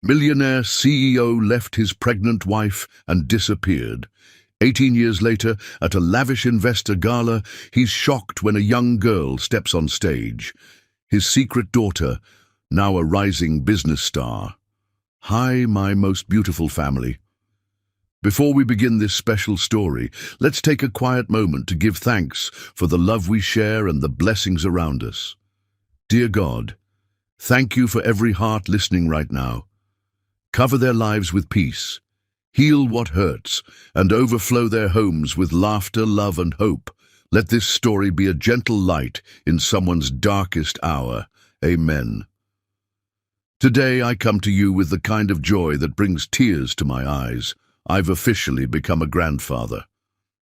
Millionaire CEO left his pregnant wife and disappeared. 18 years later, at a lavish investor gala, he's shocked when a young girl steps on stage. His secret daughter, now a rising business star. Hi, my most beautiful family. Before we begin this special story, let's take a quiet moment to give thanks for the love we share and the blessings around us. Dear God, thank you for every heart listening right now. Cover their lives with peace, heal what hurts, and overflow their homes with laughter, love, and hope. Let this story be a gentle light in someone's darkest hour. Amen. Today I come to you with the kind of joy that brings tears to my eyes. I've officially become a grandfather.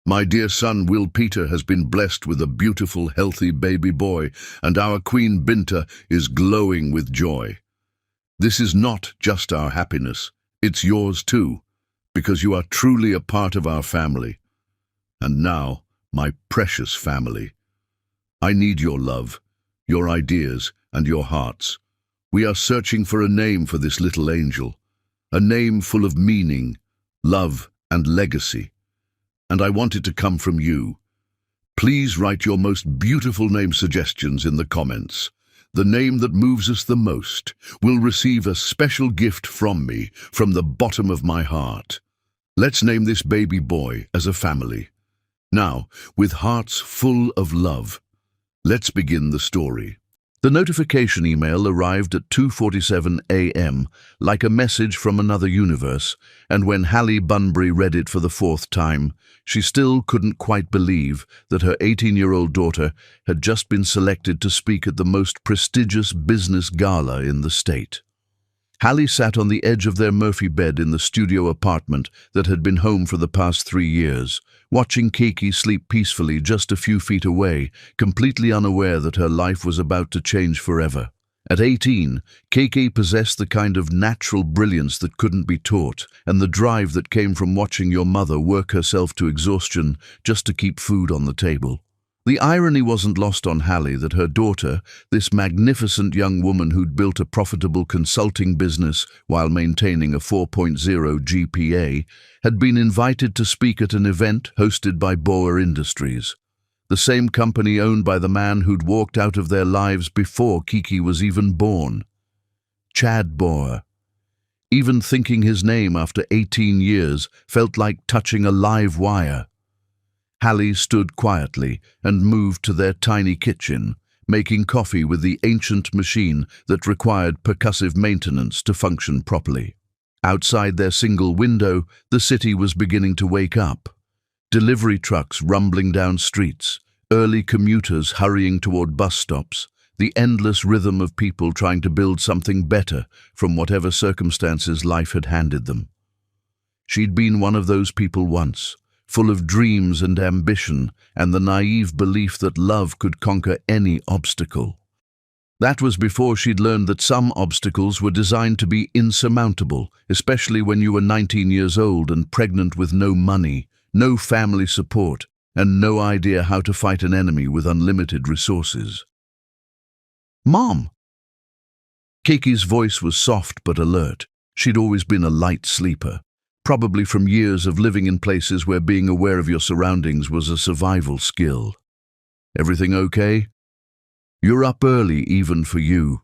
My dear son Will Peter has been blessed with a beautiful, healthy baby boy, and our Queen Binta is glowing with joy. This is not just our happiness, it's yours too, because you are truly a part of our family. And now, my precious family, I need your love, your ideas, and your hearts. We are searching for a name for this little angel, a name full of meaning, love, and legacy. And I want it to come from you. Please write your most beautiful name suggestions in the comments. The name that moves us the most will receive a special gift from me, from the bottom of my heart. Let's name this baby boy as a family. Now, with hearts full of love, let's begin the story. The notification email arrived at 2:47 a.m., like a message from another universe, and when Hallie Bunbury read it for the fourth time, she still couldn't quite believe that her 18-year-old daughter had just been selected to speak at the most prestigious business gala in the state. Hallie sat on the edge of their Murphy bed in the studio apartment that had been home for the past 3 years, watching Kiki sleep peacefully just a few feet away, completely unaware that her life was about to change forever. At 18, Kiki possessed the kind of natural brilliance that couldn't be taught, and the drive that came from watching your mother work herself to exhaustion just to keep food on the table. The irony wasn't lost on Hallie that her daughter, this magnificent young woman who'd built a profitable consulting business while maintaining a 4.0 GPA, had been invited to speak at an event hosted by Boer Industries, the same company owned by the man who'd walked out of their lives before Kiki was even born. Chad Boer. Even thinking his name after 18 years felt like touching a live wire. Hallie stood quietly and moved to their tiny kitchen, making coffee with the ancient machine that required percussive maintenance to function properly. Outside their single window, the city was beginning to wake up. Delivery trucks rumbling down streets, early commuters hurrying toward bus stops, the endless rhythm of people trying to build something better from whatever circumstances life had handed them. She'd been one of those people once, full of dreams and ambition and the naive belief that love could conquer any obstacle. That was before she'd learned that some obstacles were designed to be insurmountable, especially when you were 19 years old and pregnant with no money, no family support, and no idea how to fight an enemy with unlimited resources. "Mom!" Kiki's voice was soft but alert. She'd always been a light sleeper, probably from years of living in places where being aware of your surroundings was a survival skill. "Everything okay? You're up early even for you."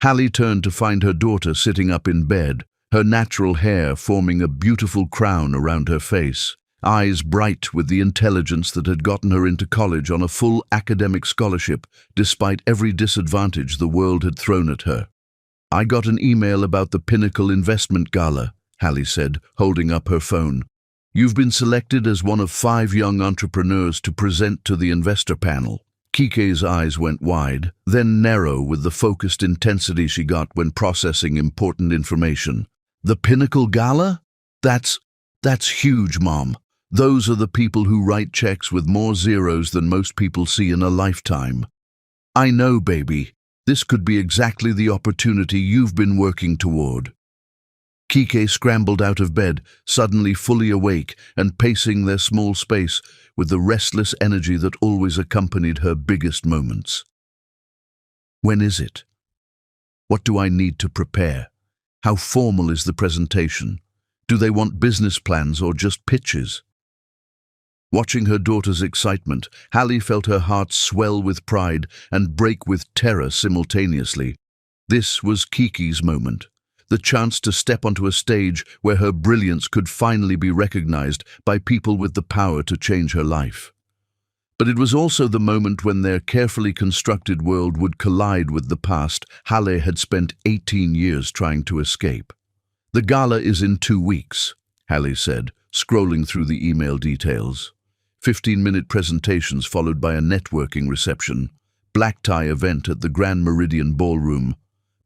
Hallie turned to find her daughter sitting up in bed, her natural hair forming a beautiful crown around her face, eyes bright with the intelligence that had gotten her into college on a full academic scholarship despite every disadvantage the world had thrown at her. "I got an email about the Pinnacle Investment Gala," Hallie said, holding up her phone. "You've been selected as one of 5 young entrepreneurs to present to the investor panel." Kiki's eyes went wide, then narrow with the focused intensity she got when processing important information. "The Pinnacle Gala? That's huge, Mom. Those are the people who write checks with more zeros than most people see in a lifetime." "I know, baby. This could be exactly the opportunity you've been working toward." Kiki scrambled out of bed, suddenly fully awake and pacing their small space with the restless energy that always accompanied her biggest moments. "When is it? What do I need to prepare?" How formal is the presentation? Do they want business plans or just pitches? Watching her daughter's excitement, Hallie felt her heart swell with pride and break with terror simultaneously. This was Kiki's moment, the chance to step onto a stage where her brilliance could finally be recognized by people with the power to change her life. But it was also the moment when their carefully constructed world would collide with the past Hallie had spent 18 years trying to escape. "The gala is in 2 weeks, Hallie said, scrolling through the email details. 15-minute presentations followed by a networking reception. Black tie event at the Grand Meridian Ballroom.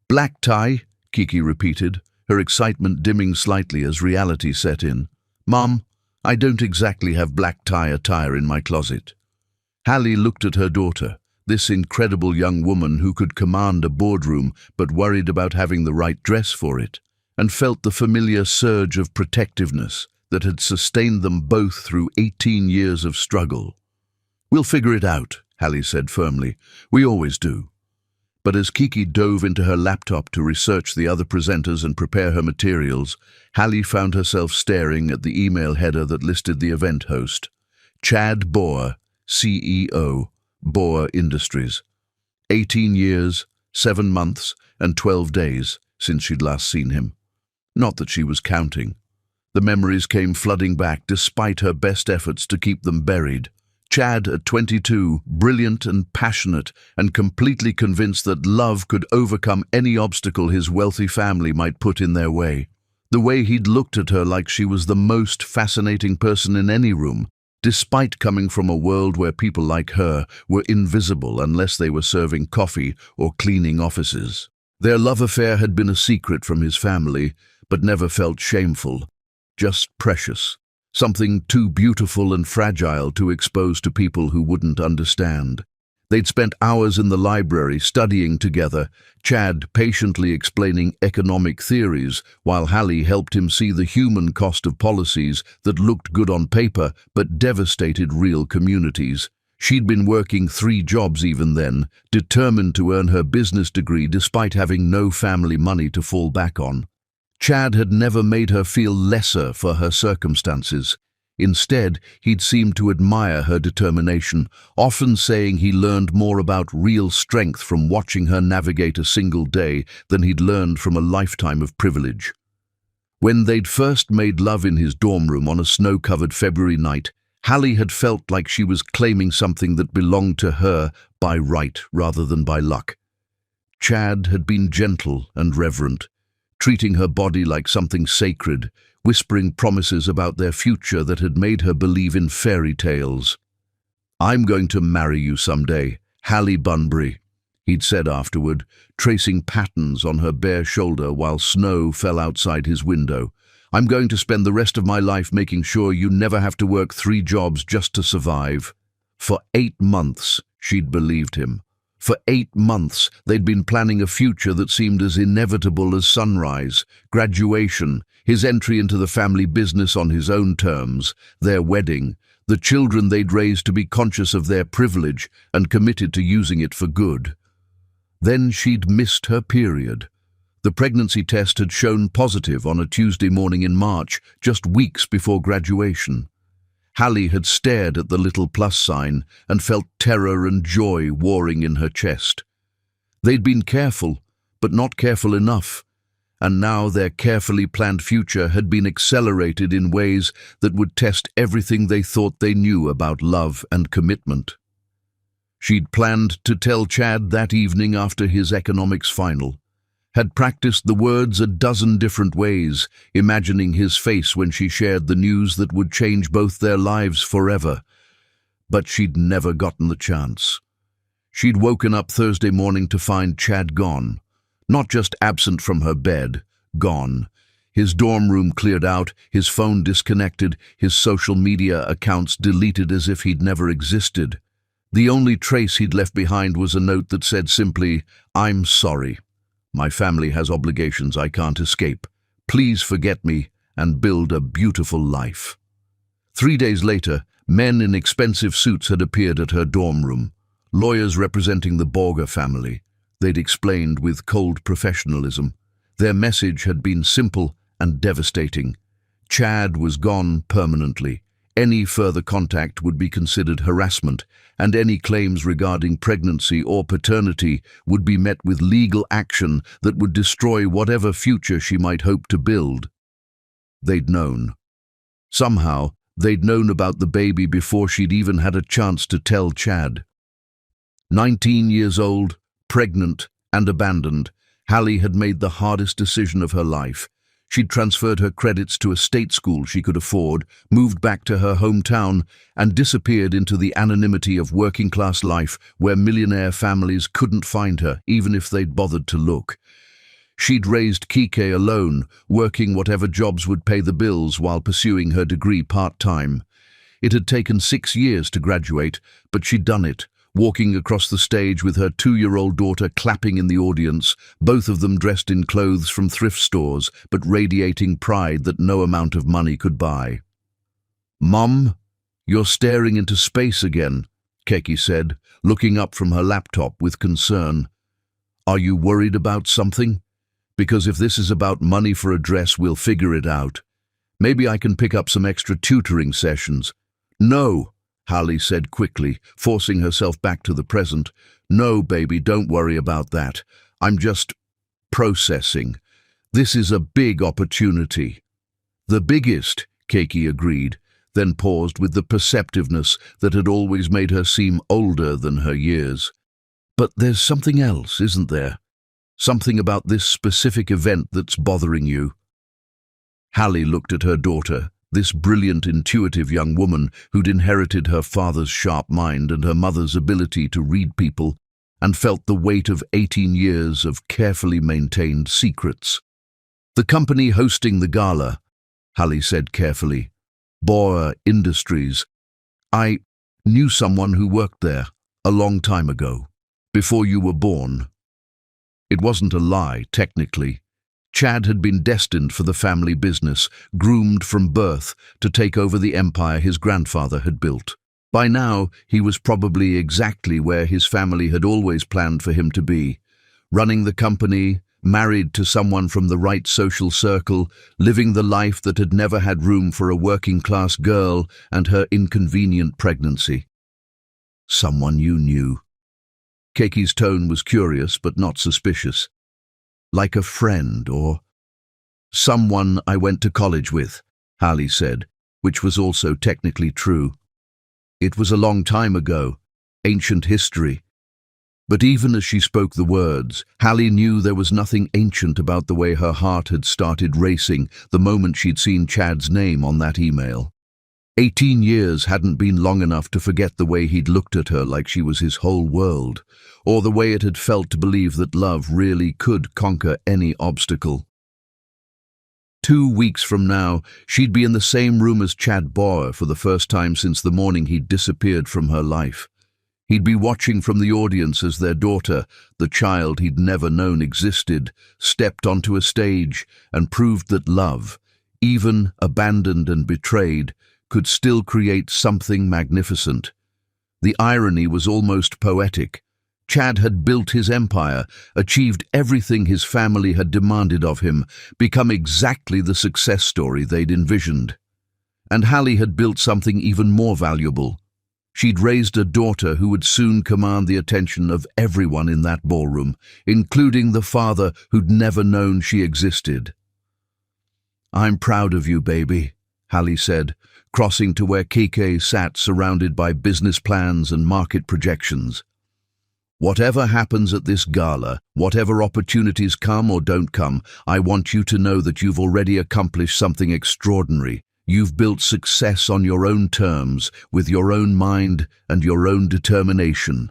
"Black tie?" Kiki repeated, her excitement dimming slightly as reality set in. "Mom, I don't exactly have black tie attire in my closet." Hallie looked at her daughter, this incredible young woman who could command a boardroom but worried about having the right dress for it, and felt the familiar surge of protectiveness that had sustained them both through 18 years of struggle. "We'll figure it out," Hallie said firmly. "We always do." But as Kiki dove into her laptop to research the other presenters and prepare her materials, Hallie found herself staring at the email header that listed the event host. Chad Boer, CEO, Boer Industries. 18 years, 7 months, and 12 days since she'd last seen him. Not that she was counting. The memories came flooding back despite her best efforts to keep them buried. Chad, at 22, brilliant and passionate, and completely convinced that love could overcome any obstacle his wealthy family might put in their way. The way he'd looked at her like she was the most fascinating person in any room, despite coming from a world where people like her were invisible unless they were serving coffee or cleaning offices. Their love affair had been a secret from his family, but never felt shameful, just precious. Something too beautiful and fragile to expose to people who wouldn't understand. They'd spent hours in the library studying together, Chad patiently explaining economic theories, while Hallie helped him see the human cost of policies that looked good on paper but devastated real communities. She'd been working 3 jobs even then, determined to earn her business degree despite having no family money to fall back on. Chad had never made her feel lesser for her circumstances. Instead, he'd seemed to admire her determination, often saying he learned more about real strength from watching her navigate a single day than he'd learned from a lifetime of privilege. When they'd first made love in his dorm room on a snow-covered February night, Hallie had felt like she was claiming something that belonged to her by right rather than by luck. Chad had been gentle and reverent, treating her body like something sacred, whispering promises about their future that had made her believe in fairy tales. "I'm going to marry you someday, Hallie Bunbury," he'd said afterward, tracing patterns on her bare shoulder while snow fell outside his window. "I'm going to spend the rest of my life making sure you never have to work 3 jobs just to survive." For 8 months, she'd believed him. For 8 months, they'd been planning a future that seemed as inevitable as sunrise, graduation, his entry into the family business on his own terms, their wedding, the children they'd raised to be conscious of their privilege and committed to using it for good. Then she'd missed her period. The pregnancy test had shown positive on a Tuesday morning in March, just weeks before graduation. Hallie had stared at the little plus sign and felt terror and joy warring in her chest. They'd been careful, but not careful enough, and now their carefully planned future had been accelerated in ways that would test everything they thought they knew about love and commitment. She'd planned to tell Chad that evening after his economics final, had practiced the words a dozen different ways, imagining his face when she shared the news that would change both their lives forever. But she'd never gotten the chance. She'd woken up Thursday morning to find Chad gone. Not just absent from her bed, gone. His dorm room cleared out, his phone disconnected, his social media accounts deleted as if he'd never existed. The only trace he'd left behind was a note that said simply, "I'm sorry. My family has obligations I can't escape. Please forget me and build a beautiful life." 3 days later, men in expensive suits had appeared at her dorm room, lawyers representing the Borger family. They'd explained with cold professionalism. Their message had been simple and devastating. Chad was gone permanently. Any further contact would be considered harassment, and any claims regarding pregnancy or paternity would be met with legal action that would destroy whatever future she might hope to build. They'd known. Somehow, they'd known about the baby before she'd even had a chance to tell Chad. 19 years old, pregnant, and abandoned, Hallie had made the hardest decision of her life. She'd transferred her credits to a state school she could afford, moved back to her hometown, and disappeared into the anonymity of working-class life where millionaire families couldn't find her, even if they'd bothered to look. She'd raised Kike alone, working whatever jobs would pay the bills while pursuing her degree part-time. It had taken 6 years to graduate, but she'd done it, walking across the stage with her 2-year-old daughter clapping in the audience, both of them dressed in clothes from thrift stores, but radiating pride that no amount of money could buy. "Mom, you're staring into space again," Keke said, looking up from her laptop with concern. "Are you worried about something? Because if this is about money for a dress, we'll figure it out. Maybe I can pick up some extra tutoring sessions." "No," Hallie said quickly, forcing herself back to the present. "No, baby, don't worry about that. I'm just processing. This is a big opportunity." "The biggest," Keke agreed, then paused with the perceptiveness that had always made her seem older than her years. "But there's something else, isn't there? Something about this specific event that's bothering you." Hallie looked at her daughter, this brilliant, intuitive young woman who'd inherited her father's sharp mind and her mother's ability to read people, and felt the weight of 18 years of carefully maintained secrets. "The company hosting the gala," Hallie said carefully, "Boer Industries. I knew someone who worked there a long time ago, before you were born." It wasn't a lie, technically. Chad had been destined for the family business, groomed from birth to take over the empire his grandfather had built. By now, he was probably exactly where his family had always planned for him to be, running the company, married to someone from the right social circle, living the life that had never had room for a working-class girl and her inconvenient pregnancy. "Someone you knew." Keki's tone was curious but not suspicious. "Like a friend or—" "Someone I went to college with," Hallie said, which was also technically true. It was a long time ago, ancient history. But even as she spoke the words, Hallie knew there was nothing ancient about the way her heart had started racing the moment she'd seen Chad's name on that email. 18 years hadn't been long enough to forget the way he'd looked at her like she was his whole world, or the way it had felt to believe that love really could conquer any obstacle. 2 weeks from now, she'd be in the same room as Chad Boer for the first time since the morning he'd disappeared from her life. He'd be watching from the audience as their daughter, the child he'd never known existed, stepped onto a stage and proved that love, even abandoned and betrayed, could still create something magnificent. The irony was almost poetic. Chad had built his empire, achieved everything his family had demanded of him, become exactly the success story they'd envisioned. And Hallie had built something even more valuable. She'd raised a daughter who would soon command the attention of everyone in that ballroom, including the father who'd never known she existed. "I'm proud of you, baby," Hallie said, crossing to where Kike sat surrounded by business plans and market projections. "Whatever happens at this gala, whatever opportunities come or don't come, I want you to know that you've already accomplished something extraordinary. You've built success on your own terms, with your own mind and your own determination."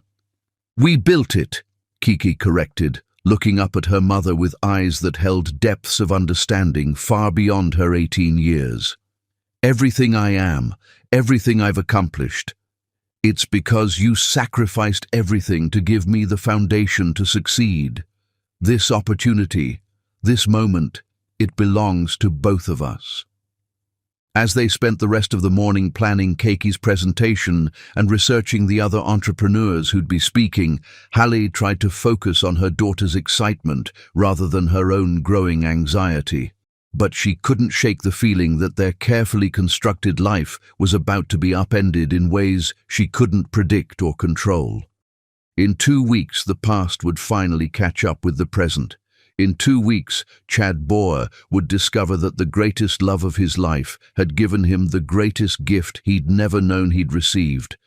"We built it," Kiki corrected, looking up at her mother with eyes that held depths of understanding far beyond her 18 years. "Everything I am, everything I've accomplished, it's because you sacrificed everything to give me the foundation to succeed. This opportunity, this moment, it belongs to both of us." As they spent the rest of the morning planning Keiki's presentation and researching the other entrepreneurs who'd be speaking, Hallie tried to focus on her daughter's excitement rather than her own growing anxiety. But she couldn't shake the feeling that their carefully constructed life was about to be upended in ways she couldn't predict or control. In 2 weeks, the past would finally catch up with the present. In 2 weeks, Chad Boer would discover that the greatest love of his life had given him the greatest gift he'd never known he'd received.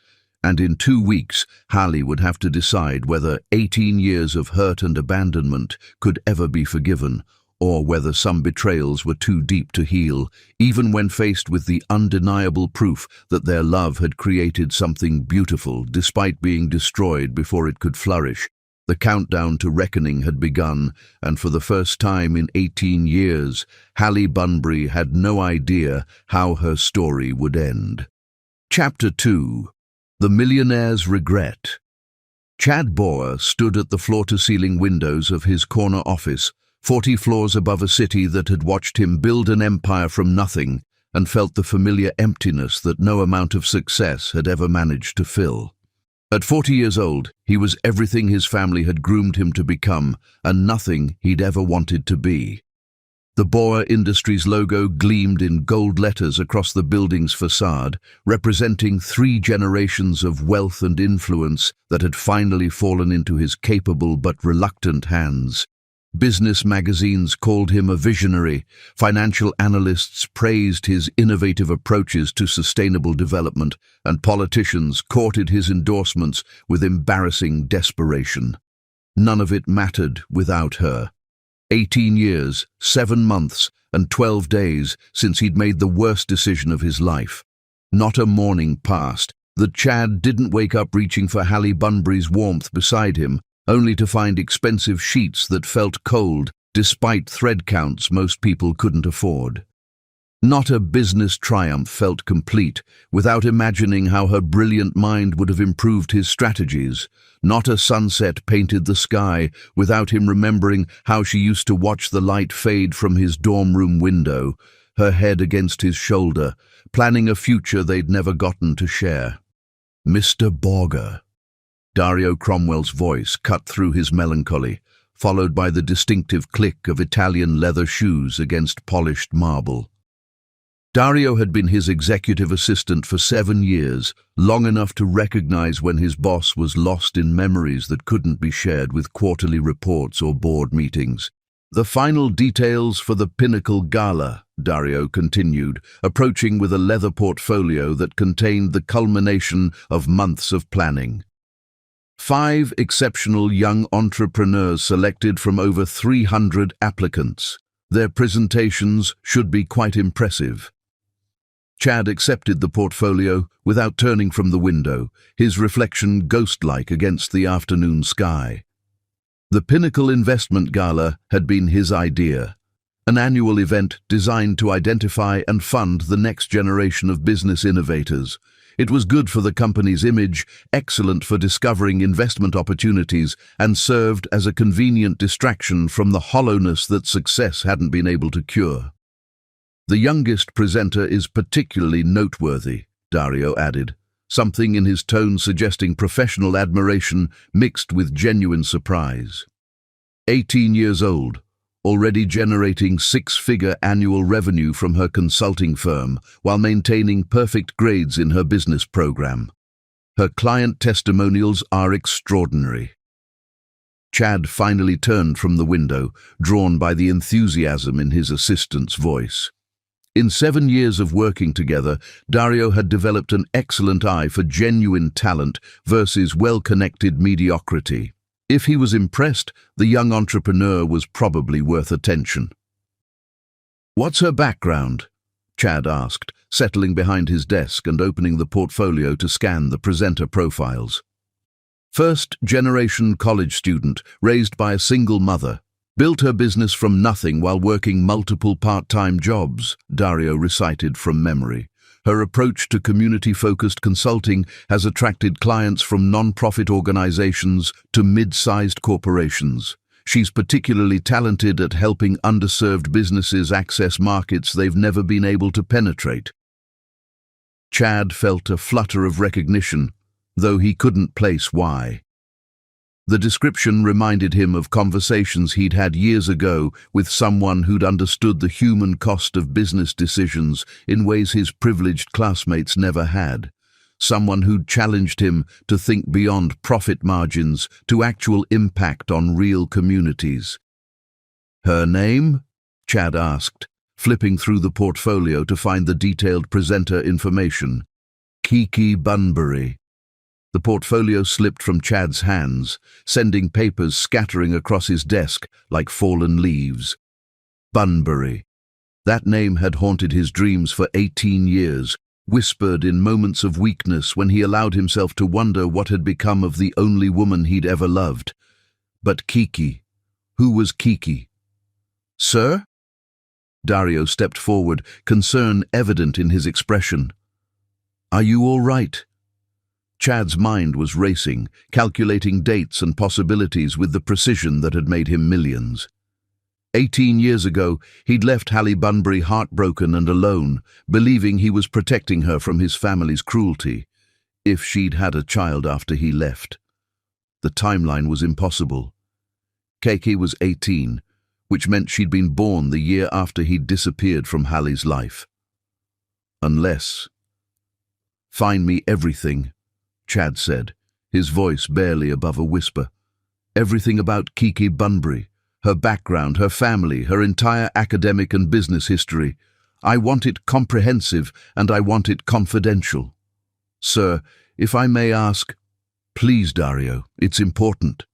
And in 2 weeks, Hallie would have to decide whether 18 years of hurt and abandonment could ever be forgiven, or whether some betrayals were too deep to heal, even when faced with the undeniable proof that their love had created something beautiful despite being destroyed before it could flourish. The countdown to reckoning had begun, and for the first time in 18 years, Hallie Bunbury had no idea how her story would end. Chapter 2. The Millionaire's Regret. Chad Boer stood at the floor-to-ceiling windows of his corner office, 40 floors above a city that had watched him build an empire from nothing, and felt the familiar emptiness that no amount of success had ever managed to fill. At 40 years old, he was everything his family had groomed him to become, and nothing he'd ever wanted to be. The Boer Industries logo gleamed in gold letters across the building's facade, representing 3 generations of wealth and influence that had finally fallen into his capable but reluctant hands. Business magazines called him a visionary, financial analysts praised his innovative approaches to sustainable development, and politicians courted his endorsements with embarrassing desperation. None of it mattered without her. 18 years, 7 months, and 12 days since he'd made the worst decision of his life. Not a morning passed that Chad didn't wake up reaching for Hallie Bunbury's warmth beside him, only to find expensive sheets that felt cold despite thread counts most people couldn't afford. Not a business triumph felt complete without imagining how her brilliant mind would have improved his strategies. Not a sunset painted the sky without him remembering how she used to watch the light fade from his dorm room window, her head against his shoulder, planning a future they'd never gotten to share. Mr. Borger. Dario Cromwell's voice cut through his melancholy, followed by the distinctive click of Italian leather shoes against polished marble. Dario had been his executive assistant for 7 years, long enough to recognize when his boss was lost in memories that couldn't be shared with quarterly reports or board meetings. The final details for the Pinnacle Gala, Dario continued, approaching with a leather portfolio that contained the culmination of months of planning. 5 exceptional young entrepreneurs selected from over 300 applicants. Their presentations should be quite impressive. Chad accepted the portfolio without turning from the window, his reflection ghost-like against the afternoon sky. The Pinnacle Investment Gala had been his idea, an annual event designed to identify and fund the next generation of business innovators. It was good for the company's image, excellent for discovering investment opportunities, and served as a convenient distraction from the hollowness that success hadn't been able to cure. The youngest presenter is particularly noteworthy, Dario added, something in his tone suggesting professional admiration mixed with genuine surprise. 18 years old, already generating 6-figure annual revenue from her consulting firm while maintaining perfect grades in her business program. Her client testimonials are extraordinary. Chad finally turned from the window, drawn by the enthusiasm in his assistant's voice. In 7 years of working together, Dario had developed an excellent eye for genuine talent versus well-connected mediocrity. If he was impressed, the young entrepreneur was probably worth attention. "What's her background?" Chad asked, settling behind his desk and opening the portfolio to scan the presenter profiles. First-generation college student, raised by a single mother. Built her business from nothing while working multiple part-time jobs, Dario recited from memory. Her approach to community-focused consulting has attracted clients from non-profit organizations to mid-sized corporations. She's particularly talented at helping underserved businesses access markets they've never been able to penetrate. Chad felt a flutter of recognition, though he couldn't place why. The description reminded him of conversations he'd had years ago with someone who'd understood the human cost of business decisions in ways his privileged classmates never had. Someone who'd challenged him to think beyond profit margins to actual impact on real communities. "Her name?" Chad asked, flipping through the portfolio to find the detailed presenter information. "Kiki Bunbury." The portfolio slipped from Chad's hands, sending papers scattering across his desk like fallen leaves. Bunbury. That name had haunted his dreams for 18 years, whispered in moments of weakness when he allowed himself to wonder what had become of the only woman he'd ever loved. But Kiki. Who was Kiki? "Sir?" Dario stepped forward, concern evident in his expression. "Are you all right?" Chad's mind was racing, calculating dates and possibilities with the precision that had made him millions. 18 years ago, he'd left Hallie Bunbury heartbroken and alone, believing he was protecting her from his family's cruelty, if she'd had a child after he left. The timeline was impossible. Kiki was 18, which meant she'd been born the year after he'd disappeared from Hallie's life. Unless... "Find me everything," Chad said, his voice barely above a whisper. "Everything about Kiki Bunbury, her background, her family, her entire academic and business history. I want it comprehensive and I want it confidential. Sir, if I may ask..." "Please, Dario, it's important."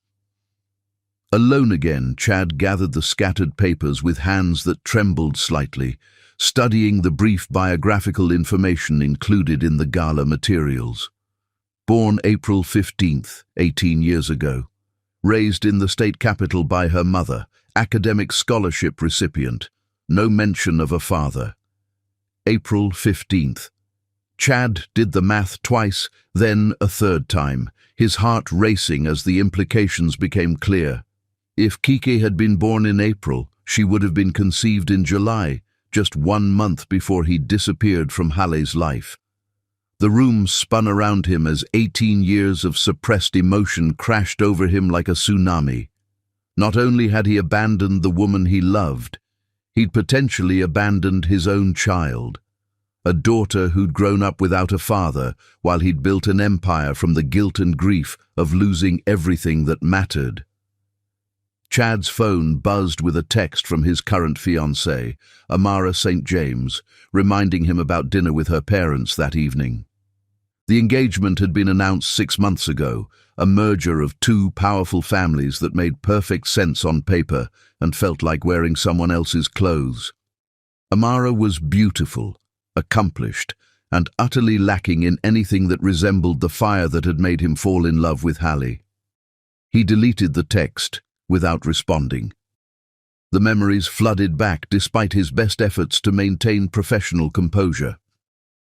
Alone again, Chad gathered the scattered papers with hands that trembled slightly, studying the brief biographical information included in the gala materials. Born April 15th, 18 years ago. Raised in the state capital by her mother, academic scholarship recipient. No mention of a father. April 15th. Chad did the math twice, then a third time, his heart racing as the implications became clear. If Kiki had been born in April, she would have been conceived in July, just 1 month before he disappeared from Hallie's life. The room spun around him as 18 years of suppressed emotion crashed over him like a tsunami. Not only had he abandoned the woman he loved, he'd potentially abandoned his own child. A daughter who'd grown up without a father while he'd built an empire from the guilt and grief of losing everything that mattered. Chad's phone buzzed with a text from his current fiancée, Amara St. James, reminding him about dinner with her parents that evening. The engagement had been announced 6 months ago, a merger of two powerful families that made perfect sense on paper and felt like wearing someone else's clothes. Amara was beautiful, accomplished, and utterly lacking in anything that resembled the fire that had made him fall in love with Hallie. He deleted the text, without responding. The memories flooded back despite his best efforts to maintain professional composure.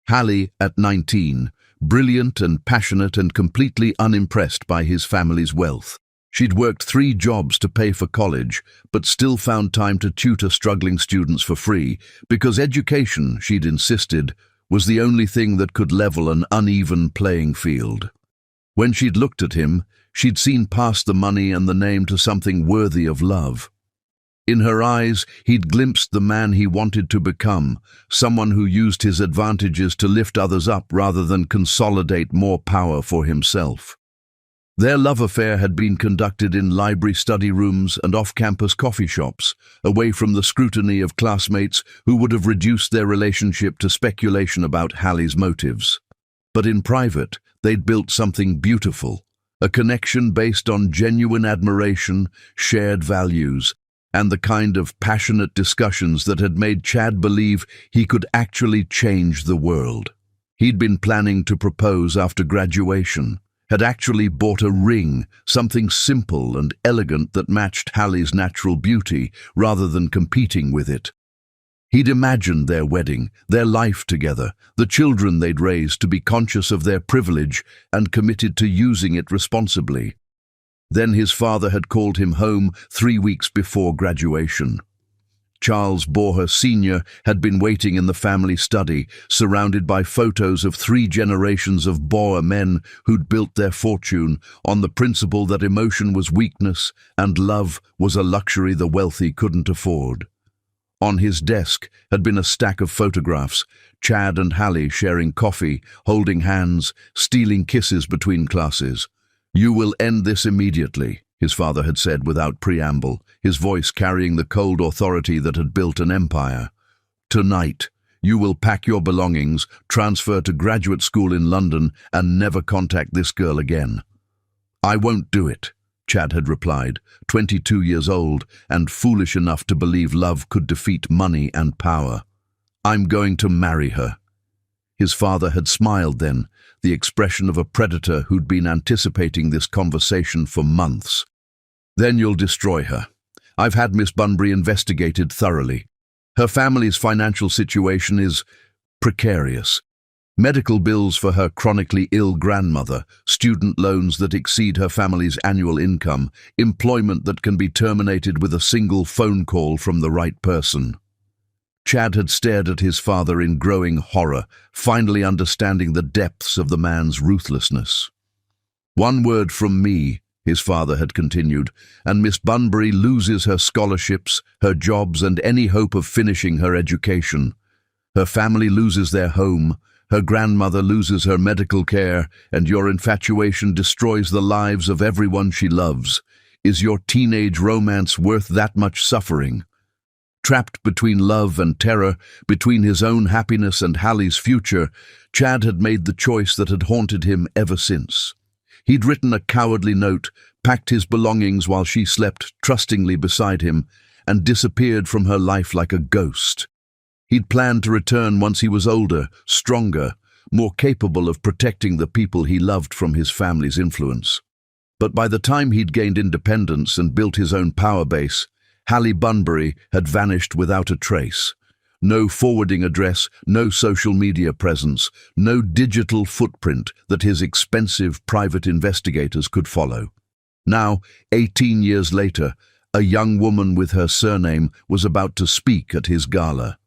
Hallie, at 19, brilliant and passionate and completely unimpressed by his family's wealth. She'd worked 3 jobs to pay for college, but still found time to tutor struggling students for free, because education, she'd insisted, was the only thing that could level an uneven playing field. When she'd looked at him, she'd seen past the money and the name to something worthy of love. In her eyes, he'd glimpsed the man he wanted to become, someone who used his advantages to lift others up rather than consolidate more power for himself. Their love affair had been conducted in library study rooms and off-campus coffee shops, away from the scrutiny of classmates who would have reduced their relationship to speculation about Hallie's motives. But in private, they'd built something beautiful, a connection based on genuine admiration, shared values, and the kind of passionate discussions that had made Chad believe he could actually change the world. He'd been planning to propose after graduation, had actually bought a ring, something simple and elegant that matched Hallie's natural beauty rather than competing with it. He'd imagined their wedding, their life together, the children they'd raised to be conscious of their privilege and committed to using it responsibly. Then his father had called him home 3 weeks before graduation. Charles Borher Sr. had been waiting in the family study, surrounded by photos of 3 generations of Boer men who'd built their fortune on the principle that emotion was weakness and love was a luxury the wealthy couldn't afford. On his desk had been a stack of photographs, Chad and Hallie sharing coffee, holding hands, stealing kisses between classes. "You will end this immediately," his father had said without preamble, his voice carrying the cold authority that had built an empire. "Tonight, you will pack your belongings, transfer to graduate school in London, and never contact this girl again." "I won't do it," Chad had replied, 22 years old and foolish enough to believe love could defeat money and power. "I'm going to marry her." His father had smiled then, the expression of a predator who'd been anticipating this conversation for months. "Then you'll destroy her. I've had Miss Bunbury investigated thoroughly. Her family's financial situation is precarious. Medical bills for her chronically ill grandmother, student loans that exceed her family's annual income, employment that can be terminated with a single phone call from the right person." Chad had stared at his father in growing horror, finally understanding the depths of the man's ruthlessness. "One word from me," his father had continued, "and Miss Bunbury loses her scholarships, her jobs, and any hope of finishing her education. Her family loses their home, her grandmother loses her medical care, and your infatuation destroys the lives of everyone she loves. Is your teenage romance worth that much suffering?" Trapped between love and terror, between his own happiness and Hallie's future, Chad had made the choice that had haunted him ever since. He'd written a cowardly note, packed his belongings while she slept trustingly beside him, and disappeared from her life like a ghost. He'd planned to return once he was older, stronger, more capable of protecting the people he loved from his family's influence. But by the time he'd gained independence and built his own power base, Hallie Bunbury had vanished without a trace. No forwarding address, no social media presence, no digital footprint that his expensive private investigators could follow. Now, 18 years later, a young woman with her surname was about to speak at his gala.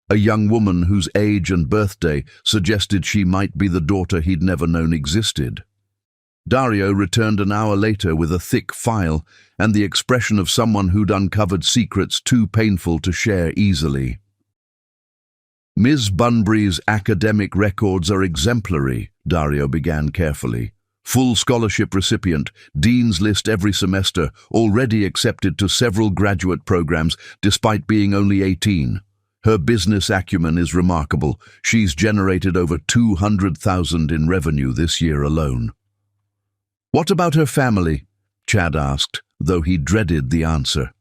A young woman whose age and birthday suggested she might be the daughter he'd never known existed. Dario returned an hour later with a thick file and the expression of someone who'd uncovered secrets too painful to share easily. "Ms. Bunbury's academic records are exemplary," Dario began carefully. "Full scholarship recipient, Dean's List every semester, already accepted to several graduate programs despite being only 18. Her business acumen is remarkable. She's generated over 200,000 in revenue this year alone." "What about her family?" Chad asked, though he dreaded the answer.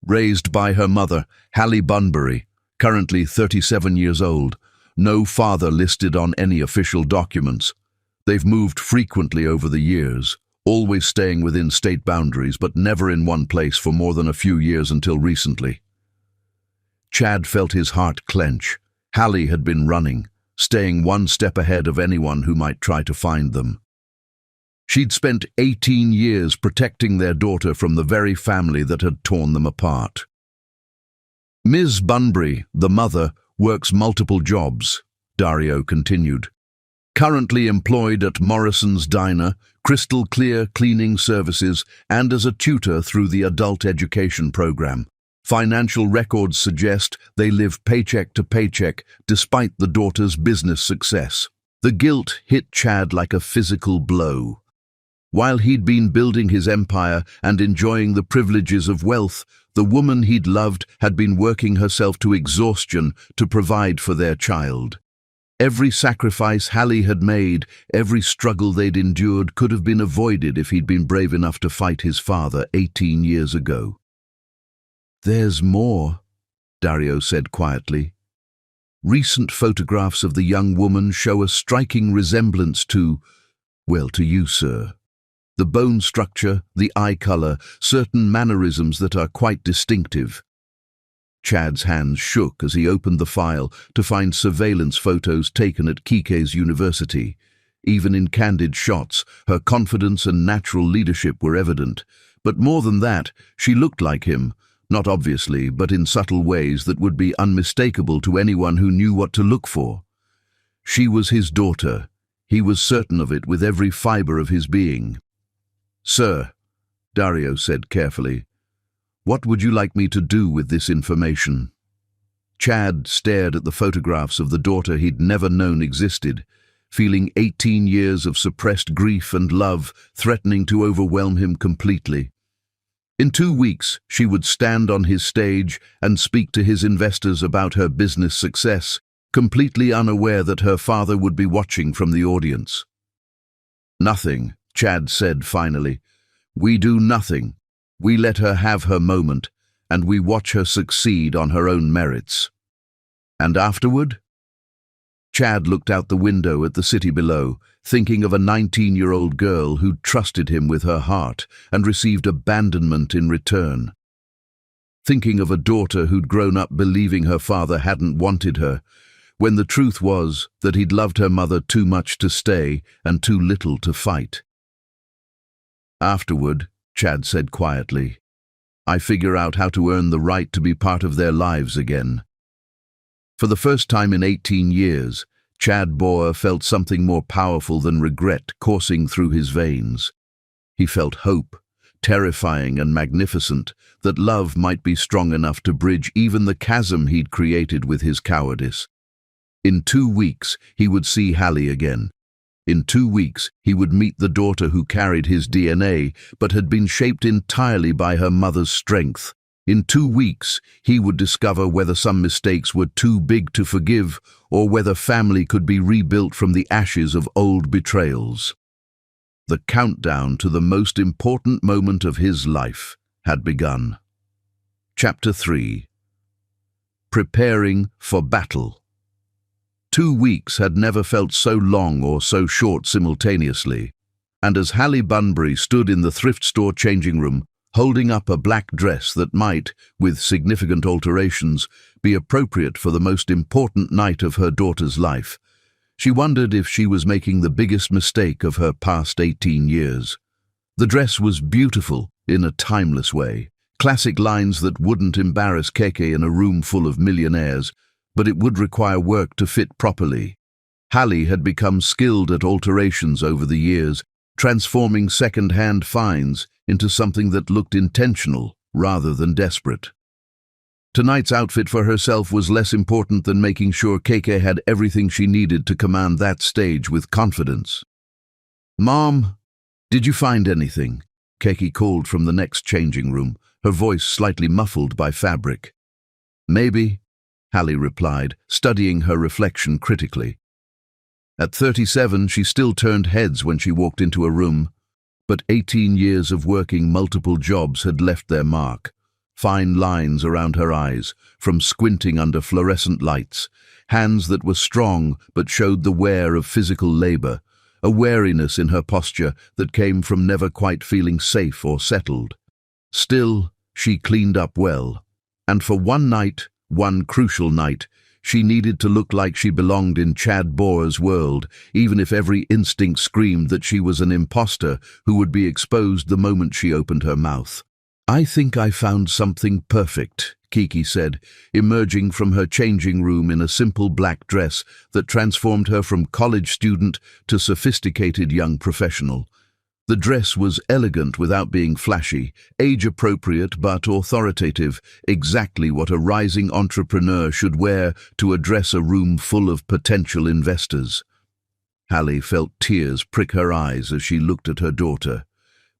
"Raised by her mother, Hallie Bunbury, currently 37 years old. No father listed on any official documents. They've moved frequently over the years, always staying within state boundaries, but never in one place for more than a few years until recently." Chad felt his heart clench. Hallie had been running, staying one step ahead of anyone who might try to find them. She'd spent 18 years protecting their daughter from the very family that had torn them apart. "Ms. Bunbury, the mother, works multiple jobs," Dario continued. "Currently employed at Morrison's Diner, Crystal Clear Cleaning Services, and as a tutor through the adult education program. Financial records suggest they live paycheck to paycheck despite the daughter's business success." The guilt hit Chad like a physical blow. While he'd been building his empire and enjoying the privileges of wealth, the woman he'd loved had been working herself to exhaustion to provide for their child. Every sacrifice Hallie had made, every struggle they'd endured could have been avoided if he'd been brave enough to fight his father 18 years ago. "There's more," Dario said quietly. "Recent photographs of the young woman show a striking resemblance to you, sir. The bone structure, the eye color, certain mannerisms that are quite distinctive." Chad's hands shook as he opened the file to find surveillance photos taken at Kike's university. Even in candid shots, her confidence and natural leadership were evident. But more than that, she looked like him, Not obviously, but in subtle ways that would be unmistakable to anyone who knew what to look for. She was his daughter. He was certain of it with every fiber of his being. "Sir," Dario said carefully, "what would you like me to do with this information?" Chad stared at the photographs of the daughter he'd never known existed, feeling 18 years of suppressed grief and love threatening to overwhelm him completely. In 2 weeks, she would stand on his stage and speak to his investors about her business success, completely unaware that her father would be watching from the audience. "Nothing," Chad said finally. "We do nothing. We let her have her moment, and we watch her succeed on her own merits." "And afterward?" Chad looked out the window at the city below, thinking of a 19-year-old girl who'd trusted him with her heart and received abandonment in return. Thinking of a daughter who'd grown up believing her father hadn't wanted her, when the truth was that he'd loved her mother too much to stay and too little to fight. "Afterward," Chad said quietly, "I figure out how to earn the right to be part of their lives again." For the first time in 18 years, Chad Boer felt something more powerful than regret coursing through his veins. He felt hope, terrifying and magnificent, that love might be strong enough to bridge even the chasm he'd created with his cowardice. In 2 weeks, he would see Hallie again. In 2 weeks, he would meet the daughter who carried his DNA, but had been shaped entirely by her mother's strength. In 2 weeks, he would discover whether some mistakes were too big to forgive or whether family could be rebuilt from the ashes of old betrayals. The countdown to the most important moment of his life had begun. Chapter 3. Preparing for Battle. 2 weeks had never felt so long or so short simultaneously, and as Hallie Bunbury stood in the thrift store changing room, holding up a black dress that might, with significant alterations, be appropriate for the most important night of her daughter's life, she wondered if she was making the biggest mistake of her past 18 years. The dress was beautiful in a timeless way, classic lines that wouldn't embarrass Keke in a room full of millionaires, but it would require work to fit properly. Hallie had become skilled at alterations over the years, transforming second-hand finds into something that looked intentional rather than desperate. Tonight's outfit for herself was less important than making sure Keke had everything she needed to command that stage with confidence. "Mom, did you find anything?" Keke called from the next changing room, her voice slightly muffled by fabric. "Maybe," Hallie replied, studying her reflection critically. At 37, she still turned heads when she walked into a room, but 18 years of working multiple jobs had left their mark. Fine lines around her eyes, from squinting under fluorescent lights, hands that were strong but showed the wear of physical labor, a wariness in her posture that came from never quite feeling safe or settled. Still, she cleaned up well, and for one night, one crucial night, she needed to look like she belonged in Chad Boer's world, even if every instinct screamed that she was an imposter who would be exposed the moment she opened her mouth. "I think I found something perfect," Keke said, emerging from her changing room in a simple black dress that transformed her from college student to sophisticated young professional. The dress was elegant without being flashy, age-appropriate but authoritative, exactly what a rising entrepreneur should wear to address a room full of potential investors. Hallie felt tears prick her eyes as she looked at her daughter.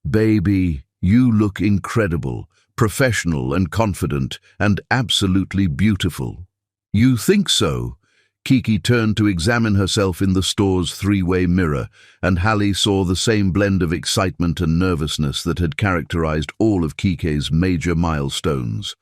"Baby, you look incredible, professional and confident, and absolutely beautiful." "You think so?" Keke turned to examine herself in the store's three-way mirror, and Hallie saw the same blend of excitement and nervousness that had characterized all of Keke's major milestones.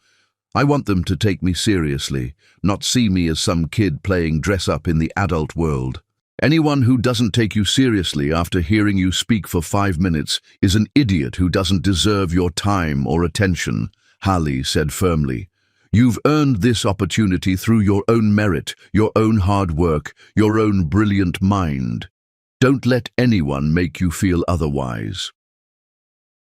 "I want them to take me seriously, not see me as some kid playing dress-up in the adult world. Anyone who doesn't take you seriously after hearing you speak for 5 minutes is an idiot who doesn't deserve your time or attention," Hallie said firmly. "You've earned this opportunity through your own merit, your own hard work, your own brilliant mind. Don't let anyone make you feel otherwise."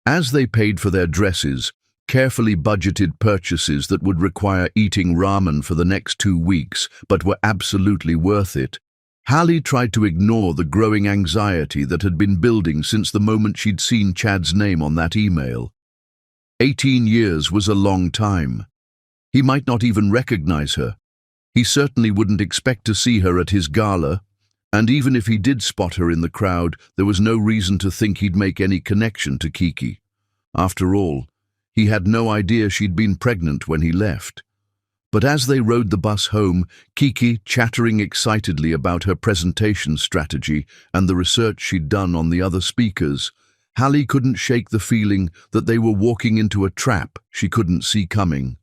As they paid for their dresses, Carefully budgeted purchases that would require eating ramen for the next 2 weeks, but were absolutely worth it. Hallie tried to ignore the growing anxiety that had been building since the moment she'd seen Chad's name on that email. 18 years was a long time. He might not even recognize her. He certainly wouldn't expect to see her at his gala, and even if he did spot her in the crowd, there was no reason to think he'd make any connection to Kiki. After all, he had no idea she'd been pregnant when he left. But as they rode the bus home, Kiki, chattering excitedly about her presentation strategy and the research she'd done on the other speakers, Hallie couldn't shake the feeling that they were walking into a trap she couldn't see coming.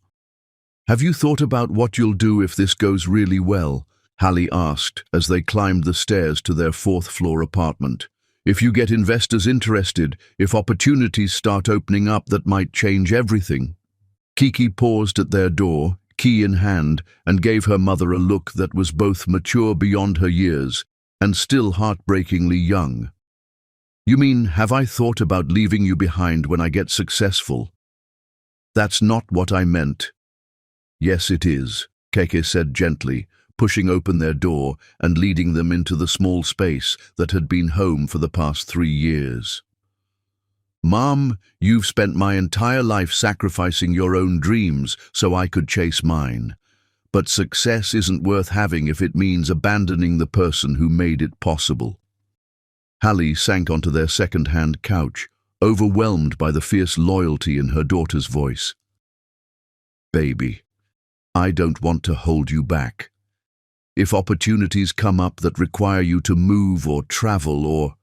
"Have you thought about what you'll do if this goes really well?" Hallie asked as they climbed the stairs to their fourth-floor apartment. "If you get investors interested, if opportunities start opening up that might change everything." Kiki paused at their door, key in hand, and gave her mother a look that was both mature beyond her years and still heartbreakingly young. "You mean, have I thought about leaving you behind when I get successful?" "That's not what I meant." "Yes, it is," Keke said gently, pushing open their door and leading them into the small space that had been home for the past 3 years. "Mom, you've spent my entire life sacrificing your own dreams so I could chase mine. But success isn't worth having if it means abandoning the person who made it possible." Hallie sank onto their second-hand couch, overwhelmed by the fierce loyalty in her daughter's voice. "Baby, I don't want to hold you back. If opportunities come up that require you to move or travel or—"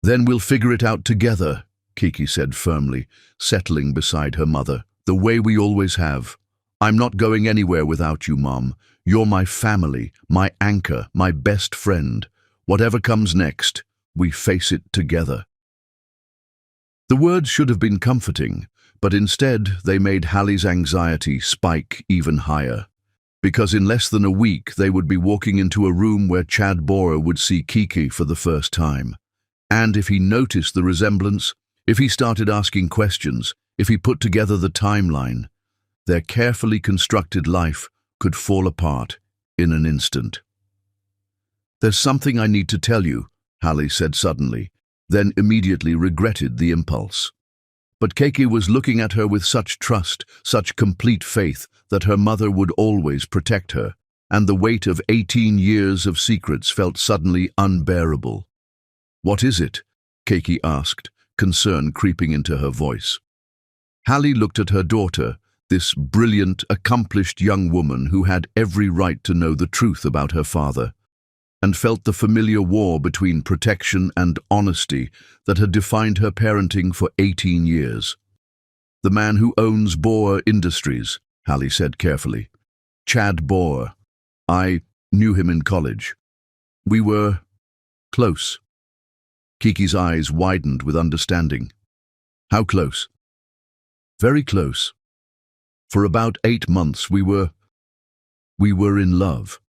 "Then we'll figure it out together," Kiki said firmly, settling beside her mother, "the way we always have. I'm not going anywhere without you, Mom. You're my family, my anchor, my best friend. Whatever comes next, we face it together." The words should have been comforting, but instead they made Hallie's anxiety spike even higher. Because in less than a week they would be walking into a room where Chad Borer would see Kiki for the first time. And if he noticed the resemblance, if he started asking questions, if he put together the timeline, their carefully constructed life could fall apart in an instant. "There's something I need to tell you," Hallie said suddenly, then immediately regretted the impulse. But Keke was looking at her with such trust, such complete faith, that her mother would always protect her, and the weight of 18 years of secrets felt suddenly unbearable. "What is it?" Keke asked, concern creeping into her voice. Hallie looked at her daughter, this brilliant, accomplished young woman who had every right to know the truth about her father, and felt the familiar war between protection and honesty that had defined her parenting for 18 years. "The man who owns Boer Industries," Hallie said carefully. "Chad Boer. I knew him in college. We were close." Kiki's eyes widened with understanding. "How close?" "Very close. For about 8 months we were in love.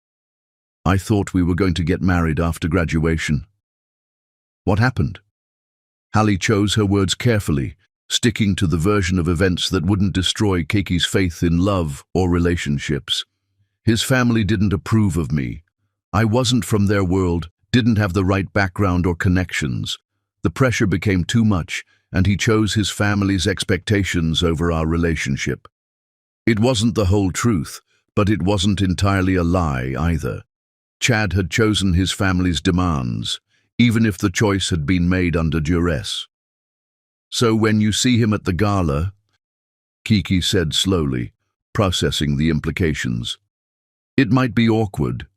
I thought we were going to get married after graduation." "What happened?" Hallie chose her words carefully, sticking to the version of events that wouldn't destroy Kiki's faith in love or relationships. "His family didn't approve of me. I wasn't from their world, didn't have the right background or connections. The pressure became too much, and he chose his family's expectations over our relationship. It wasn't the whole truth, but it wasn't entirely a lie either. Chad had chosen his family's demands, even if the choice had been made under duress. So when you see him at the gala," Kiki said slowly, processing the implications. "It might be awkward,"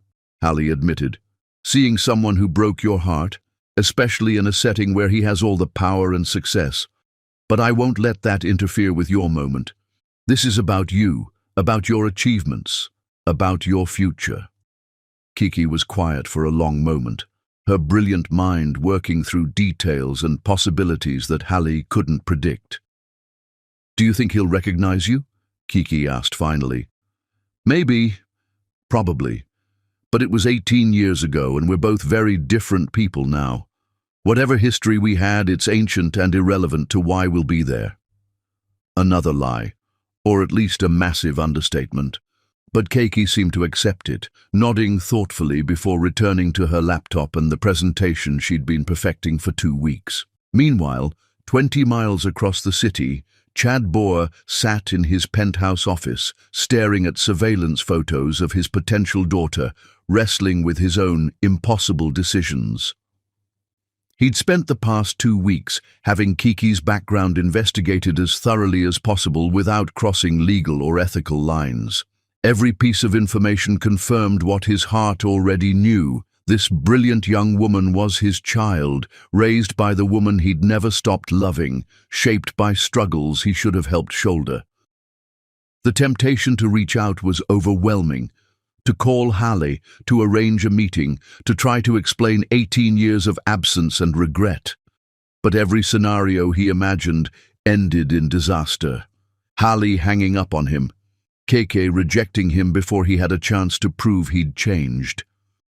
Hallie admitted, "seeing someone who broke your heart, especially in a setting where he has all the power and success. But I won't let that interfere with your moment. This is about you, about your achievements, about your future." Kiki was quiet for a long moment, her brilliant mind working through details and possibilities that Hallie couldn't predict. "Do you think he'll recognize you?" Kiki asked finally. "Maybe. Probably. But it was 18 years ago, and we're both very different people now. Whatever history we had, it's ancient and irrelevant to why we'll be there." Another lie, or at least a massive understatement. But Keiki seemed to accept it, nodding thoughtfully before returning to her laptop and the presentation she'd been perfecting for 2 weeks. Meanwhile, 20 miles across the city, Chad Boer sat in his penthouse office, staring at surveillance photos of his potential daughter, wrestling with his own impossible decisions. He'd spent the past 2 weeks having Kiki's background investigated as thoroughly as possible without crossing legal or ethical lines. Every piece of information confirmed what his heart already knew. This brilliant young woman was his child, raised by the woman he'd never stopped loving, shaped by struggles he should have helped shoulder. The temptation to reach out was overwhelming. To call Hallie, to arrange a meeting, to try to explain 18 years of absence and regret. But every scenario he imagined ended in disaster. Hallie hanging up on him, Keiki rejecting him before he had a chance to prove he'd changed.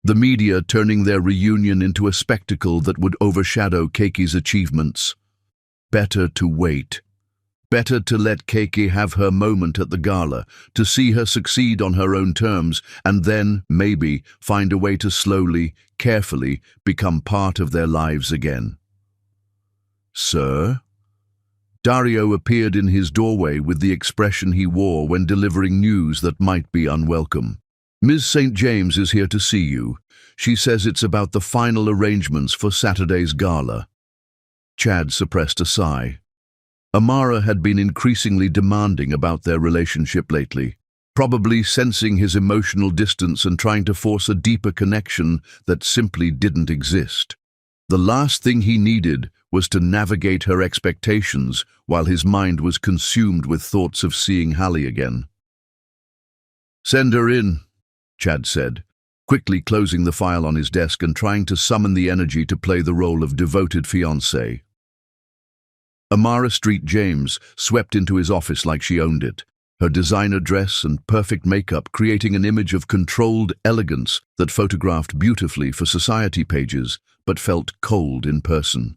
The media turning their reunion into a spectacle that would overshadow Keiki's achievements. Better to wait. Better to let Keiki have her moment at the gala, to see her succeed on her own terms, and then, maybe, find a way to slowly, carefully, become part of their lives again. "Sir?" Dario appeared in his doorway with the expression he wore when delivering news that might be unwelcome. "Ms. St. James is here to see you. She says it's about the final arrangements for Saturday's gala." Chad suppressed a sigh. Amara had been increasingly demanding about their relationship lately, probably sensing his emotional distance and trying to force a deeper connection that simply didn't exist. The last thing he needed was to navigate her expectations while his mind was consumed with thoughts of seeing Hallie again. "Send her in," Chad said, quickly closing the file on his desk and trying to summon the energy to play the role of devoted fiancé. Amara Street James swept into his office like she owned it, her designer dress and perfect makeup creating an image of controlled elegance that photographed beautifully for society pages but felt cold in person.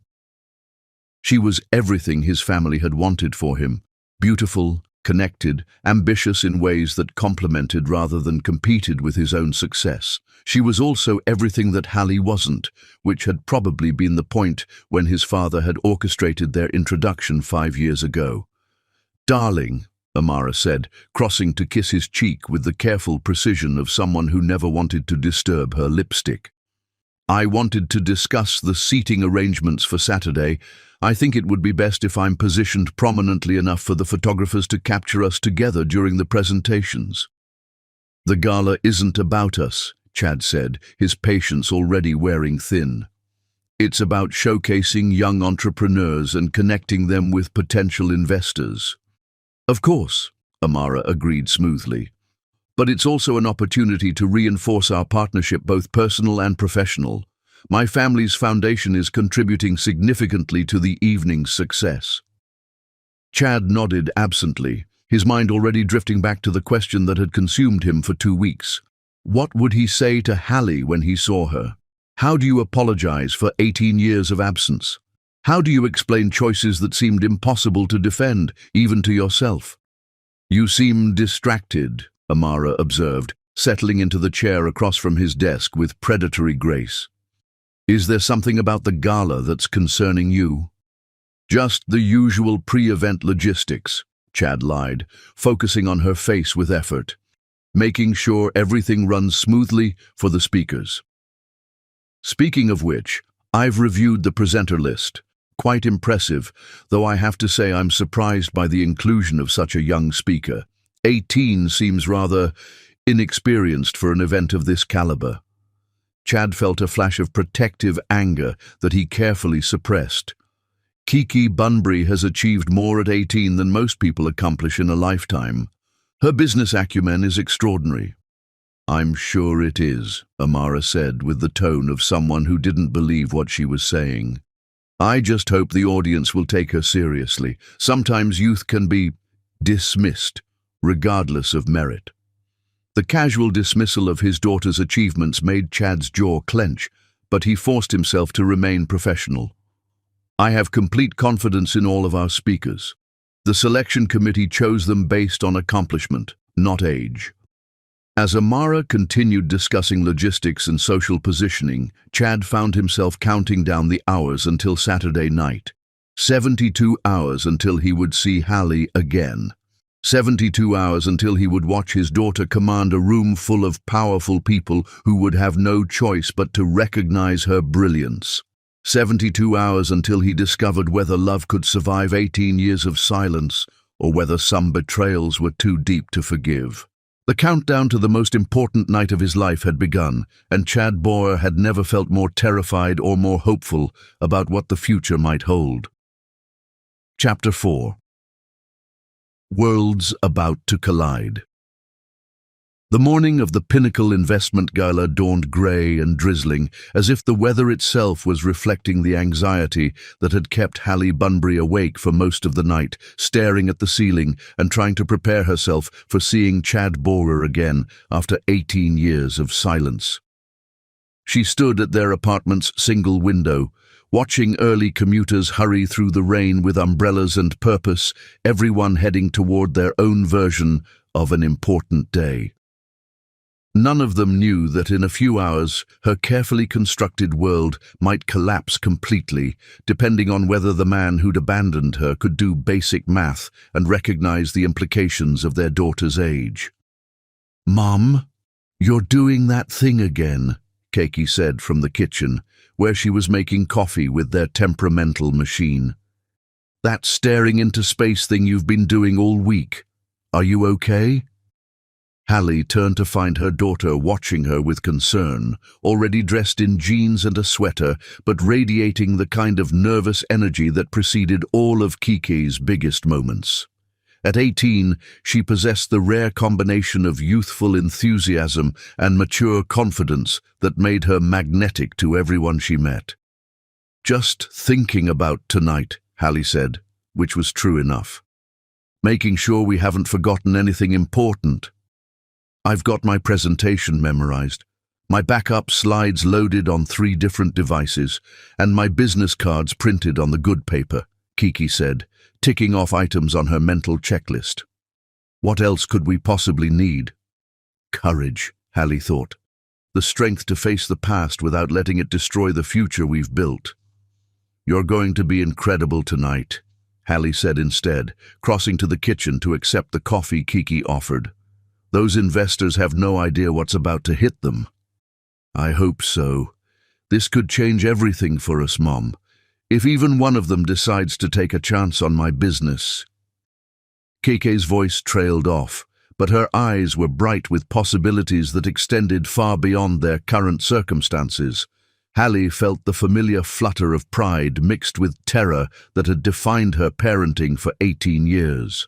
She was everything his family had wanted for him, beautiful, connected, ambitious in ways that complemented rather than competed with his own success. She was also everything that Hallie wasn't, which had probably been the point when his father had orchestrated their introduction 5 years ago. "Darling," Amara said, crossing to kiss his cheek with the careful precision of someone who never wanted to disturb her lipstick. "I wanted to discuss the seating arrangements for Saturday. I think it would be best if I'm positioned prominently enough for the photographers to capture us together during the presentations." "The gala isn't about us," Chad said, his patience already wearing thin. "It's about showcasing young entrepreneurs and connecting them with potential investors." "Of course," Amara agreed smoothly. "But it's also an opportunity to reinforce our partnership, both personal and professional. My family's foundation is contributing significantly to the evening's success." Chad nodded absently, his mind already drifting back to the question that had consumed him for 2 weeks. What would he say to Hallie when he saw her? How do you apologize for 18 years of absence? How do you explain choices that seemed impossible to defend, even to yourself? "You seem distracted," Amara observed, settling into the chair across from his desk with predatory grace. "Is there something about the gala that's concerning you?" "Just the usual pre-event logistics," Chad lied, focusing on her face with effort. "Making sure everything runs smoothly for the speakers." "Speaking of which, I've reviewed the presenter list. Quite impressive, though I have to say I'm surprised by the inclusion of such a young speaker. 18 seems rather inexperienced for an event of this caliber." Chad felt a flash of protective anger that he carefully suppressed. Kiki Bunbury has achieved more at 18 than most people accomplish in a lifetime. Her business acumen is extraordinary. "I'm sure it is," Amara said with the tone of someone who didn't believe what she was saying. "I just hope the audience will take her seriously. Sometimes youth can be dismissed, regardless of merit." The casual dismissal of his daughter's achievements made Chad's jaw clench, but he forced himself to remain professional. "I have complete confidence in all of our speakers." The selection committee chose them based on accomplishment, not age. As Amara continued discussing logistics and social positioning, Chad found himself counting down the hours until Saturday night. 72 hours until he would see Hallie again. 72 hours until he would watch his daughter command a room full of powerful people who would have no choice but to recognize her brilliance. 72 hours until he discovered whether love could survive 18 years of silence or whether some betrayals were too deep to forgive. The countdown to the most important night of his life had begun, and Chad Boer had never felt more terrified or more hopeful about what the future might hold. Chapter 4. Worlds about to collide. The morning of the Pinnacle Investment Gala dawned grey and drizzling, as if the weather itself was reflecting the anxiety that had kept Hallie Bunbury awake for most of the night, staring at the ceiling and trying to prepare herself for seeing Chad Boer again after 18 years of silence. She stood at their apartment's single window, watching early commuters hurry through the rain with umbrellas and purpose, everyone heading toward their own version of an important day. None of them knew that in a few hours her carefully constructed world might collapse completely, depending on whether the man who'd abandoned her could do basic math and recognize the implications of their daughter's age. "Mom, you're doing that thing again," Keiki said from the kitchen, where she was making coffee with their temperamental machine. "That staring into space thing you've been doing all week. Are you okay?" Hallie turned to find her daughter watching her with concern, already dressed in jeans and a sweater, but radiating the kind of nervous energy that preceded all of Kiki's biggest moments. At 18, she possessed the rare combination of youthful enthusiasm and mature confidence that made her magnetic to everyone she met. "Just thinking about tonight," Hallie said, which was true enough. "Making sure we haven't forgotten anything important. I've got my presentation memorized, my backup slides loaded on 3 different devices, and my business cards printed on the good paper," Kiki said, ticking off items on her mental checklist. "What else could we possibly need?" "Courage," Hallie thought. "The strength to face the past without letting it destroy the future we've built." "You're going to be incredible tonight," Hallie said instead, crossing to the kitchen to accept the coffee Kiki offered. "Those investors have no idea what's about to hit them." "I hope so. This could change everything for us, Mom. If even one of them decides to take a chance on my business." Keke's voice trailed off, but her eyes were bright with possibilities that extended far beyond their current circumstances. Hallie felt the familiar flutter of pride mixed with terror that had defined her parenting for 18 years.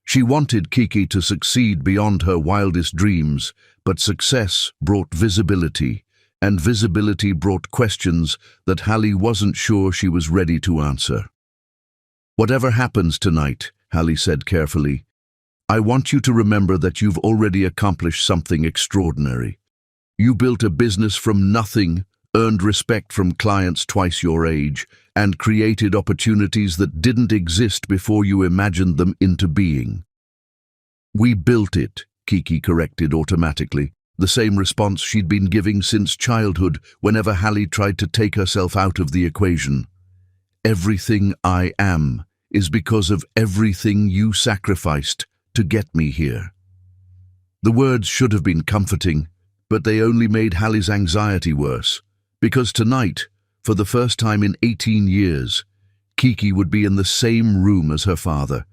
She wanted Kiki to succeed beyond her wildest dreams, but success brought visibility, and visibility brought questions that Hallie wasn't sure she was ready to answer. "Whatever happens tonight," Hallie said carefully, "I want you to remember that you've already accomplished something extraordinary. You built a business from nothing, earned respect from clients twice your age, and created opportunities that didn't exist before you imagined them into being." "We built it," Kiki corrected automatically, the same response she'd been giving since childhood whenever Hallie tried to take herself out of the equation. "Everything I am is because of everything you sacrificed to get me here." The words should have been comforting, but they only made Hallie's anxiety worse. Because tonight, for the first time in 18 years, Kiki would be in the same room as her father.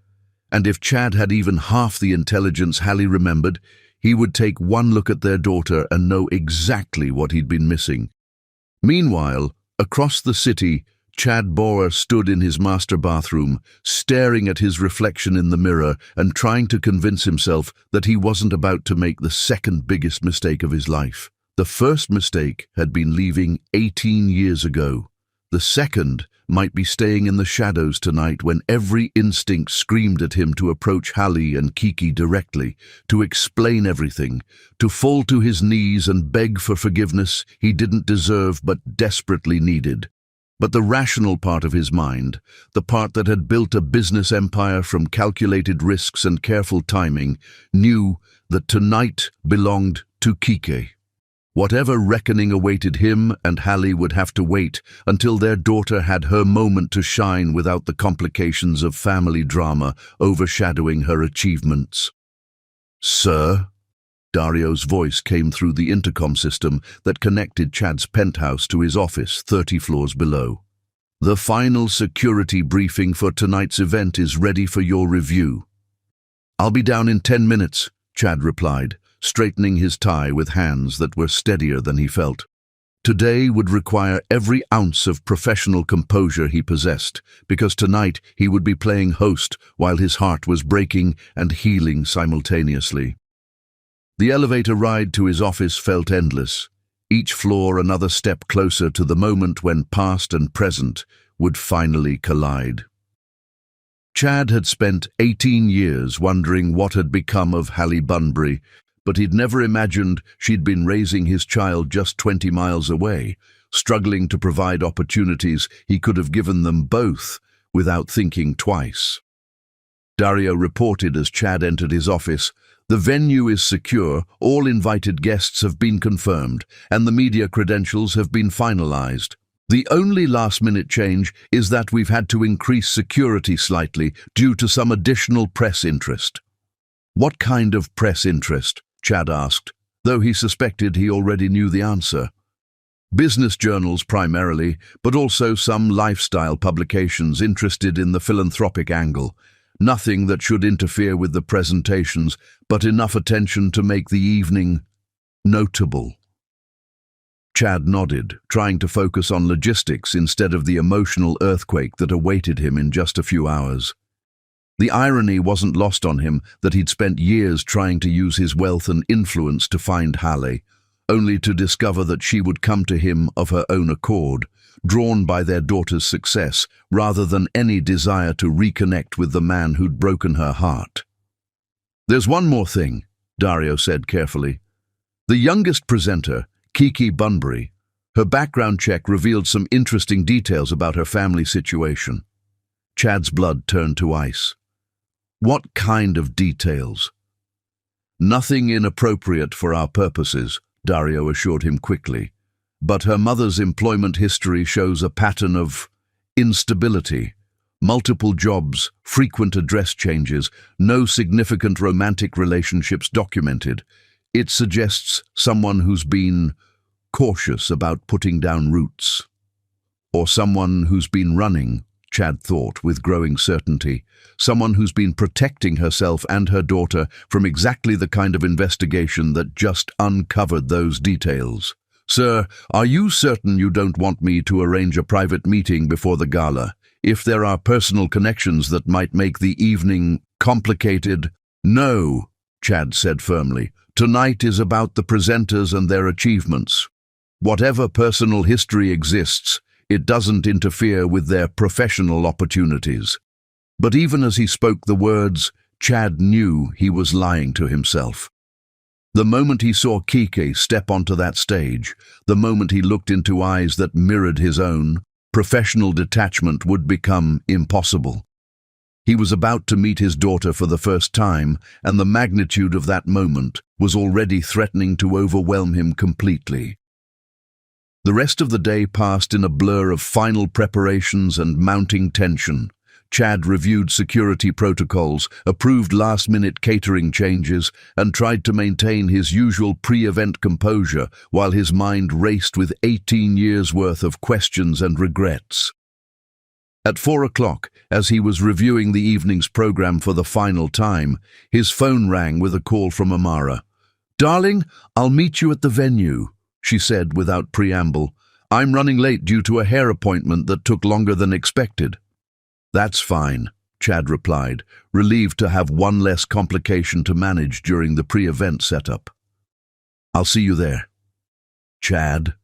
And if Chad had even half the intelligence Hallie remembered, he would take one look at their daughter and know exactly what he'd been missing. Meanwhile, across the city, Chad Boer stood in his master bathroom, staring at his reflection in the mirror and trying to convince himself that he wasn't about to make the second biggest mistake of his life. The first mistake had been leaving 18 years ago. The second might be staying in the shadows tonight when every instinct screamed at him to approach Hallie and Kiki directly, to explain everything, to fall to his knees and beg for forgiveness he didn't deserve but desperately needed. But the rational part of his mind, the part that had built a business empire from calculated risks and careful timing, knew that tonight belonged to Kike. Whatever reckoning awaited him and Hallie would have to wait until their daughter had her moment to shine without the complications of family drama overshadowing her achievements. "Sir?" Dario's voice came through the intercom system that connected Chad's penthouse to his office 30 floors below. "The final security briefing for tonight's event is ready for your review." "I'll be down in 10 minutes, Chad replied, straightening his tie with hands that were steadier than he felt. Today would require every ounce of professional composure he possessed, because tonight he would be playing host while his heart was breaking and healing simultaneously. The elevator ride to his office felt endless, each floor another step closer to the moment when past and present would finally collide. Chad had spent 18 years wondering what had become of Hallie Bunbury, but he'd never imagined she'd been raising his child just 20 miles away, struggling to provide opportunities he could have given them both without thinking twice. Dario reported as Chad entered his office, "The venue is secure, all invited guests have been confirmed, and the media credentials have been finalized. The only last-minute change is that we've had to increase security slightly due to some additional press interest." "What kind of press interest?" Chad asked, though he suspected he already knew the answer. "Business journals primarily, but also some lifestyle publications interested in the philanthropic angle. Nothing that should interfere with the presentations, but enough attention to make the evening notable." Chad nodded, trying to focus on logistics instead of the emotional earthquake that awaited him in just a few hours. The irony wasn't lost on him that he'd spent years trying to use his wealth and influence to find Hallie, only to discover that she would come to him of her own accord, drawn by their daughter's success, rather than any desire to reconnect with the man who'd broken her heart. "There's one more thing," Dario said carefully. "The youngest presenter, Kiki Bunbury, her background check revealed some interesting details about her family situation." Chad's blood turned to ice. "What kind of details?" "Nothing inappropriate for our purposes," Dario assured him quickly. "But her mother's employment history shows a pattern of instability, multiple jobs, frequent address changes, no significant romantic relationships documented. It suggests someone who's been cautious about putting down roots. Or someone who's been running," Chad thought with growing certainty. "Someone who's been protecting herself and her daughter from exactly the kind of investigation that just uncovered those details. Sir, are you certain you don't want me to arrange a private meeting before the gala? If there are personal connections that might make the evening complicated—" "No," Chad said firmly. "Tonight is about the presenters and their achievements. Whatever personal history exists, it doesn't interfere with their professional opportunities." But even as he spoke the words, Chad knew he was lying to himself. The moment he saw Kike step onto that stage, the moment he looked into eyes that mirrored his own, professional detachment would become impossible. He was about to meet his daughter for the first time, and the magnitude of that moment was already threatening to overwhelm him completely. The rest of the day passed in a blur of final preparations and mounting tension. Chad reviewed security protocols, approved last-minute catering changes, and tried to maintain his usual pre-event composure while his mind raced with 18 years' worth of questions and regrets. At 4 o'clock, as he was reviewing the evening's program for the final time, his phone rang with a call from Amara. "Darling, I'll meet you at the venue," she said without preamble. "I'm running late due to a hair appointment that took longer than expected." "That's fine," Chad replied, relieved to have one less complication to manage during the pre-event setup. "I'll see you there." "Chad?"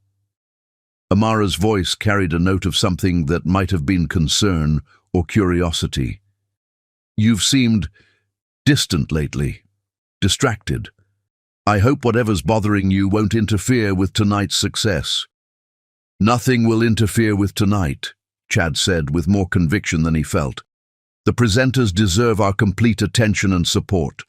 Amara's voice carried a note of something that might have been concern or curiosity. "You've seemed distant lately, distracted. I hope whatever's bothering you won't interfere with tonight's success." Nothing will interfere with tonight, Chad said with more conviction than he felt. The presenters deserve our complete attention and support.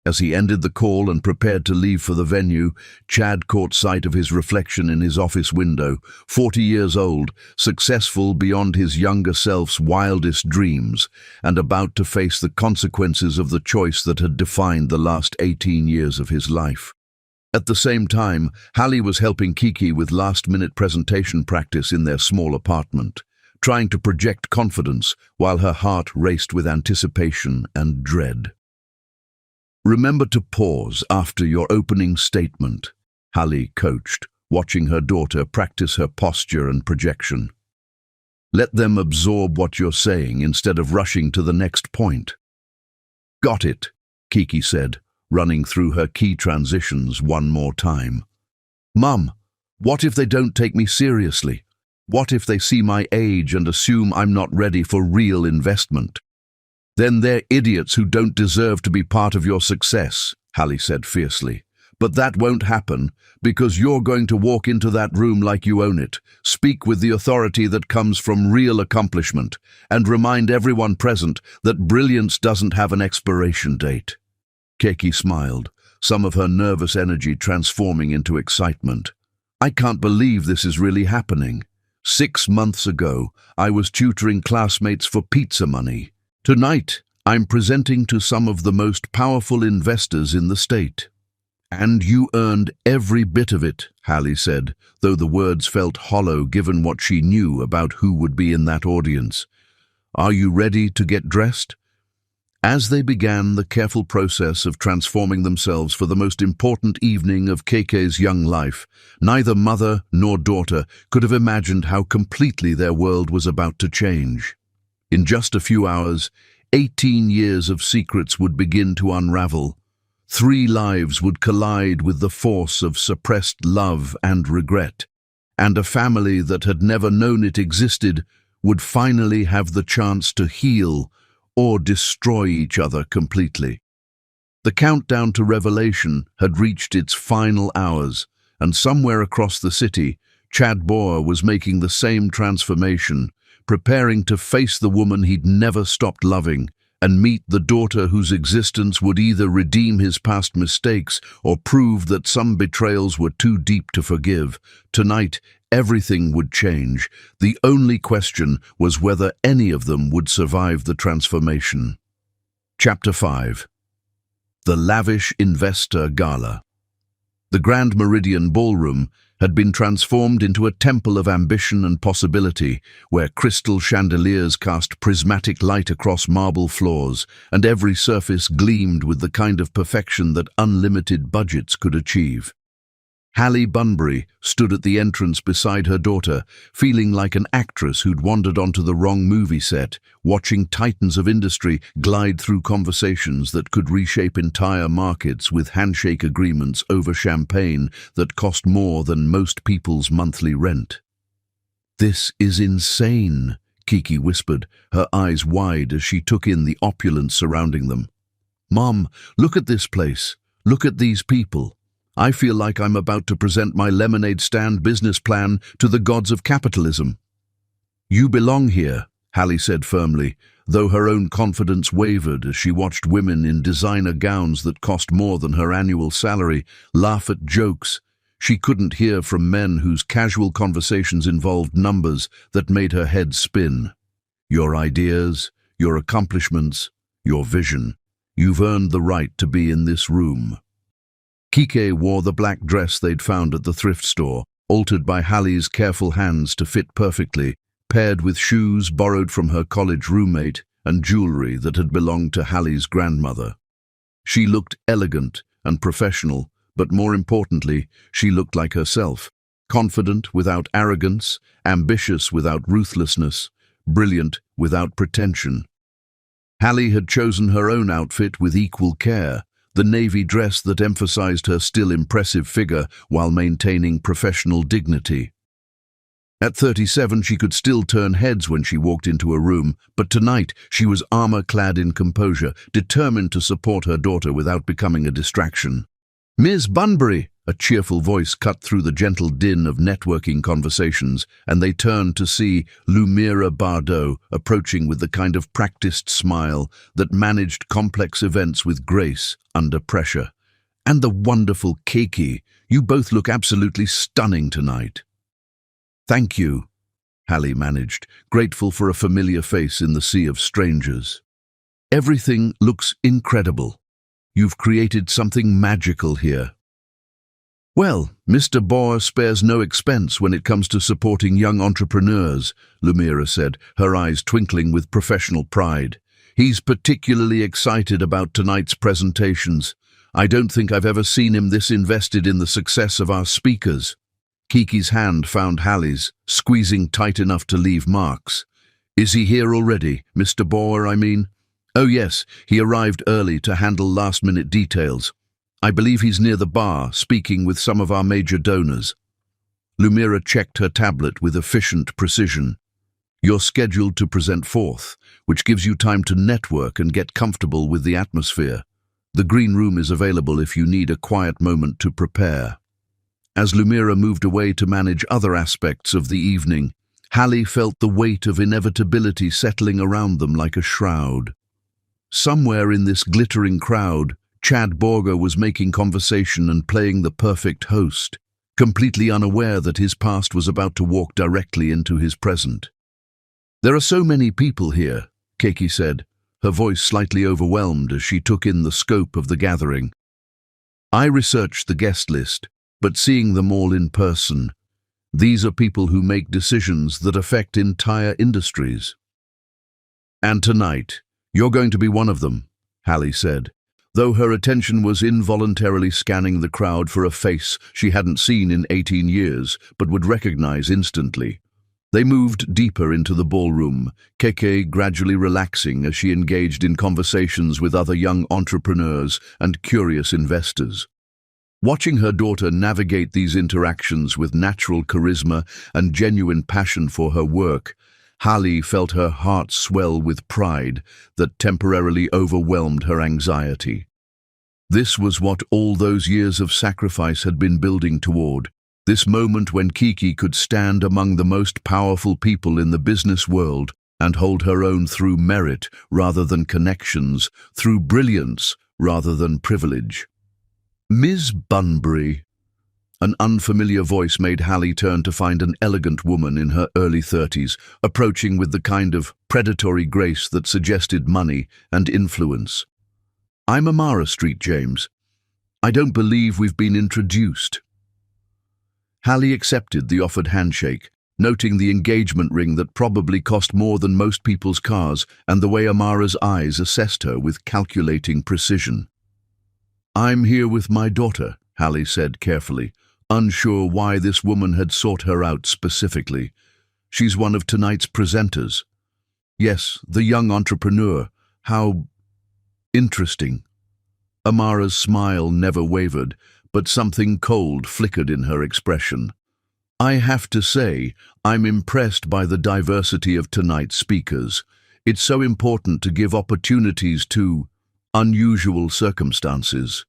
As he ended the call and prepared to leave for the venue, Chad caught sight of his reflection in his office window, 40 years old, successful beyond his younger self's wildest dreams, and about to face the consequences of the choice that had defined the last 18 years of his life. At the same time, Hallie was helping Kiki with last-minute presentation practice in their small apartment, trying to project confidence while her heart raced with anticipation and dread. Remember to pause after your opening statement, Hallie coached, watching her daughter practice her posture and projection. Let them absorb what you're saying instead of rushing to the next point. Got it, Kiki said, running through her key transitions one more time. Mum, what if they don't take me seriously? What if they see my age and assume I'm not ready for real investment? Then they're idiots who don't deserve to be part of your success, Hallie said fiercely. But that won't happen, because you're going to walk into that room like you own it, speak with the authority that comes from real accomplishment, and remind everyone present that brilliance doesn't have an expiration date. Kiki smiled, some of her nervous energy transforming into excitement. I can't believe this is really happening. 6 months ago, I was tutoring classmates for pizza money. Tonight, I'm presenting to some of the most powerful investors in the state. And you earned every bit of it, Hallie said, though the words felt hollow given what she knew about who would be in that audience. Are you ready to get dressed? As they began the careful process of transforming themselves for the most important evening of Keke's young life, neither mother nor daughter could have imagined how completely their world was about to change. In just a few hours, 18 years of secrets would begin to unravel. 3 lives would collide with the force of suppressed love and regret, and a family that had never known it existed would finally have the chance to heal or destroy each other completely. The countdown to revelation had reached its final hours, and somewhere across the city, Chad Boer was making the same transformation, preparing to face the woman he'd never stopped loving and meet the daughter whose existence would either redeem his past mistakes or prove that some betrayals were too deep to forgive. Tonight, everything would change. The only question was whether any of them would survive the transformation. Chapter 5. The Lavish Investor Gala. The Grand Meridian Ballroom had been transformed into a temple of ambition and possibility, where crystal chandeliers cast prismatic light across marble floors, and every surface gleamed with the kind of perfection that unlimited budgets could achieve. Hallie Bunbury stood at the entrance beside her daughter, feeling like an actress who'd wandered onto the wrong movie set, watching titans of industry glide through conversations that could reshape entire markets with handshake agreements over champagne that cost more than most people's monthly rent. "This is insane," Kiki whispered, her eyes wide as she took in the opulence surrounding them. "Mom, look at this place. Look at these people. I feel like I'm about to present my lemonade stand business plan to the gods of capitalism." "You belong here," Hallie said firmly, though her own confidence wavered as she watched women in designer gowns that cost more than her annual salary laugh at jokes she couldn't hear from men whose casual conversations involved numbers that made her head spin. "Your ideas, your accomplishments, your vision. You've earned the right to be in this room." Kike wore the black dress they'd found at the thrift store, altered by Hallie's careful hands to fit perfectly, paired with shoes borrowed from her college roommate and jewelry that had belonged to Hallie's grandmother. She looked elegant and professional, but more importantly, she looked like herself, confident without arrogance, ambitious without ruthlessness, brilliant without pretension. Hallie had chosen her own outfit with equal care, the navy dress that emphasized her still impressive figure while maintaining professional dignity. At 37, she could still turn heads when she walked into a room, but tonight she was armor-clad in composure, determined to support her daughter without becoming a distraction. "Miss Bunbury," A cheerful voice cut through the gentle din of networking conversations, and they turned to see Lumira Bardot approaching with the kind of practiced smile that managed complex events with grace under pressure. "And the wonderful Kiki, you both look absolutely stunning tonight." "Thank you," Hallie managed, grateful for a familiar face in the sea of strangers. "Everything looks incredible. You've created something magical here." "Well, Mr. Boer spares no expense when it comes to supporting young entrepreneurs," Lumira said, her eyes twinkling with professional pride. "He's particularly excited about tonight's presentations. I don't think I've ever seen him this invested in the success of our speakers." Kiki's hand found Hallie's, squeezing tight enough to leave marks. "Is he here already, Mr. Boer, I mean?" "Oh yes, he arrived early to handle last-minute details. I believe he's near the bar, speaking with some of our major donors." Lumira checked her tablet with efficient precision. "You're scheduled to present forth, which gives you time to network and get comfortable with the atmosphere. The green room is available if you need a quiet moment to prepare." As Lumira moved away to manage other aspects of the evening, Hallie felt the weight of inevitability settling around them like a shroud. Somewhere in this glittering crowd, Chad Borger was making conversation and playing the perfect host, completely unaware that his past was about to walk directly into his present. "There are so many people here," Kiki said, her voice slightly overwhelmed as she took in the scope of the gathering. "I researched the guest list, but seeing them all in person, these are people who make decisions that affect entire industries." "And tonight, you're going to be one of them," Hallie said, though her attention was involuntarily scanning the crowd for a face she hadn't seen in 18 years but would recognize instantly. They moved deeper into the ballroom, Keke gradually relaxing as she engaged in conversations with other young entrepreneurs and curious investors. Watching her daughter navigate these interactions with natural charisma and genuine passion for her work, Hallie felt her heart swell with pride that temporarily overwhelmed her anxiety. This was what all those years of sacrifice had been building toward, this moment when Kiki could stand among the most powerful people in the business world and hold her own through merit rather than connections, through brilliance rather than privilege. "Ms. Bunbury." An unfamiliar voice made Hallie turn to find an elegant woman in her early 30s, approaching with the kind of predatory grace that suggested money and influence. "I'm Amara Street, James. I don't believe we've been introduced." Hallie accepted the offered handshake, noting the engagement ring that probably cost more than most people's cars and the way Amara's eyes assessed her with calculating precision. "I'm here with my daughter," Hallie said carefully, unsure why this woman had sought her out specifically. "She's one of tonight's presenters." "Yes, the young entrepreneur. How interesting." Amara's smile never wavered, but something cold flickered in her expression. "I have to say, I'm impressed by the diversity of tonight's speakers. It's so important to give opportunities to unusual circumstances."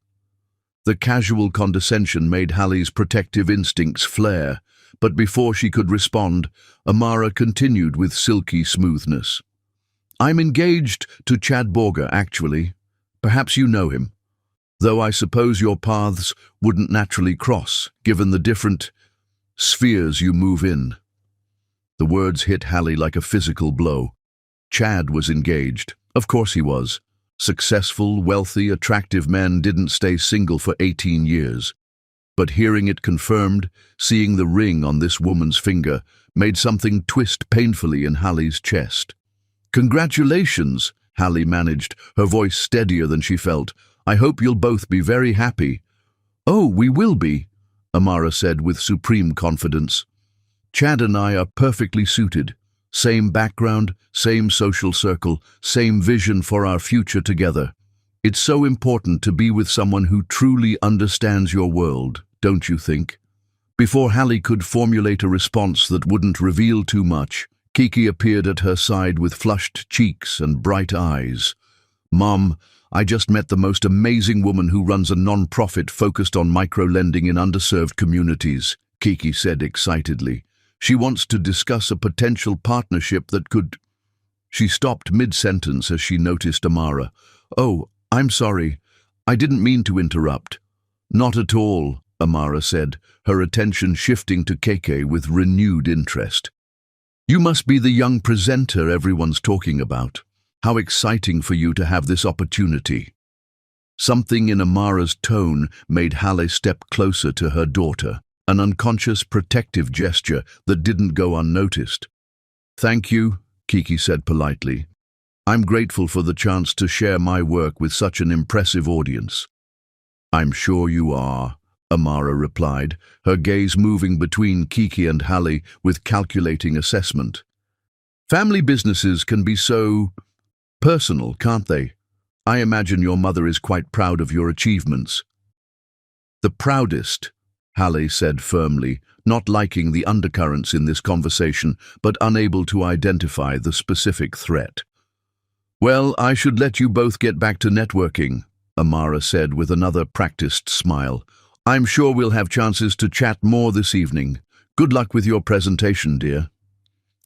The casual condescension made Hallie's protective instincts flare, but before she could respond, Amara continued with silky smoothness. "I'm engaged to Chad Borger, actually. Perhaps you know him. Though I suppose your paths wouldn't naturally cross, given the different spheres you move in." The words hit Hallie like a physical blow. Chad was engaged. Of course he was. Successful, wealthy, attractive men didn't stay single for 18 years. But hearing it confirmed, seeing the ring on this woman's finger, made something twist painfully in Hallie's chest. "Congratulations," Hallie managed, her voice steadier than she felt. "I hope you'll both be very happy." "Oh, we will be," Amara said with supreme confidence. "Chad and I are perfectly suited. Same background, same social circle, same vision for our future together. It's so important to be with someone who truly understands your world, don't you think?" Before Hallie could formulate a response that wouldn't reveal too much, Kiki appeared at her side with flushed cheeks and bright eyes. "Mom, I just met the most amazing woman who runs a non-profit focused on micro-lending in underserved communities, Kiki said excitedly. She wants to discuss a potential partnership that could... She stopped mid-sentence as she noticed Amara. "Oh, I'm sorry. I didn't mean to interrupt." "Not at all," Amara said, her attention shifting to Keke with renewed interest. "You must be the young presenter everyone's talking about. How exciting for you to have this opportunity." Something in Amara's tone made Halle step closer to her daughter, an unconscious protective gesture that didn't go unnoticed. "Thank you," Kiki said politely. "I'm grateful for the chance to share my work with such an impressive audience." "I'm sure you are," Amara replied, her gaze moving between Kiki and Halle with calculating assessment. "Family businesses can be so personal, can't they? I imagine your mother is quite proud of your achievements." "The proudest," Halle said firmly, not liking the undercurrents in this conversation, but unable to identify the specific threat. "Well, I should let you both get back to networking," Amara said with another practiced smile. "I'm sure we'll have chances to chat more this evening. Good luck with your presentation, dear."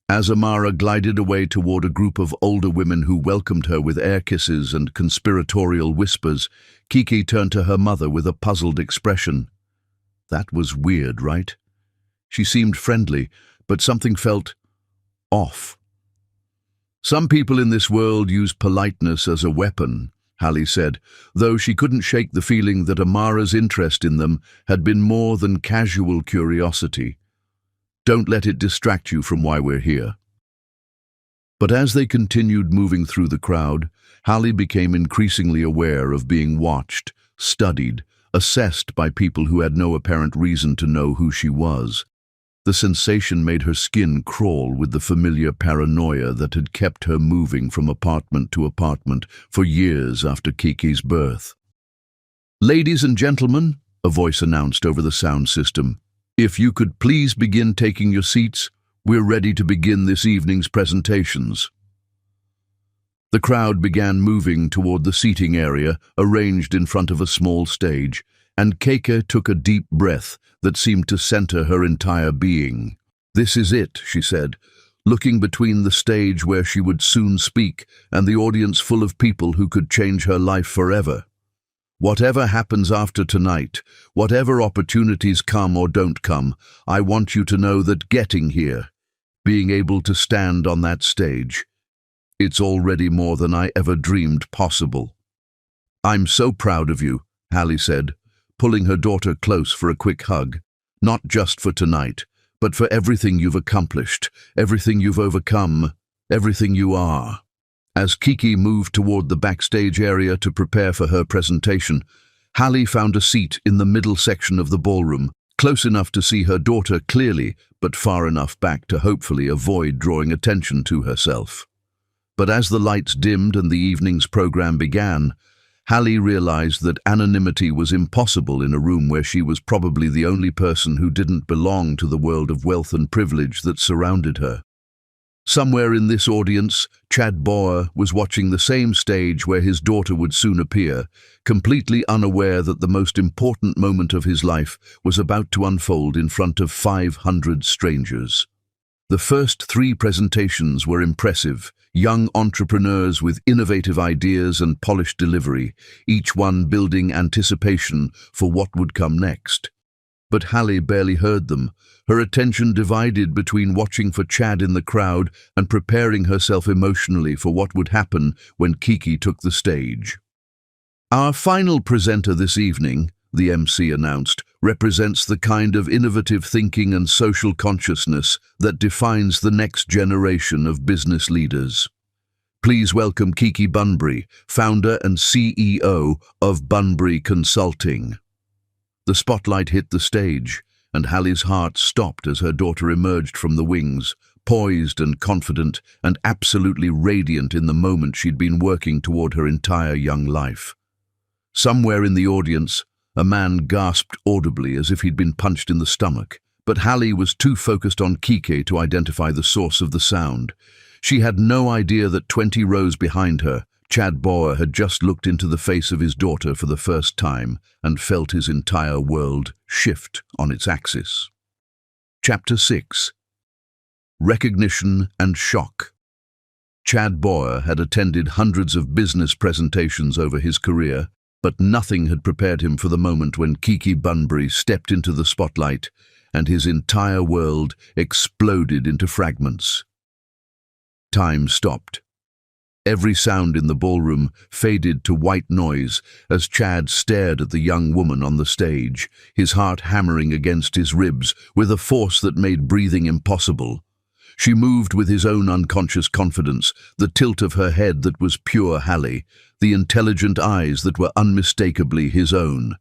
As Amara glided away toward a group of older women who welcomed her with air kisses and conspiratorial whispers, Kiki turned to her mother with a puzzled expression. That was weird, right? She seemed friendly, but something felt off. "Some people in this world use politeness as a weapon," Halle said, though she couldn't shake the feeling that Amara's interest in them had been more than casual curiosity. "Don't let it distract you from why we're here." But as they continued moving through the crowd, Halle became increasingly aware of being watched, studied, assessed by people who had no apparent reason to know who she was. The sensation made her skin crawl with the familiar paranoia that had kept her moving from apartment to apartment for years after Kiki's birth. "Ladies and gentlemen," a voice announced over the sound system, "if you could please begin taking your seats, we're ready to begin this evening's presentations." The crowd began moving toward the seating area arranged in front of a small stage, and Keke took a deep breath that seemed to center her entire being. "This is it," she said, looking between the stage where she would soon speak and the audience full of people who could change her life forever. "Whatever happens after tonight, whatever opportunities come or don't come, I want you to know that getting here, being able to stand on that stage, it's already more than I ever dreamed possible." "I'm so proud of you," Halle said, pulling her daughter close for a quick hug. "Not just for tonight, but for everything you've accomplished, everything you've overcome, everything you are." As Kiki moved toward the backstage area to prepare for her presentation, Halle found a seat in the middle section of the ballroom, close enough to see her daughter clearly, but far enough back to hopefully avoid drawing attention to herself. But as the lights dimmed and the evening's program began, Halle realized that anonymity was impossible in a room where she was probably the only person who didn't belong to the world of wealth and privilege that surrounded her. Somewhere in this audience, Chad Bauer was watching the same stage where his daughter would soon appear, completely unaware that the most important moment of his life was about to unfold in front of 500 strangers. The first 3 presentations were impressive, young entrepreneurs with innovative ideas and polished delivery, each one building anticipation for what would come next. But Halle barely heard them, her attention divided between watching for Chad in the crowd and preparing herself emotionally for what would happen when Kiki took the stage. "Our final presenter this evening," the MC announced, "represents the kind of innovative thinking and social consciousness that defines the next generation of business leaders. Please welcome Kiki Bunbury, founder and CEO of Bunbury Consulting." The spotlight hit the stage, and Halle's heart stopped as her daughter emerged from the wings, poised and confident and absolutely radiant in the moment she'd been working toward her entire young life. Somewhere in the audience, a man gasped audibly as if he'd been punched in the stomach, but Halle was too focused on Kiki to identify the source of the sound. She had no idea that 20 rows behind her, Chad Bauer had just looked into the face of his daughter for the first time and felt his entire world shift on its axis. Chapter 6. Recognition and Shock. Chad Bauer had attended hundreds of business presentations over his career, but nothing had prepared him for the moment when Kiki Bunbury stepped into the spotlight and his entire world exploded into fragments. Time stopped. Every sound in the ballroom faded to white noise as Chad stared at the young woman on the stage, his heart hammering against his ribs with a force that made breathing impossible. She moved with his own unconscious confidence, the tilt of her head that was pure Hallie, the intelligent eyes that were unmistakably his own.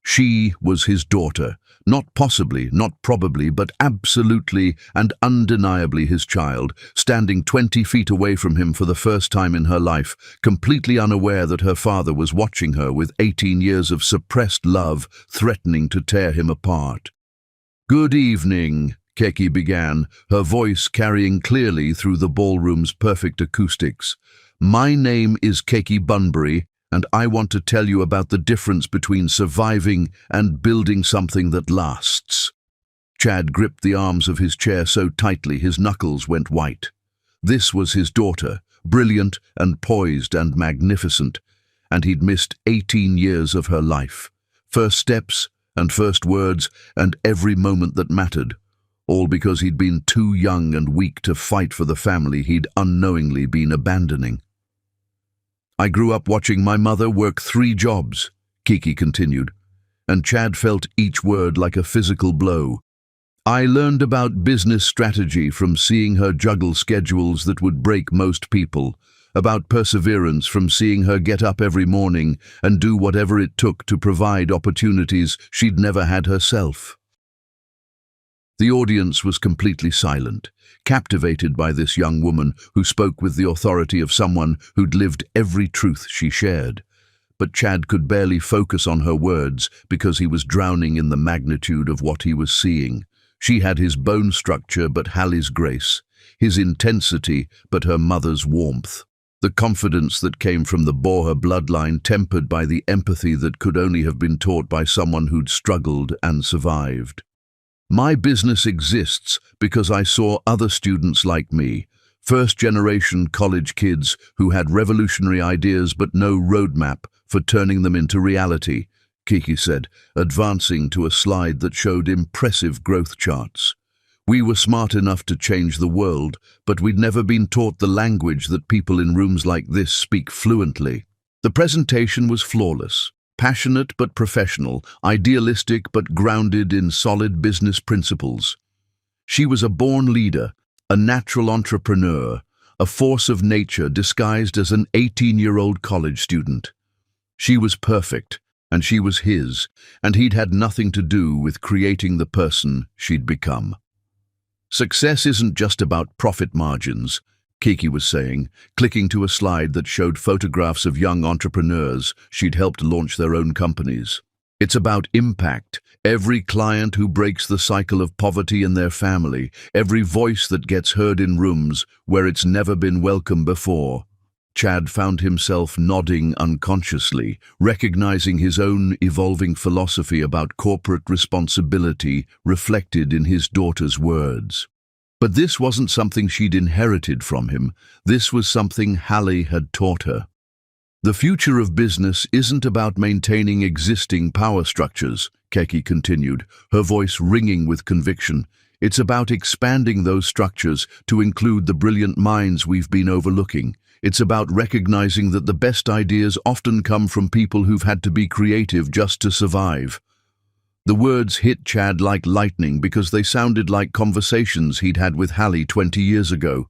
She was his daughter, not possibly, not probably, but absolutely and undeniably his child, standing 20 feet away from him for the first time in her life, completely unaware that her father was watching her with 18 years of suppressed love threatening to tear him apart. "Good evening," Keki began, her voice carrying clearly through the ballroom's perfect acoustics. "My name is Keki Bunbury, and I want to tell you about the difference between surviving and building something that lasts." Chad gripped the arms of his chair so tightly his knuckles went white. This was his daughter, brilliant and poised and magnificent, and he'd missed 18 years of her life. First steps and first words and every moment that mattered, all because he'd been too young and weak to fight for the family he'd unknowingly been abandoning. "I grew up watching my mother work 3 jobs, Kiki continued, and Chad felt each word like a physical blow. "I learned about business strategy from seeing her juggle schedules that would break most people, about perseverance from seeing her get up every morning and do whatever it took to provide opportunities she'd never had herself." The audience was completely silent, captivated by this young woman who spoke with the authority of someone who'd lived every truth she shared. But Chad could barely focus on her words because he was drowning in the magnitude of what he was seeing. She had his bone structure but Hallie's grace, his intensity but her mother's warmth. The confidence that came from the Bauer bloodline tempered by the empathy that could only have been taught by someone who'd struggled and survived. "My business exists because I saw other students like me, first-generation college kids who had revolutionary ideas but no roadmap for turning them into reality," Kiki said, advancing to a slide that showed impressive growth charts. "We were smart enough to change the world, but we'd never been taught the language that people in rooms like this speak fluently." The presentation was flawless. Passionate but professional, idealistic but grounded in solid business principles. She was a born leader, a natural entrepreneur, a force of nature disguised as an 18-year-old college student. She was perfect, and she was his, and he'd had nothing to do with creating the person she'd become. "Success isn't just about profit margins," Kiki was saying, clicking to a slide that showed photographs of young entrepreneurs she'd helped launch their own companies. "It's about impact, every client who breaks the cycle of poverty in their family, every voice that gets heard in rooms where it's never been welcome before." Chad found himself nodding unconsciously, recognizing his own evolving philosophy about corporate responsibility reflected in his daughter's words. But this wasn't something she'd inherited from him. This was something Hallie had taught her. "The future of business isn't about maintaining existing power structures," Keki continued, her voice ringing with conviction. "It's about expanding those structures to include the brilliant minds we've been overlooking. It's about recognizing that the best ideas often come from people who've had to be creative just to survive." The words hit Chad like lightning because they sounded like conversations he'd had with Hallie 20 years ago.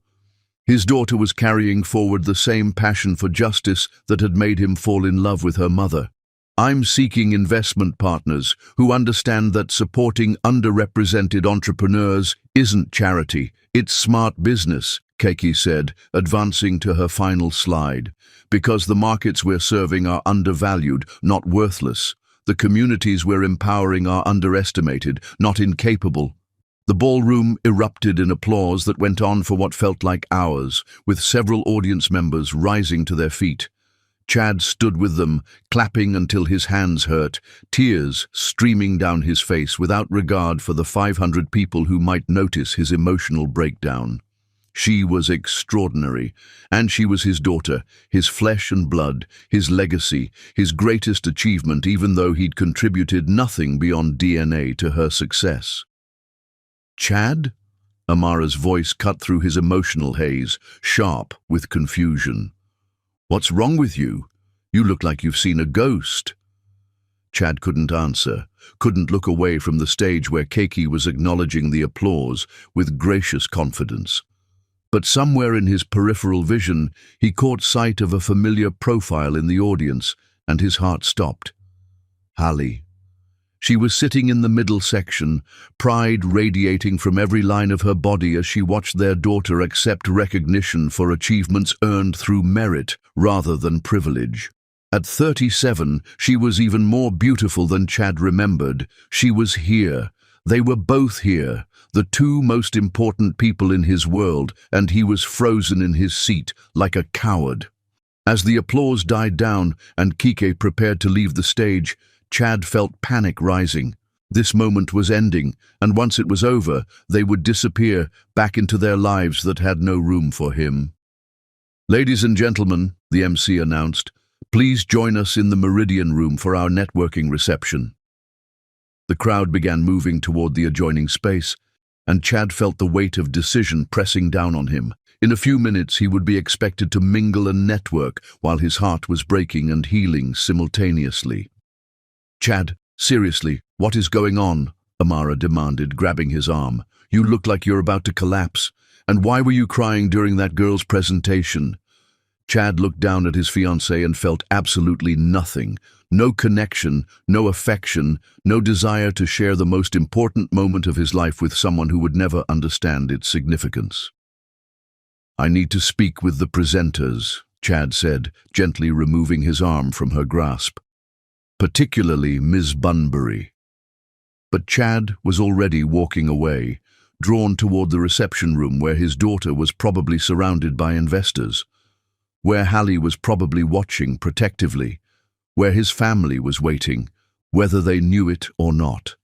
His daughter was carrying forward the same passion for justice that had made him fall in love with her mother. "I'm seeking investment partners who understand that supporting underrepresented entrepreneurs isn't charity, it's smart business," Keki said, advancing to her final slide. "Because the markets we're serving are undervalued, not worthless. The communities we're empowering are underestimated, not incapable." The ballroom erupted in applause that went on for what felt like hours, with several audience members rising to their feet. Chad stood with them, clapping until his hands hurt, tears streaming down his face without regard for the 500 people who might notice his emotional breakdown. She was extraordinary, and she was his daughter, his flesh and blood, his legacy, his greatest achievement, even though he'd contributed nothing beyond DNA to her success. "Chad?" Amara's voice cut through his emotional haze, sharp with confusion. "What's wrong with you? You look like you've seen a ghost." Chad couldn't answer, couldn't look away from the stage where Keiki was acknowledging the applause with gracious confidence. But somewhere in his peripheral vision, he caught sight of a familiar profile in the audience, and his heart stopped. Hallie. She was sitting in the middle section, pride radiating from every line of her body as she watched their daughter accept recognition for achievements earned through merit rather than privilege. At 37, she was even more beautiful than Chad remembered. She was here. They were both here, the two most important people in his world, and he was frozen in his seat like a coward. As the applause died down and Kike prepared to leave the stage, Chad felt panic rising. This moment was ending, and once it was over, they would disappear back into their lives that had no room for him. "Ladies and gentlemen," the MC announced, "please join us in the Meridian Room for our networking reception." The crowd began moving toward the adjoining space, and Chad felt the weight of decision pressing down on him. In a few minutes, he would be expected to mingle and network while his heart was breaking and healing simultaneously. "Chad, seriously, what is going on?" Amara demanded, grabbing his arm. "You look like you're about to collapse. And why were you crying during that girl's presentation?" Chad looked down at his fiancée and felt absolutely nothing. No connection, no affection, no desire to share the most important moment of his life with someone who would never understand its significance. "I need to speak with the presenters," Chad said, gently removing his arm from her grasp. "Particularly Ms. Bunbury." But Chad was already walking away, drawn toward the reception room where his daughter was probably surrounded by investors, where Hallie was probably watching protectively, where his family was waiting, whether they knew it or not.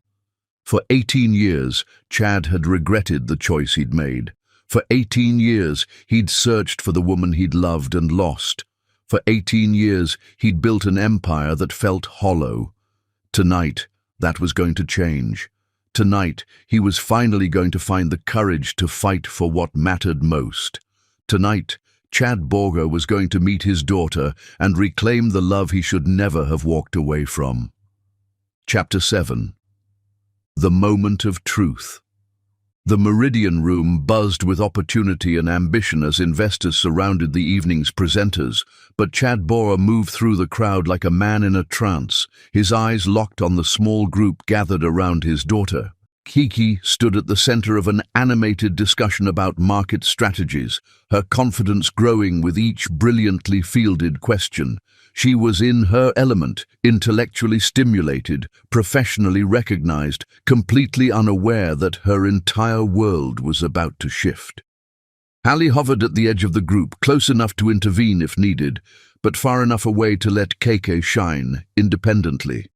For 18 years, Chad had regretted the choice he'd made. For 18 years, he'd searched for the woman he'd loved and lost. For 18 years, he'd built an empire that felt hollow. Tonight, that was going to change. Tonight, he was finally going to find the courage to fight for what mattered most. Tonight, Chad Borger was going to meet his daughter and reclaim the love he should never have walked away from. Chapter 7. The Moment of Truth. The Meridian Room buzzed with opportunity and ambition as investors surrounded the evening's presenters, but Chad Borger moved through the crowd like a man in a trance, his eyes locked on the small group gathered around his daughter. Kiki stood at the center of an animated discussion about market strategies, her confidence growing with each brilliantly fielded question. She was in her element, intellectually stimulated, professionally recognized, completely unaware that her entire world was about to shift. Hallie hovered at the edge of the group, close enough to intervene if needed, but far enough away to let Keiki shine independently.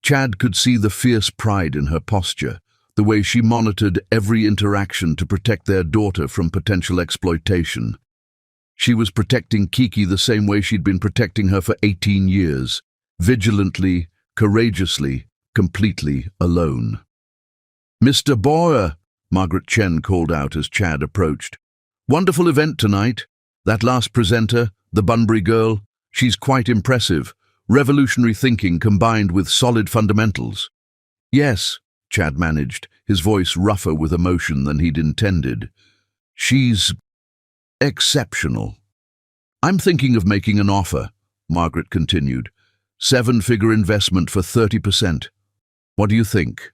Chad could see the fierce pride in her posture, the way she monitored every interaction to protect their daughter from potential exploitation. She was protecting Kiki the same way she'd been protecting her for 18 years, vigilantly, courageously, completely alone. "Mr. Borger," Margaret Chen called out as Chad approached. "Wonderful event tonight. That last presenter, the Bunbury girl, she's quite impressive. Revolutionary thinking combined with solid fundamentals." "Yes," Chad managed, his voice rougher with emotion than he'd intended. "She's exceptional." "I'm thinking of making an offer," Margaret continued. "Seven-figure investment for 30%. What do you think?"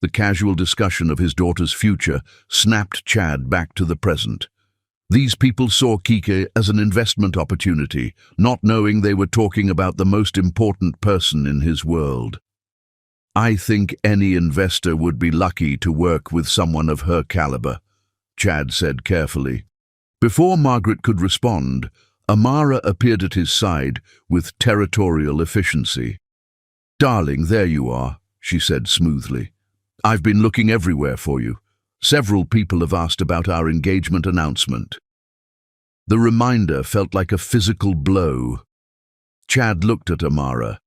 The casual discussion of his daughter's future snapped Chad back to the present. These people saw Kike as an investment opportunity, not knowing they were talking about the most important person in his world. I think any investor would be lucky to work with someone of her caliber, Chad said carefully. Before Margaret could respond, Amara appeared at his side with territorial efficiency. "Darling, there you are," she said smoothly. "I've been looking everywhere for you. Several people have asked about our engagement announcement." The reminder felt like a physical blow. Chad looked at Amara.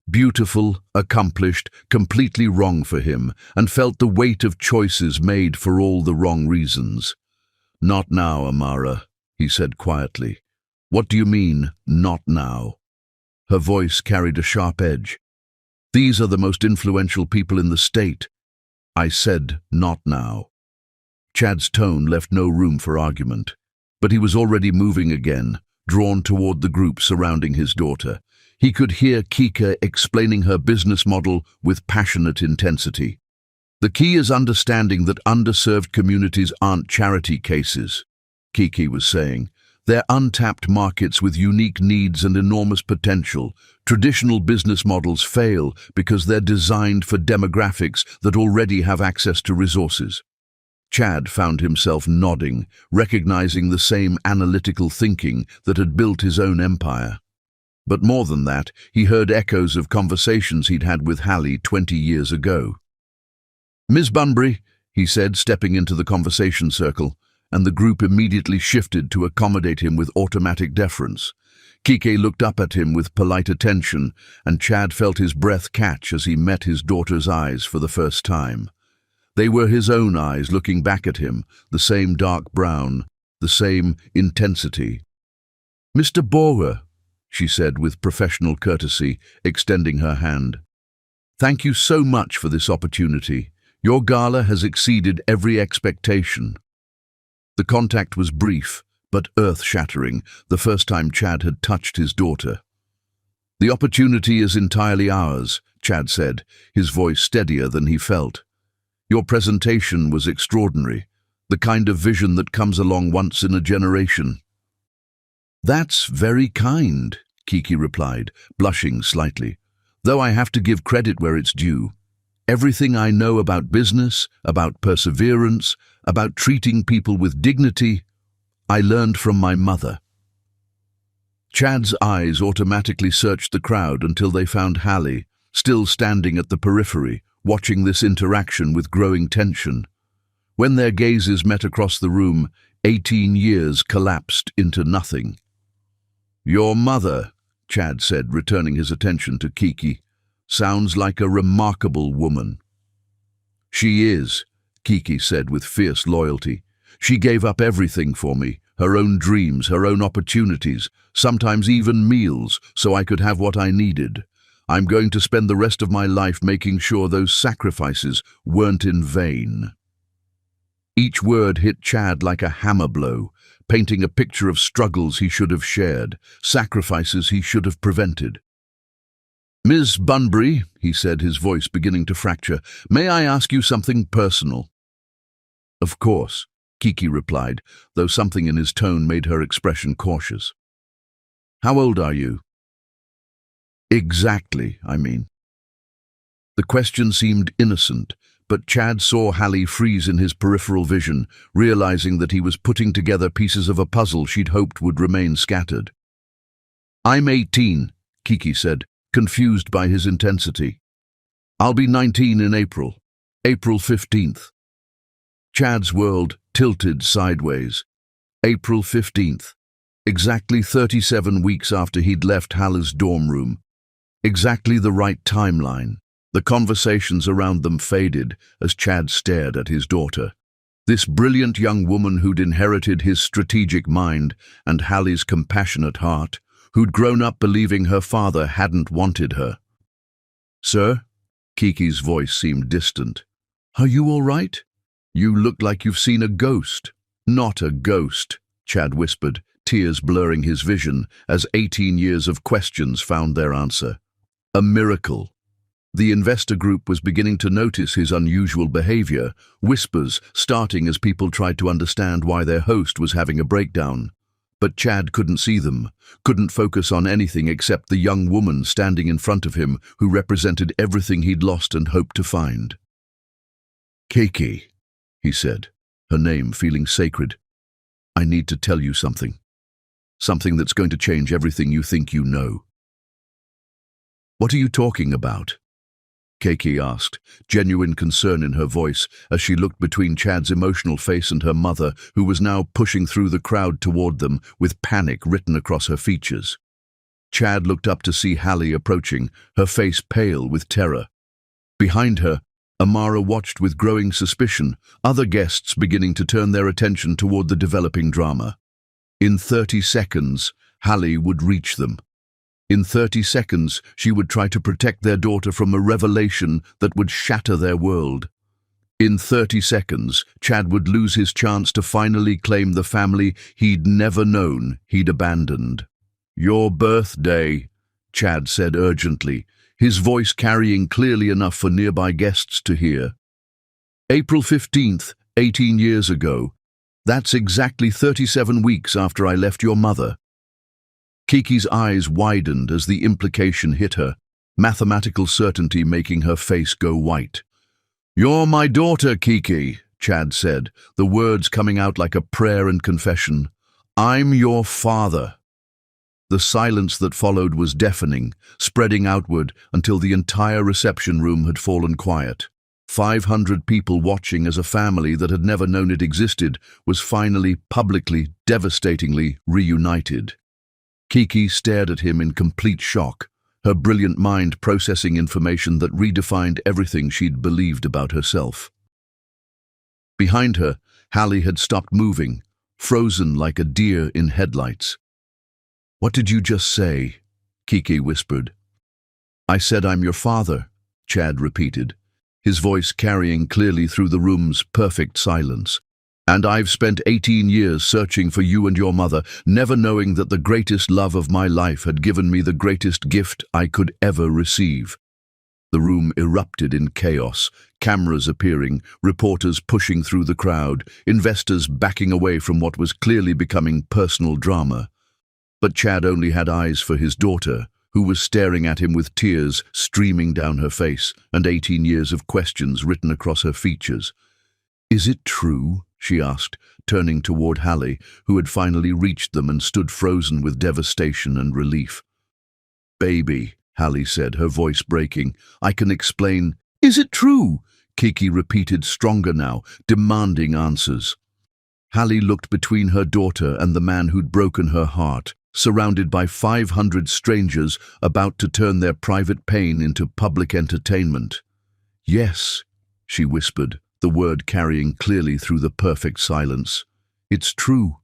Beautiful, accomplished, completely wrong for him, and felt the weight of choices made for all the wrong reasons. "Not now, Amara," he said quietly. "What do you mean, not now?" Her voice carried a sharp edge. "These are the most influential people in the state." "I said, not now." Chad's tone left no room for argument, but he was already moving again, drawn toward the group surrounding his daughter. He could hear Kika explaining her business model with passionate intensity. "The key is understanding that underserved communities aren't charity cases," Kiki was saying. "They're untapped markets with unique needs and enormous potential. Traditional business models fail because they're designed for demographics that already have access to resources." Chad found himself nodding, recognizing the same analytical thinking that had built his own empire. But more than that, he heard echoes of conversations he'd had with Hallie 20 years ago. "Ms. Bunbury," he said, stepping into the conversation circle, and the group immediately shifted to accommodate him with automatic deference. Kike looked up at him with polite attention, and Chad felt his breath catch as he met his daughter's eyes for the first time. They were his own eyes looking back at him, the same dark brown, the same intensity. "Mr. Bower," she said with professional courtesy, extending her hand. "Thank you so much for this opportunity. Your gala has exceeded every expectation." The contact was brief, but earth-shattering, the first time Chad had touched his daughter. "The opportunity is entirely ours," Chad said, his voice steadier than he felt. "Your presentation was extraordinary, the kind of vision that comes along once in a generation." "That's very kind," Kiki replied, blushing slightly, "though I have to give credit where it's due. Everything I know about business, about perseverance, about treating people with dignity, I learned from my mother." Chad's eyes automatically searched the crowd until they found Hallie, still standing at the periphery, watching this interaction with growing tension. When their gazes met across the room, 18 years collapsed into nothing. "Your mother," Chad said, returning his attention to Kiki, "sounds like a remarkable woman." "She is," Kiki said with fierce loyalty. "She gave up everything for me, her own dreams, her own opportunities, sometimes even meals, so I could have what I needed. I'm going to spend the rest of my life making sure those sacrifices weren't in vain." Each word hit Chad like a hammer blow, painting a picture of struggles he should have shared, sacrifices he should have prevented. "Ms. Bunbury," he said, his voice beginning to fracture, "may I ask you something personal?" "Of course," Kiki replied, though something in his tone made her expression cautious. "How old are you?" "Exactly, I mean." The question seemed innocent, but Chad saw Hallie freeze in his peripheral vision, realizing that he was putting together pieces of a puzzle she'd hoped would remain scattered. "I'm 18, Kiki said, confused by his intensity. "I'll be 19 in April, April 15th. Chad's world tilted sideways. April 15th, exactly 37 weeks after he'd left Hallie's dorm room. Exactly the right timeline. The conversations around them faded as Chad stared at his daughter. This brilliant young woman who'd inherited his strategic mind and Hallie's compassionate heart, who'd grown up believing her father hadn't wanted her. "Sir?" Kiki's voice seemed distant. "Are you all right? You look like you've seen a ghost." "Not a ghost," Chad whispered, tears blurring his vision as 18 years of questions found their answer. "A miracle." The investor group was beginning to notice his unusual behavior, whispers starting as people tried to understand why their host was having a breakdown. But Chad couldn't see them, couldn't focus on anything except the young woman standing in front of him who represented everything he'd lost and hoped to find. "Kiki," he said, her name feeling sacred. "I need to tell you something. Something that's going to change everything you think you know." "What are you talking about?" Kiki asked, genuine concern in her voice as she looked between Chad's emotional face and her mother, who was now pushing through the crowd toward them with panic written across her features. Chad looked up to see Hallie approaching, her face pale with terror. Behind her, Amara watched with growing suspicion, other guests beginning to turn their attention toward the developing drama. In 30 seconds, Hallie would reach them. In 30 seconds, she would try to protect their daughter from a revelation that would shatter their world. In 30 seconds, Chad would lose his chance to finally claim the family he'd never known he'd abandoned. "Your birthday," Chad said urgently, his voice carrying clearly enough for nearby guests to hear. "April 15th, 18 years ago. That's exactly 37 weeks after I left your mother." Kiki's eyes widened as the implication hit her, mathematical certainty making her face go white. "You're my daughter, Kiki," Chad said, the words coming out like a prayer and confession. "I'm your father." The silence that followed was deafening, spreading outward until the entire reception room had fallen quiet. 500 people watching as a family that had never known it existed was finally, publicly, devastatingly reunited. Kiki stared at him in complete shock, her brilliant mind processing information that redefined everything she'd believed about herself. Behind her, Hallie had stopped moving, frozen like a deer in headlights. "What did you just say?" Kiki whispered. "I said I'm your father," Chad repeated, his voice carrying clearly through the room's perfect silence. "And I've spent 18 years searching for you and your mother, never knowing that the greatest love of my life had given me the greatest gift I could ever receive." The room erupted in chaos, cameras appearing, reporters pushing through the crowd, investors backing away from what was clearly becoming personal drama. But Chad only had eyes for his daughter, who was staring at him with tears streaming down her face and 18 years of questions written across her features. "Is it true?" she asked, turning toward Hallie, who had finally reached them and stood frozen with devastation and relief. "Baby," Hallie said, her voice breaking, "I can explain." "Is it true?" Kiki repeated, stronger now, demanding answers. Hallie looked between her daughter and the man who'd broken her heart, surrounded by 500 strangers about to turn their private pain into public entertainment. "Yes," she whispered, the word carrying clearly through the perfect silence. "It's true."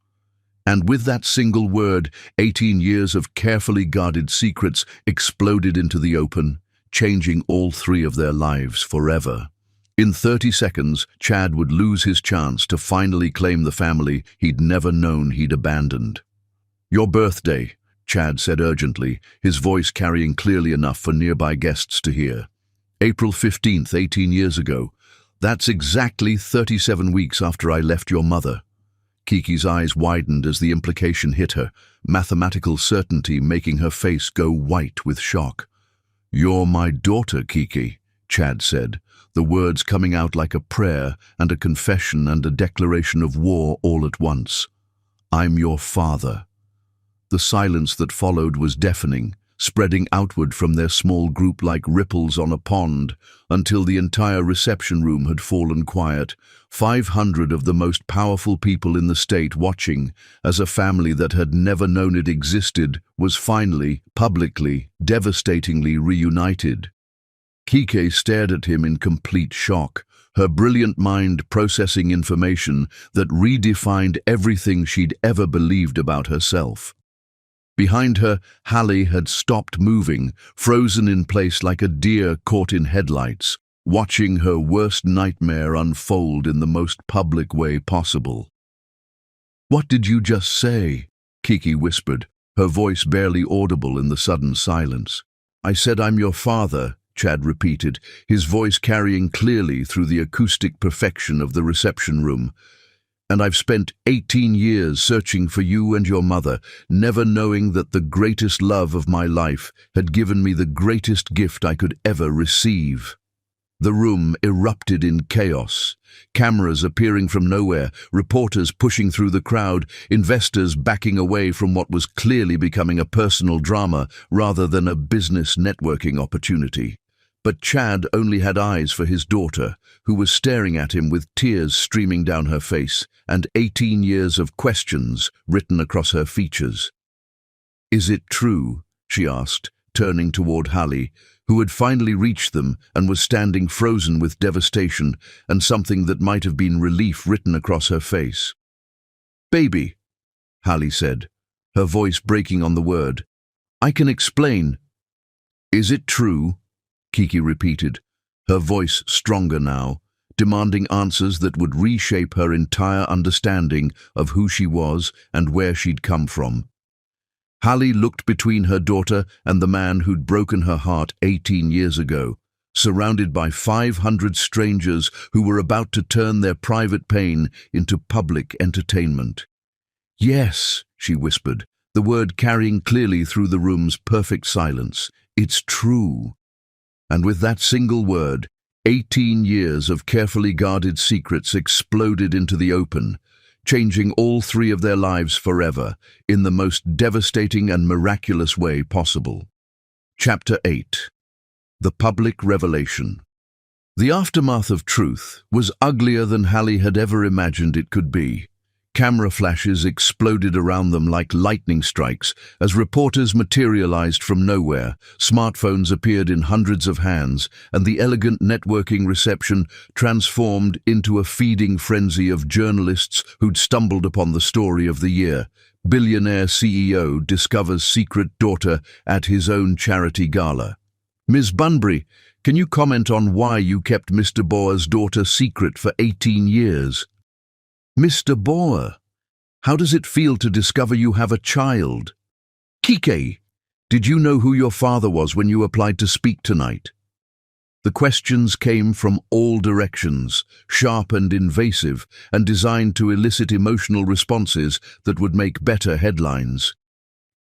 And with that single word, 18 years of carefully guarded secrets exploded into the open, changing all three of their lives forever. In 30 seconds, Chad would lose his chance to finally claim the family he'd never known he'd abandoned. "Your birthday," Chad said urgently, his voice carrying clearly enough for nearby guests to hear. "April 15th, 18 years ago. That's exactly 37 weeks after I left your mother." Kiki's eyes widened as the implication hit her, mathematical certainty making her face go white with shock. "You're my daughter, Kiki," Chad said, the words coming out like a prayer and a confession and a declaration of war all at once. "I'm your father." The silence that followed was deafening, spreading outward from their small group like ripples on a pond, until the entire reception room had fallen quiet, 500 of the most powerful people in the state watching as a family that had never known it existed was finally, publicly, devastatingly reunited. Kiki stared at him in complete shock, her brilliant mind processing information that redefined everything she'd ever believed about herself. Behind her, Hallie had stopped moving, frozen in place like a deer caught in headlights, watching her worst nightmare unfold in the most public way possible. "What did you just say?" Kiki whispered, her voice barely audible in the sudden silence. "I said I'm your father," Chad repeated, his voice carrying clearly through the acoustic perfection of the reception room. And I've spent 18 years searching for you and your mother, never knowing that the greatest love of my life had given me the greatest gift I could ever receive." The room erupted in chaos. Cameras appearing from nowhere, reporters pushing through the crowd, investors backing away from what was clearly becoming a personal drama rather than a business networking opportunity. But Chad only had eyes for his daughter, who was staring at him with tears streaming down her face and 18 years of questions written across her features. "Is it true?" she asked, turning toward Hallie, who had finally reached them and was standing frozen with devastation and something that might have been relief written across her face. "Baby," Hallie said, her voice breaking on the word. "I can explain." "Is it true?" Kiki repeated, her voice stronger now, demanding answers that would reshape her entire understanding of who she was and where she'd come from. Hallie looked between her daughter and the man who'd broken her heart 18 years ago, surrounded by 500 strangers who were about to turn their private pain into public entertainment. "Yes," she whispered, the word carrying clearly through the room's perfect silence. "It's true." And with that single word, 18 years of carefully guarded secrets exploded into the open, changing all three of their lives forever in the most devastating and miraculous way possible. Chapter 8. The Public Revelation. The aftermath of truth was uglier than Hallie had ever imagined it could be. Camera flashes exploded around them like lightning strikes as reporters materialized from nowhere, smartphones appeared in hundreds of hands, and the elegant networking reception transformed into a feeding frenzy of journalists who'd stumbled upon the story of the year. Billionaire CEO discovers secret daughter at his own charity gala. "Ms. Bunbury, can you comment on why you kept Mr. Boer's daughter secret for 18 years? "Mr. Boer, how does it feel to discover you have a child? Kike, did you know who your father was when you applied to speak tonight?" The questions came from all directions, sharp and invasive, and designed to elicit emotional responses that would make better headlines.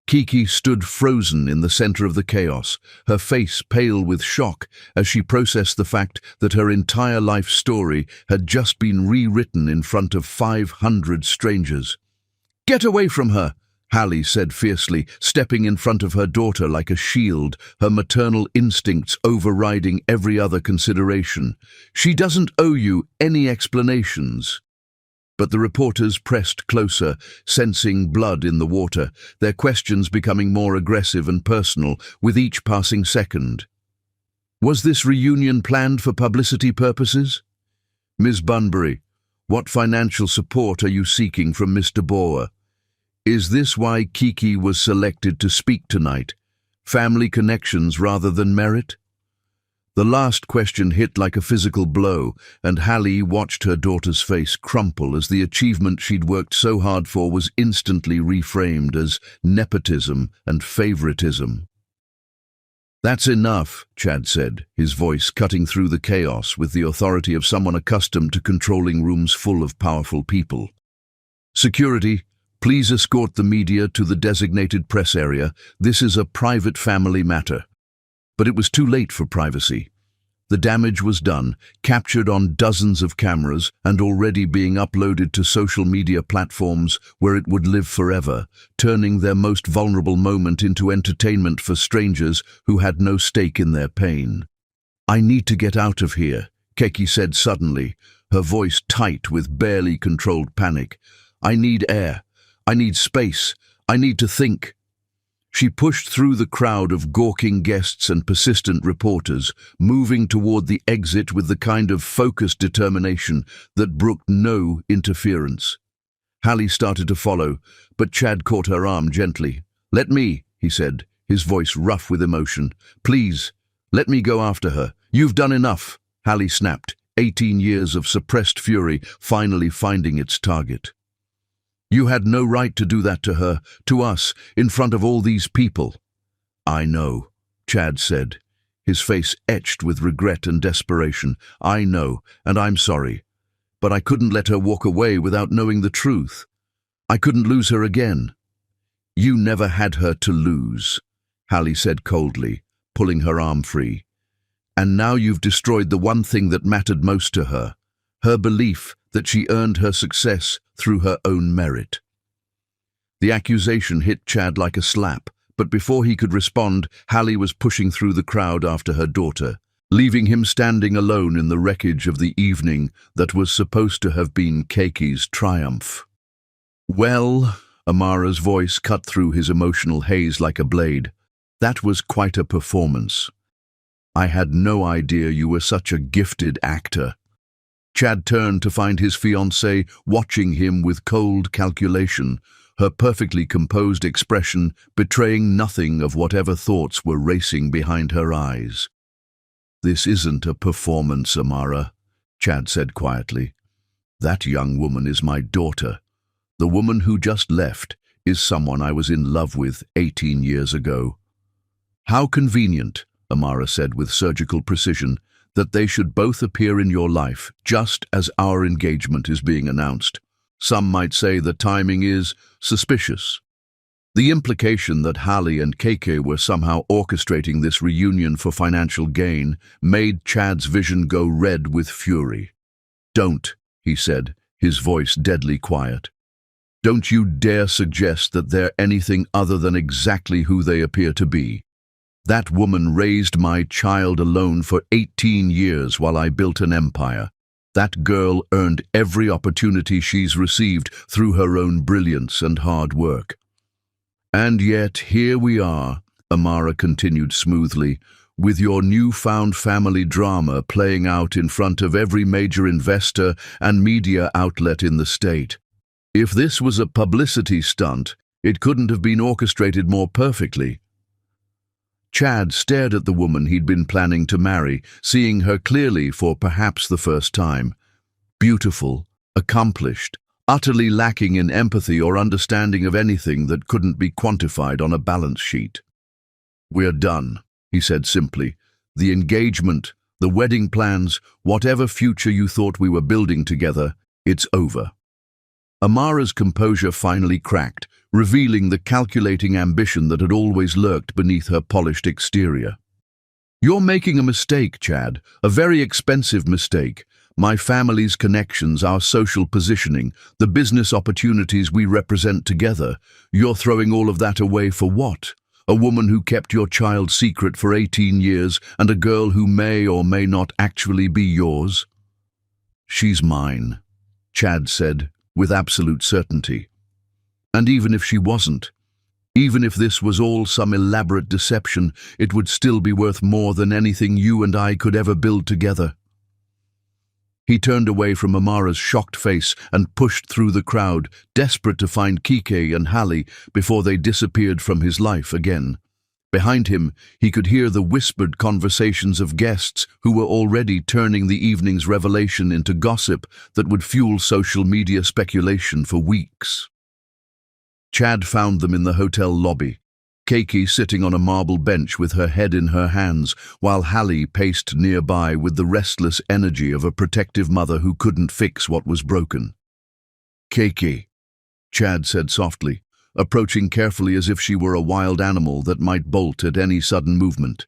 Kiki stood frozen in the center of the chaos, her face pale with shock as she processed the fact that her entire life story had just been rewritten in front of 500 strangers. "Get away from her!" Hallie said fiercely, stepping in front of her daughter like a shield, her maternal instincts overriding every other consideration. "She doesn't owe you any explanations." But the reporters pressed closer, sensing blood in the water, their questions becoming more aggressive and personal with each passing second. "Was this reunion planned for publicity purposes? Ms. Bunbury, what financial support are you seeking from Mr. Boer? Is this why Kiki was selected to speak tonight? Family connections rather than merit?" The last question hit like a physical blow, and Hallie watched her daughter's face crumple as the achievement she'd worked so hard for was instantly reframed as nepotism and favoritism. "That's enough," Chad said, his voice cutting through the chaos with the authority of someone accustomed to controlling rooms full of powerful people. "Security, please escort the media to the designated press area. This is a private family matter." But it was too late for privacy. The damage was done, captured on dozens of cameras and already being uploaded to social media platforms where it would live forever, turning their most vulnerable moment into entertainment for strangers who had no stake in their pain. "I need to get out of here," Keki said suddenly, her voice tight with barely controlled panic. "I need air. I need space. I need to think." She pushed through the crowd of gawking guests and persistent reporters, moving toward the exit with the kind of focused determination that brooked no interference. Hallie started to follow, but Chad caught her arm gently. "Let me," he said, his voice rough with emotion. "Please, let me go after her. You've done enough," Hallie snapped, 18 years of suppressed fury finally finding its target. "You had no right to do that to her, to us, in front of all these people." "I know," Chad said, his face etched with regret and desperation. "I know, and I'm sorry. but I couldn't let her walk away without knowing the truth. I couldn't lose her again. You never had her to lose, Hallie said coldly, pulling her arm free. And now you've destroyed the one thing that mattered most to her, her belief that she earned her success through her own merit. The accusation hit Chad like a slap, but before he could respond, Hallie was pushing through the crowd after her daughter, leaving him standing alone in the wreckage of the evening that was supposed to have been Keki's triumph. Well, Amara's voice cut through his emotional haze like a blade. That was quite a performance. I had no idea you were such a gifted actor. Chad turned to find his fiancée watching him with cold calculation, her perfectly composed expression betraying nothing of whatever thoughts were racing behind her eyes. This isn't a performance, Amara, Chad said quietly. That young woman is my daughter. The woman who just left is someone I was in love with 18 years ago. How convenient, Amara said with surgical precision, that they should both appear in your life just as our engagement is being announced. Some might say the timing is suspicious. The implication that Hallie and Keke were somehow orchestrating this reunion for financial gain made Chad's vision go red with fury. Don't, he said, his voice deadly quiet. Don't you dare suggest that they're anything other than exactly who they appear to be. That woman raised my child alone for 18 years while I built an empire. That girl earned every opportunity she's received through her own brilliance and hard work. And yet here we are, Amara continued smoothly, with your newfound family drama playing out in front of every major investor and media outlet in the state. If this was a publicity stunt, it couldn't have been orchestrated more perfectly. Chad stared at the woman he'd been planning to marry, seeing her clearly for perhaps the first time. Beautiful, accomplished, utterly lacking in empathy or understanding of anything that couldn't be quantified on a balance sheet. We're done, he said simply. The engagement, the wedding plans, whatever future you thought we were building together, it's over. Amara's composure finally cracked, revealing the calculating ambition that had always lurked beneath her polished exterior. You're making a mistake, Chad, a very expensive mistake. My family's connections, our social positioning, the business opportunities we represent together. You're throwing all of that away for what? A woman who kept your child secret for 18 years and a girl who may or may not actually be yours? She's mine, Chad said, with absolute certainty. And even if she wasn't, even if this was all some elaborate deception, it would still be worth more than anything you and I could ever build together. He turned away from Amara's shocked face and pushed through the crowd, desperate to find Keke and Hallie before they disappeared from his life again. Behind him, he could hear the whispered conversations of guests who were already turning the evening's revelation into gossip that would fuel social media speculation for weeks. Chad found them in the hotel lobby, Keke sitting on a marble bench with her head in her hands, while Hallie paced nearby with the restless energy of a protective mother who couldn't fix what was broken. Keke, Chad said softly, approaching carefully as if she were a wild animal that might bolt at any sudden movement.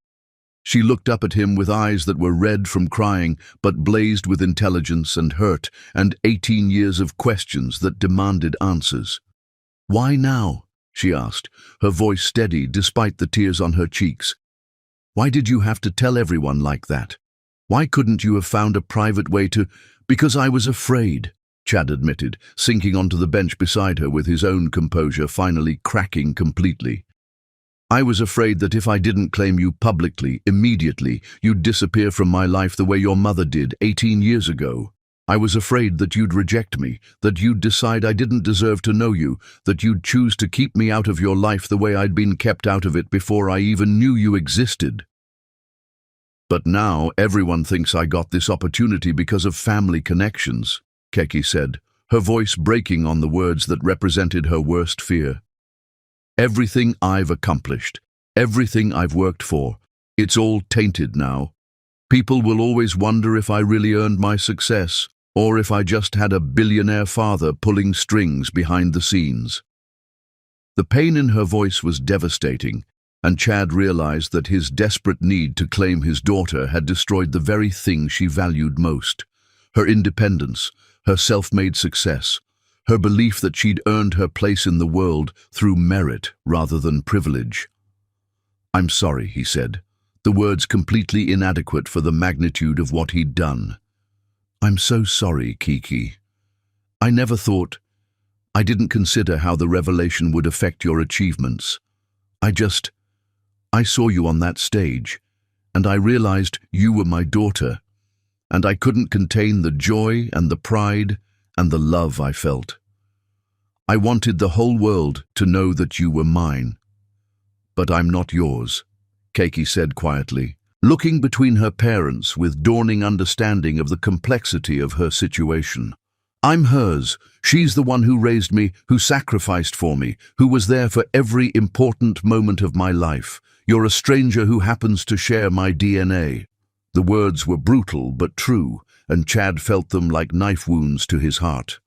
She looked up at him with eyes that were red from crying, but blazed with intelligence and hurt, and 18 years of questions that demanded answers. Why now? She asked, her voice steady despite the tears on her cheeks. Why did you have to tell everyone like that? Why couldn't you have found a private way to— Because I was afraid, Chad admitted, sinking onto the bench beside her with his own composure finally cracking completely. I was afraid that if I didn't claim you publicly, immediately, you'd disappear from my life the way your mother did 18 years ago. I was afraid that you'd reject me, that you'd decide I didn't deserve to know you, that you'd choose to keep me out of your life the way I'd been kept out of it before I even knew you existed. But now everyone thinks I got this opportunity because of family connections, Keke said, her voice breaking on the words that represented her worst fear. Everything I've accomplished, everything I've worked for, it's all tainted now. People will always wonder if I really earned my success, or if I just had a billionaire father pulling strings behind the scenes. The pain in her voice was devastating, and Chad realized that his desperate need to claim his daughter had destroyed the very thing she valued most: her independence, her self-made success, her belief that she'd earned her place in the world through merit rather than privilege. "I'm sorry," he said, the words completely inadequate for the magnitude of what he'd done. "I'm so sorry, Kiki. I never thought. I didn't consider how the revelation would affect your achievements. I saw you on that stage, and I realized you were my daughter, and I couldn't contain the joy and the pride and the love I felt. I wanted the whole world to know that you were mine. But I'm not yours," Kiki said quietly, looking between her parents with dawning understanding of the complexity of her situation. "I'm hers. She's the one who raised me, who sacrificed for me, who was there for every important moment of my life. You're a stranger who happens to share my DNA." The words were brutal but true, and Chad felt them like knife wounds to his heart.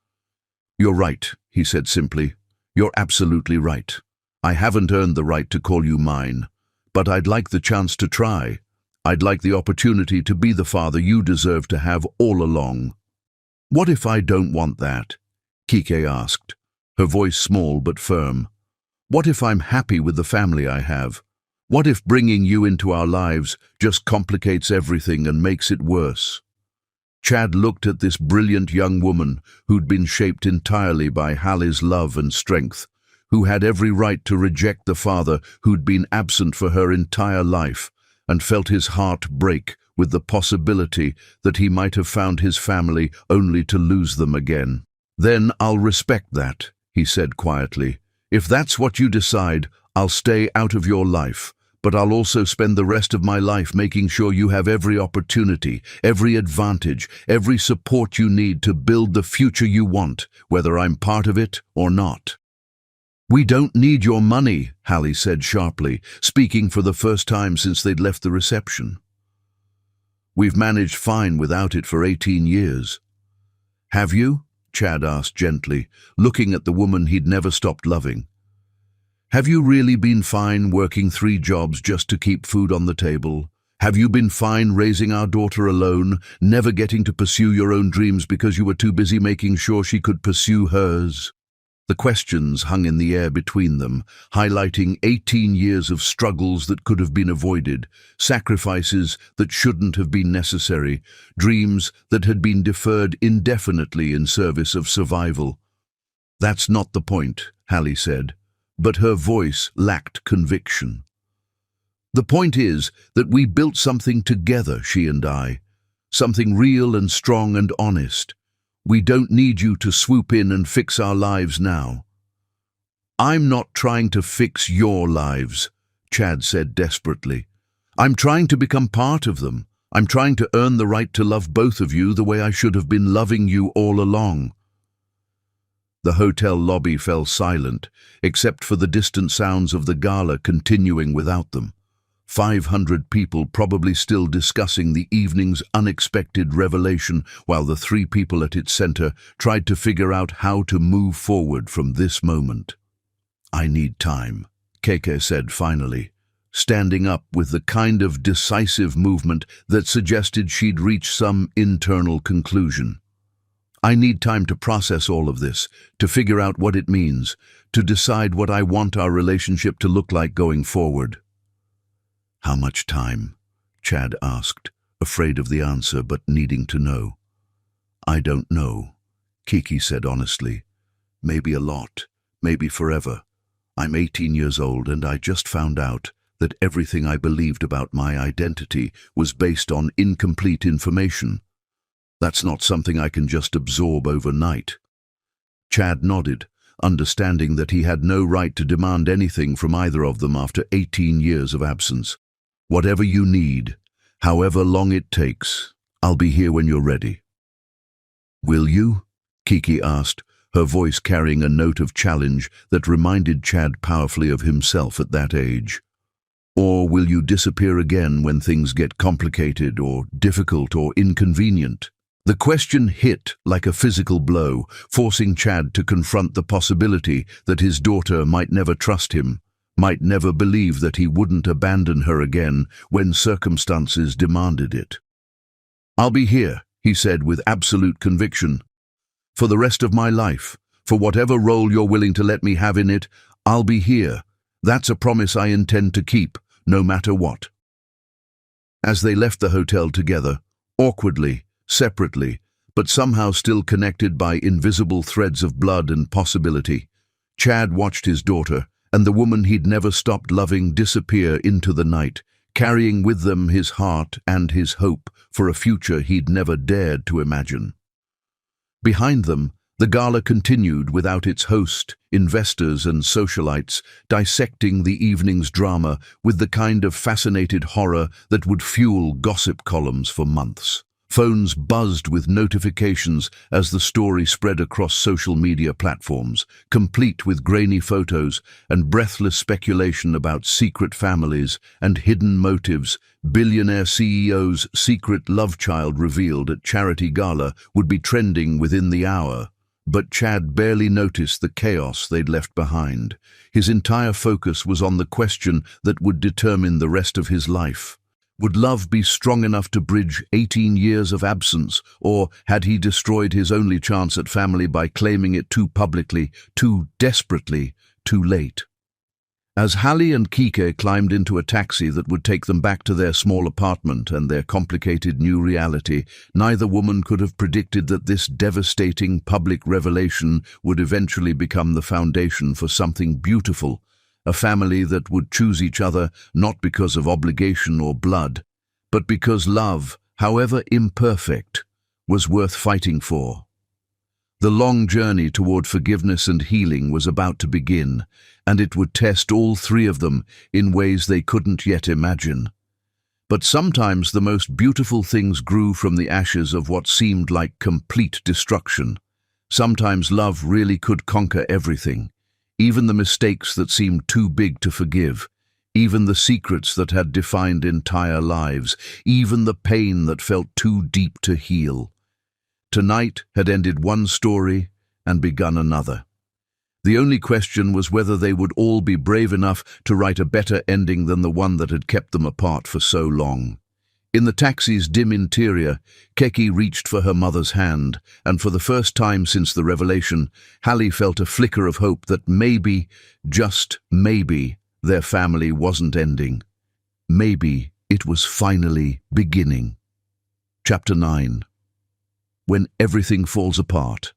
"You're right," he said simply. "You're absolutely right. I haven't earned the right to call you mine, but I'd like the chance to try. I'd like the opportunity to be the father you deserve to have all along." "What if I don't want that?" Kiki asked, her voice small but firm. "What if I'm happy with the family I have? What if bringing you into our lives just complicates everything and makes it worse?" Chad looked at this brilliant young woman who'd been shaped entirely by Hallie's love and strength, who had every right to reject the father who'd been absent for her entire life, and felt his heart break with the possibility that he might have found his family only to lose them again. "Then I'll respect that," he said quietly. "If that's what you decide, I'll stay out of your life. But I'll also spend the rest of my life making sure you have every opportunity, every advantage, every support you need to build the future you want, whether I'm part of it or not." "We don't need your money," Hallie said sharply, speaking for the first time since they'd left the reception. "We've managed fine without it for 18 years. "Have you?" Chad asked gently, looking at the woman he'd never stopped loving. "Have you really been fine working 3 jobs just to keep food on the table? Have you been fine raising our daughter alone, never getting to pursue your own dreams because you were too busy making sure she could pursue hers?" The questions hung in the air between them, highlighting 18 years of struggles that could have been avoided, sacrifices that shouldn't have been necessary, dreams that had been deferred indefinitely in service of survival. "That's not the point," Hallie said, but her voice lacked conviction. "The point is that we built something together, she and I, something real and strong and honest. We don't need you to swoop in and fix our lives now." "I'm not trying to fix your lives," Chad said desperately. "I'm trying to become part of them. I'm trying to earn the right to love both of you the way I should have been loving you all along." The hotel lobby fell silent, except for the distant sounds of the gala continuing without them. 500 people probably still discussing the evening's unexpected revelation, while the 3 people at its center tried to figure out how to move forward from this moment. "I need time," Keke said finally, standing up with the kind of decisive movement that suggested she'd reached some internal conclusion. "I need time to process all of this, to figure out what it means, to decide what I want our relationship to look like going forward." "How much time?" Chad asked, afraid of the answer but needing to know. "I don't know," Kiki said honestly. "Maybe a lot, maybe forever. I'm 18 years old and I just found out that everything I believed about my identity was based on incomplete information. That's not something I can just absorb overnight." Chad nodded, understanding that he had no right to demand anything from either of them after 18 years of absence. "Whatever you need, however long it takes, I'll be here when you're ready." "Will you?" Kiki asked, her voice carrying a note of challenge that reminded Chad powerfully of himself at that age. "Or will you disappear again when things get complicated or difficult or inconvenient?" The question hit like a physical blow, forcing Chad to confront the possibility that his daughter might never trust him, might never believe that he wouldn't abandon her again when circumstances demanded it. "I'll be here," he said with absolute conviction. "For the rest of my life, for whatever role you're willing to let me have in it, I'll be here. That's a promise I intend to keep, no matter what." As they left the hotel together, awkwardly, separately, but somehow still connected by invisible threads of blood and possibility, Chad watched his daughter and the woman he'd never stopped loving disappear into the night, carrying with them his heart and his hope for a future he'd never dared to imagine. Behind them, the gala continued without its host, investors and socialites dissecting the evening's drama with the kind of fascinated horror that would fuel gossip columns for months. Phones buzzed with notifications as the story spread across social media platforms, complete with grainy photos and breathless speculation about secret families and hidden motives. Billionaire CEO's secret love child revealed at charity gala would be trending within the hour. But Chad barely noticed the chaos they'd left behind. His entire focus was on the question that would determine the rest of his life. Would love be strong enough to bridge 18 years of absence, or had he destroyed his only chance at family by claiming it too publicly, too desperately, too late? As Hallie and Kike climbed into a taxi that would take them back to their small apartment and their complicated new reality, neither woman could have predicted that this devastating public revelation would eventually become the foundation for something beautiful, a family that would choose each other not because of obligation or blood, but because love, however imperfect, was worth fighting for. The long journey toward forgiveness and healing was about to begin, and it would test all three of them in ways they couldn't yet imagine. But sometimes the most beautiful things grew from the ashes of what seemed like complete destruction. Sometimes love really could conquer everything. Even the mistakes that seemed too big to forgive, even the secrets that had defined entire lives, even the pain that felt too deep to heal. Tonight had ended one story and begun another. The only question was whether they would all be brave enough to write a better ending than the one that had kept them apart for so long. In the taxi's dim interior, Keke reached for her mother's hand, and for the first time since the revelation, Hallie felt a flicker of hope that maybe, just maybe, their family wasn't ending. Maybe it was finally beginning. Chapter 9. When Everything Falls Apart.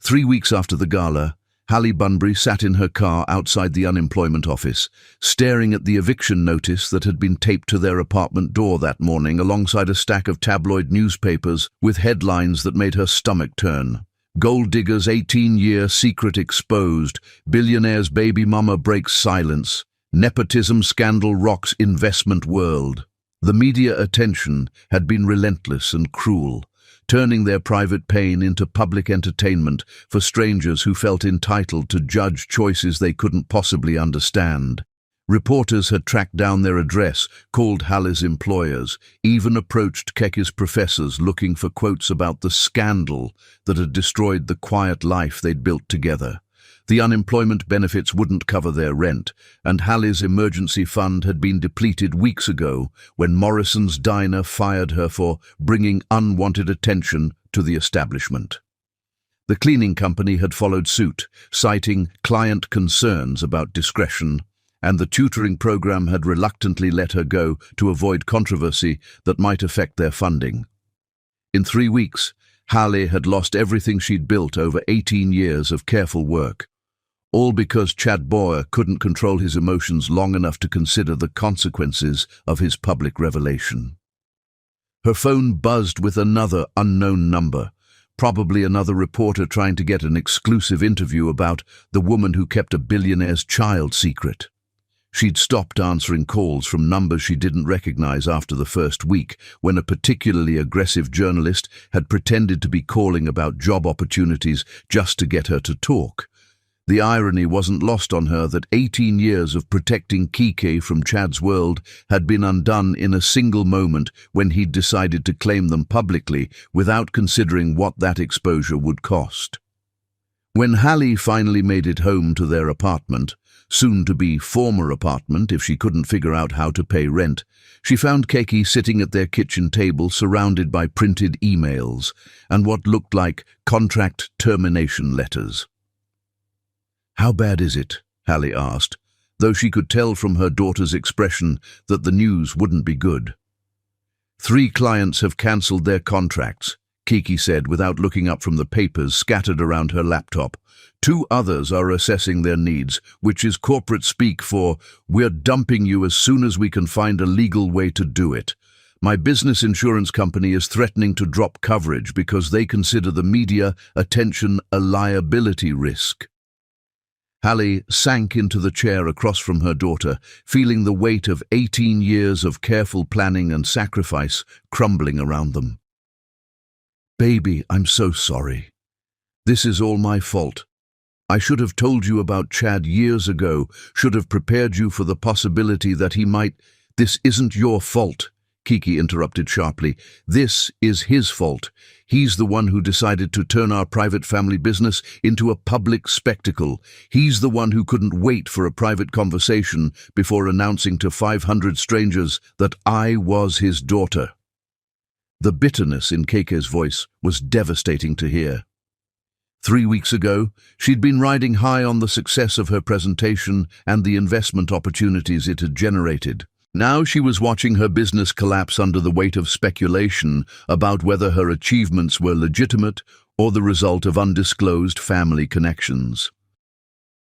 3 weeks after the gala, Hallie Bunbury sat in her car outside the unemployment office, staring at the eviction notice that had been taped to their apartment door that morning alongside a stack of tabloid newspapers with headlines that made her stomach turn. Gold digger's 18-year secret exposed, billionaire's baby mama breaks silence, nepotism scandal rocks investment world. The media attention had been relentless and cruel, turning their private pain into public entertainment for strangers who felt entitled to judge choices they couldn't possibly understand. Reporters had tracked down their address, called Hallie's employers, even approached Keke's professors looking for quotes about the scandal that had destroyed the quiet life they'd built together. The unemployment benefits wouldn't cover their rent, and Hallie's emergency fund had been depleted weeks ago when Morrison's diner fired her for bringing unwanted attention to the establishment. The cleaning company had followed suit, citing client concerns about discretion, and the tutoring program had reluctantly let her go to avoid controversy that might affect their funding. In 3 weeks, Hallie had lost everything she'd built over 18 years of careful work. All because Chad Boyer couldn't control his emotions long enough to consider the consequences of his public revelation. Her phone buzzed with another unknown number, probably another reporter trying to get an exclusive interview about the woman who kept a billionaire's child secret. She'd stopped answering calls from numbers she didn't recognize after the first week, when a particularly aggressive journalist had pretended to be calling about job opportunities just to get her to talk. The irony wasn't lost on her that 18 years of protecting Kike from Chad's world had been undone in a single moment when he'd decided to claim them publicly without considering what that exposure would cost. When Hallie finally made it home to their apartment, soon to be former apartment if she couldn't figure out how to pay rent, she found Keke sitting at their kitchen table surrounded by printed emails and what looked like contract termination letters. "How bad is it?" Hallie asked, though she could tell from her daughter's expression that the news wouldn't be good. "3 clients have cancelled their contracts," Kiki said without looking up from the papers scattered around her laptop. "2 others are assessing their needs, which is corporate speak for, we're dumping you as soon as we can find a legal way to do it. My business insurance company is threatening to drop coverage because they consider the media attention a liability risk." Hallie sank into the chair across from her daughter, feeling the weight of 18 years of careful planning and sacrifice crumbling around them. "Baby, I'm so sorry. This is all my fault. I should have told you about Chad years ago, should have prepared you for the possibility that he might—" "This isn't your fault," Kiki interrupted sharply. "This is his fault. He's the one who decided to turn our private family business into a public spectacle. He's the one who couldn't wait for a private conversation before announcing to 500 strangers that I was his daughter." The bitterness in Keke's voice was devastating to hear. 3 weeks ago, she'd been riding high on the success of her presentation and the investment opportunities it had generated. Now she was watching her business collapse under the weight of speculation about whether her achievements were legitimate or the result of undisclosed family connections.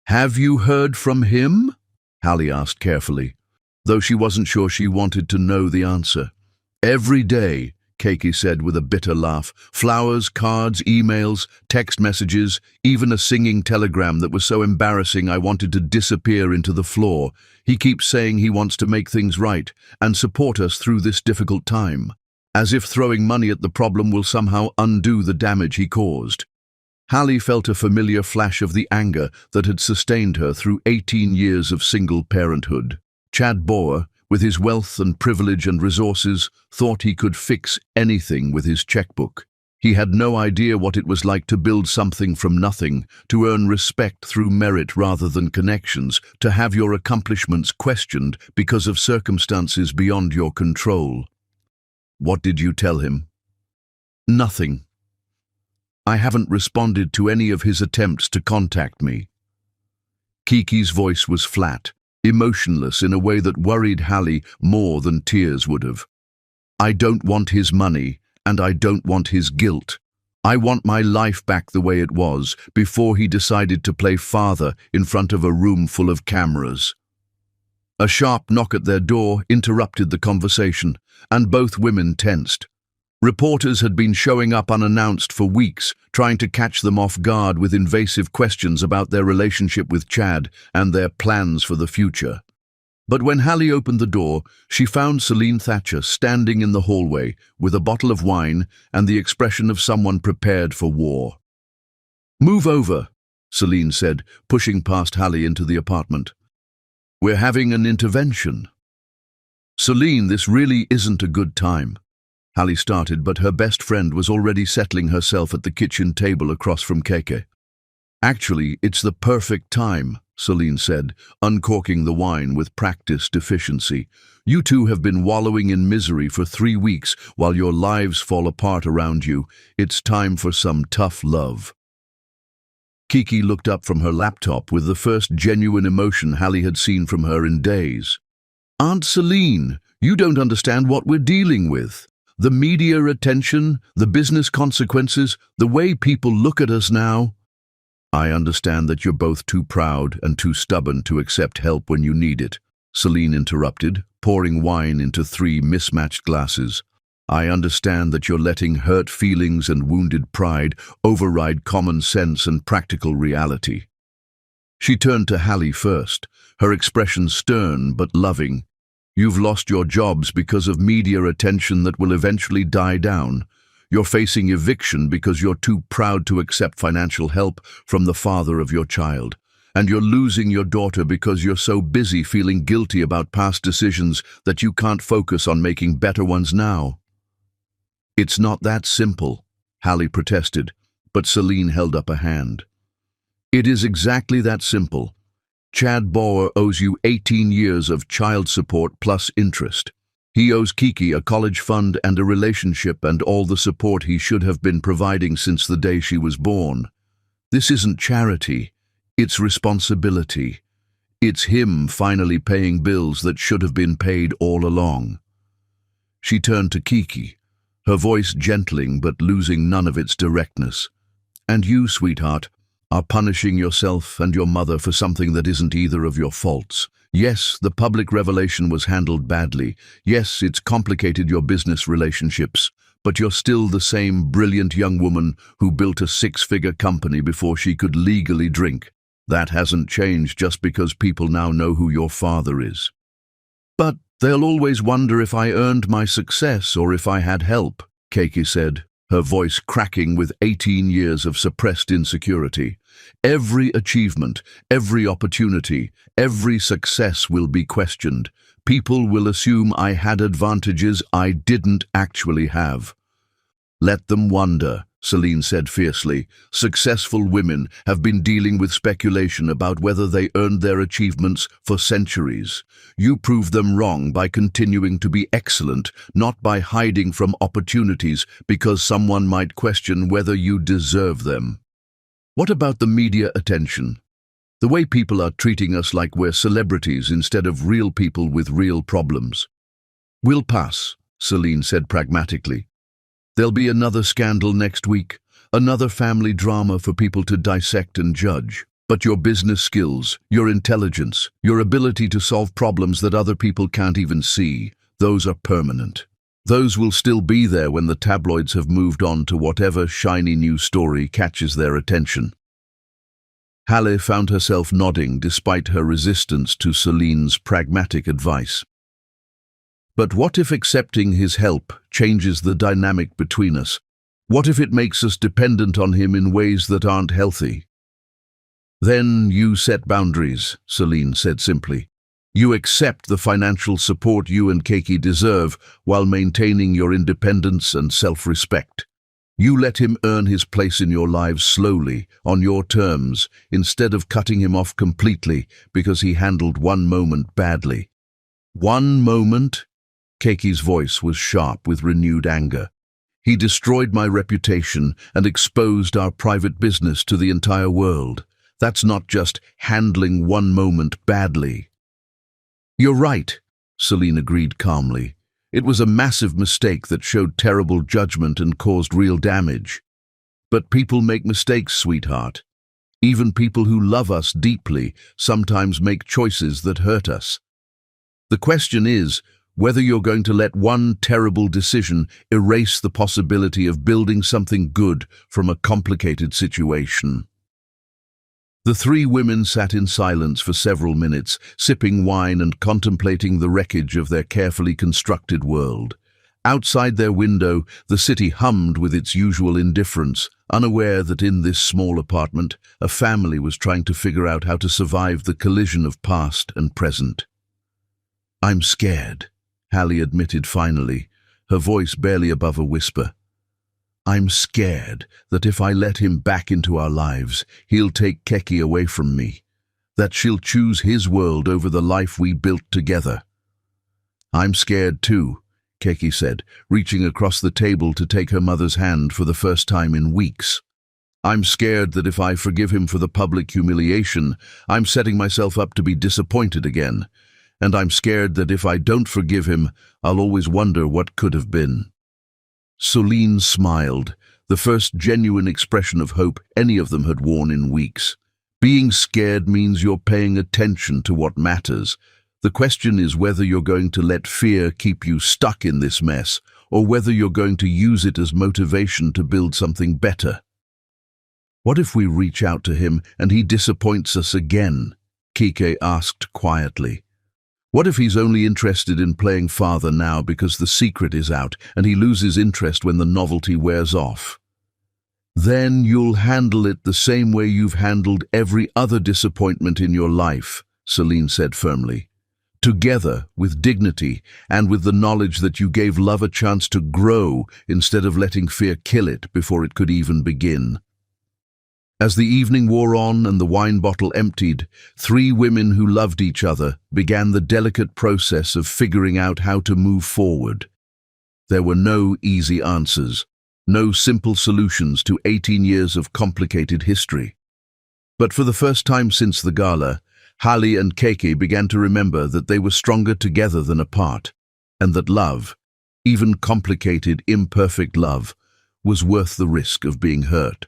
"Have you heard from him?" Hallie asked carefully, though she wasn't sure she wanted to know the answer. "Every day," Keke said with a bitter laugh. "Flowers, cards, emails, text messages, even a singing telegram that was so embarrassing I wanted to disappear into the floor. He keeps saying he wants to make things right and support us through this difficult time, as if throwing money at the problem will somehow undo the damage he caused." Hallie felt a familiar flash of the anger that had sustained her through 18 years of single parenthood. Chad Boer, with his wealth and privilege and resources, thought he could fix anything with his checkbook. He had no idea what it was like to build something from nothing, to earn respect through merit rather than connections, to have your accomplishments questioned because of circumstances beyond your control. "What did you tell him?" "Nothing. I haven't responded to any of his attempts to contact me." Kiki's voice was flat, emotionless in a way that worried Hallie more than tears would have. "I don't want his money, and I don't want his guilt. I want my life back the way it was before he decided to play father in front of a room full of cameras." A sharp knock at their door interrupted the conversation, and both women tensed. Reporters had been showing up unannounced for weeks, trying to catch them off guard with invasive questions about their relationship with Chad and their plans for the future. But when Hallie opened the door, she found Celine Thatcher standing in the hallway with a bottle of wine and the expression of someone prepared for war. "Move over," Celine said, pushing past Hallie into the apartment. "We're having an intervention." "Celine, this really isn't a good time." Hallie started, but her best friend was already settling herself at the kitchen table across from Keke. "Actually, it's the perfect time," Celine said, uncorking the wine with practiced efficiency. "You two have been wallowing in misery for 3 weeks while your lives fall apart around you. It's time for some tough love." Kiki looked up from her laptop with the first genuine emotion Hallie had seen from her in days. "Aunt Celine, you don't understand what we're dealing with. The media attention, the business consequences, the way people look at us now." "I understand that you're both too proud and too stubborn to accept help when you need it," Celine interrupted, pouring wine into 3 mismatched glasses. "I understand that you're letting hurt feelings and wounded pride override common sense and practical reality." She turned to Hallie first, her expression stern but loving. "You've lost your jobs because of media attention that will eventually die down. You're facing eviction because you're too proud to accept financial help from the father of your child. And you're losing your daughter because you're so busy feeling guilty about past decisions that you can't focus on making better ones now. It's not that simple, Hallie protested, but Celine held up a hand. It is exactly that simple. Chad Bauer owes you 18 years of child support plus interest. He owes Kiki a college fund and a relationship and all the support he should have been providing since the day she was born. This isn't charity. It's responsibility. It's him finally paying bills that should have been paid all along. She turned to Kiki, her voice gentling but losing none of its directness. And you, sweetheart, are punishing yourself and your mother for something that isn't either of your faults. Yes, the public revelation was handled badly. Yes, it's complicated your business relationships. But you're still the same brilliant young woman who built a six-figure company before she could legally drink. That hasn't changed just because people now know who your father is. But they'll always wonder if I earned my success or if I had help, Kiki said, her voice cracking with 18 years of suppressed insecurity. Every achievement, every opportunity, every success will be questioned. People will assume I had advantages I didn't actually have. Let them wonder, Celine said fiercely. Successful women have been dealing with speculation about whether they earned their achievements for centuries. You prove them wrong by continuing to be excellent, not by hiding from opportunities because someone might question whether you deserve them. What about the media attention? The way people are treating us like we're celebrities instead of real people with real problems. We'll pass, Celine said pragmatically. There'll be another scandal next week, another family drama for people to dissect and judge. But your business skills, your intelligence, your ability to solve problems that other people can't even see, those are permanent. Those will still be there when the tabloids have moved on to whatever shiny new story catches their attention. Hallie found herself nodding despite her resistance to Celine's pragmatic advice. But what if accepting his help changes the dynamic between us? What if it makes us dependent on him in ways that aren't healthy? Then you set boundaries, Celine said simply. You accept the financial support you and Kiki deserve while maintaining your independence and self-respect. You let him earn his place in your lives slowly, on your terms, instead of cutting him off completely because he handled one moment badly. One moment? Kiki's voice was sharp with renewed anger. He destroyed my reputation and exposed our private business to the entire world. That's not just handling one moment badly. You're right, Celine agreed calmly. It was a massive mistake that showed terrible judgment and caused real damage. But people make mistakes, sweetheart. Even people who love us deeply sometimes make choices that hurt us. The question is whether you're going to let one terrible decision erase the possibility of building something good from a complicated situation. The three women sat in silence for several minutes, sipping wine and contemplating the wreckage of their carefully constructed world. Outside their window, the city hummed with its usual indifference, unaware that in this small apartment, a family was trying to figure out how to survive the collision of past and present. I'm scared, Hallie admitted finally, her voice barely above a whisper. I'm scared that if I let him back into our lives, he'll take Kiki away from me, that she'll choose his world over the life we built together. I'm scared too, Kiki said, reaching across the table to take her mother's hand for the first time in weeks. I'm scared that if I forgive him for the public humiliation, I'm setting myself up to be disappointed again. And I'm scared that if I don't forgive him, I'll always wonder what could have been. Celine smiled, the first genuine expression of hope any of them had worn in weeks. Being scared means you're paying attention to what matters. The question is whether you're going to let fear keep you stuck in this mess, or whether you're going to use it as motivation to build something better. What if we reach out to him and he disappoints us again? Kiki asked quietly. What if he's only interested in playing father now because the secret is out and he loses interest when the novelty wears off? Then you'll handle it the same way you've handled every other disappointment in your life, Celine said firmly. Together, with dignity, and with the knowledge that you gave love a chance to grow instead of letting fear kill it before it could even begin. As the evening wore on and the wine bottle emptied, three women who loved each other began the delicate process of figuring out how to move forward. There were no easy answers, no simple solutions to 18 years of complicated history. But for the first time since the gala, Hali and Keke began to remember that they were stronger together than apart, and that love, even complicated, imperfect love, was worth the risk of being hurt.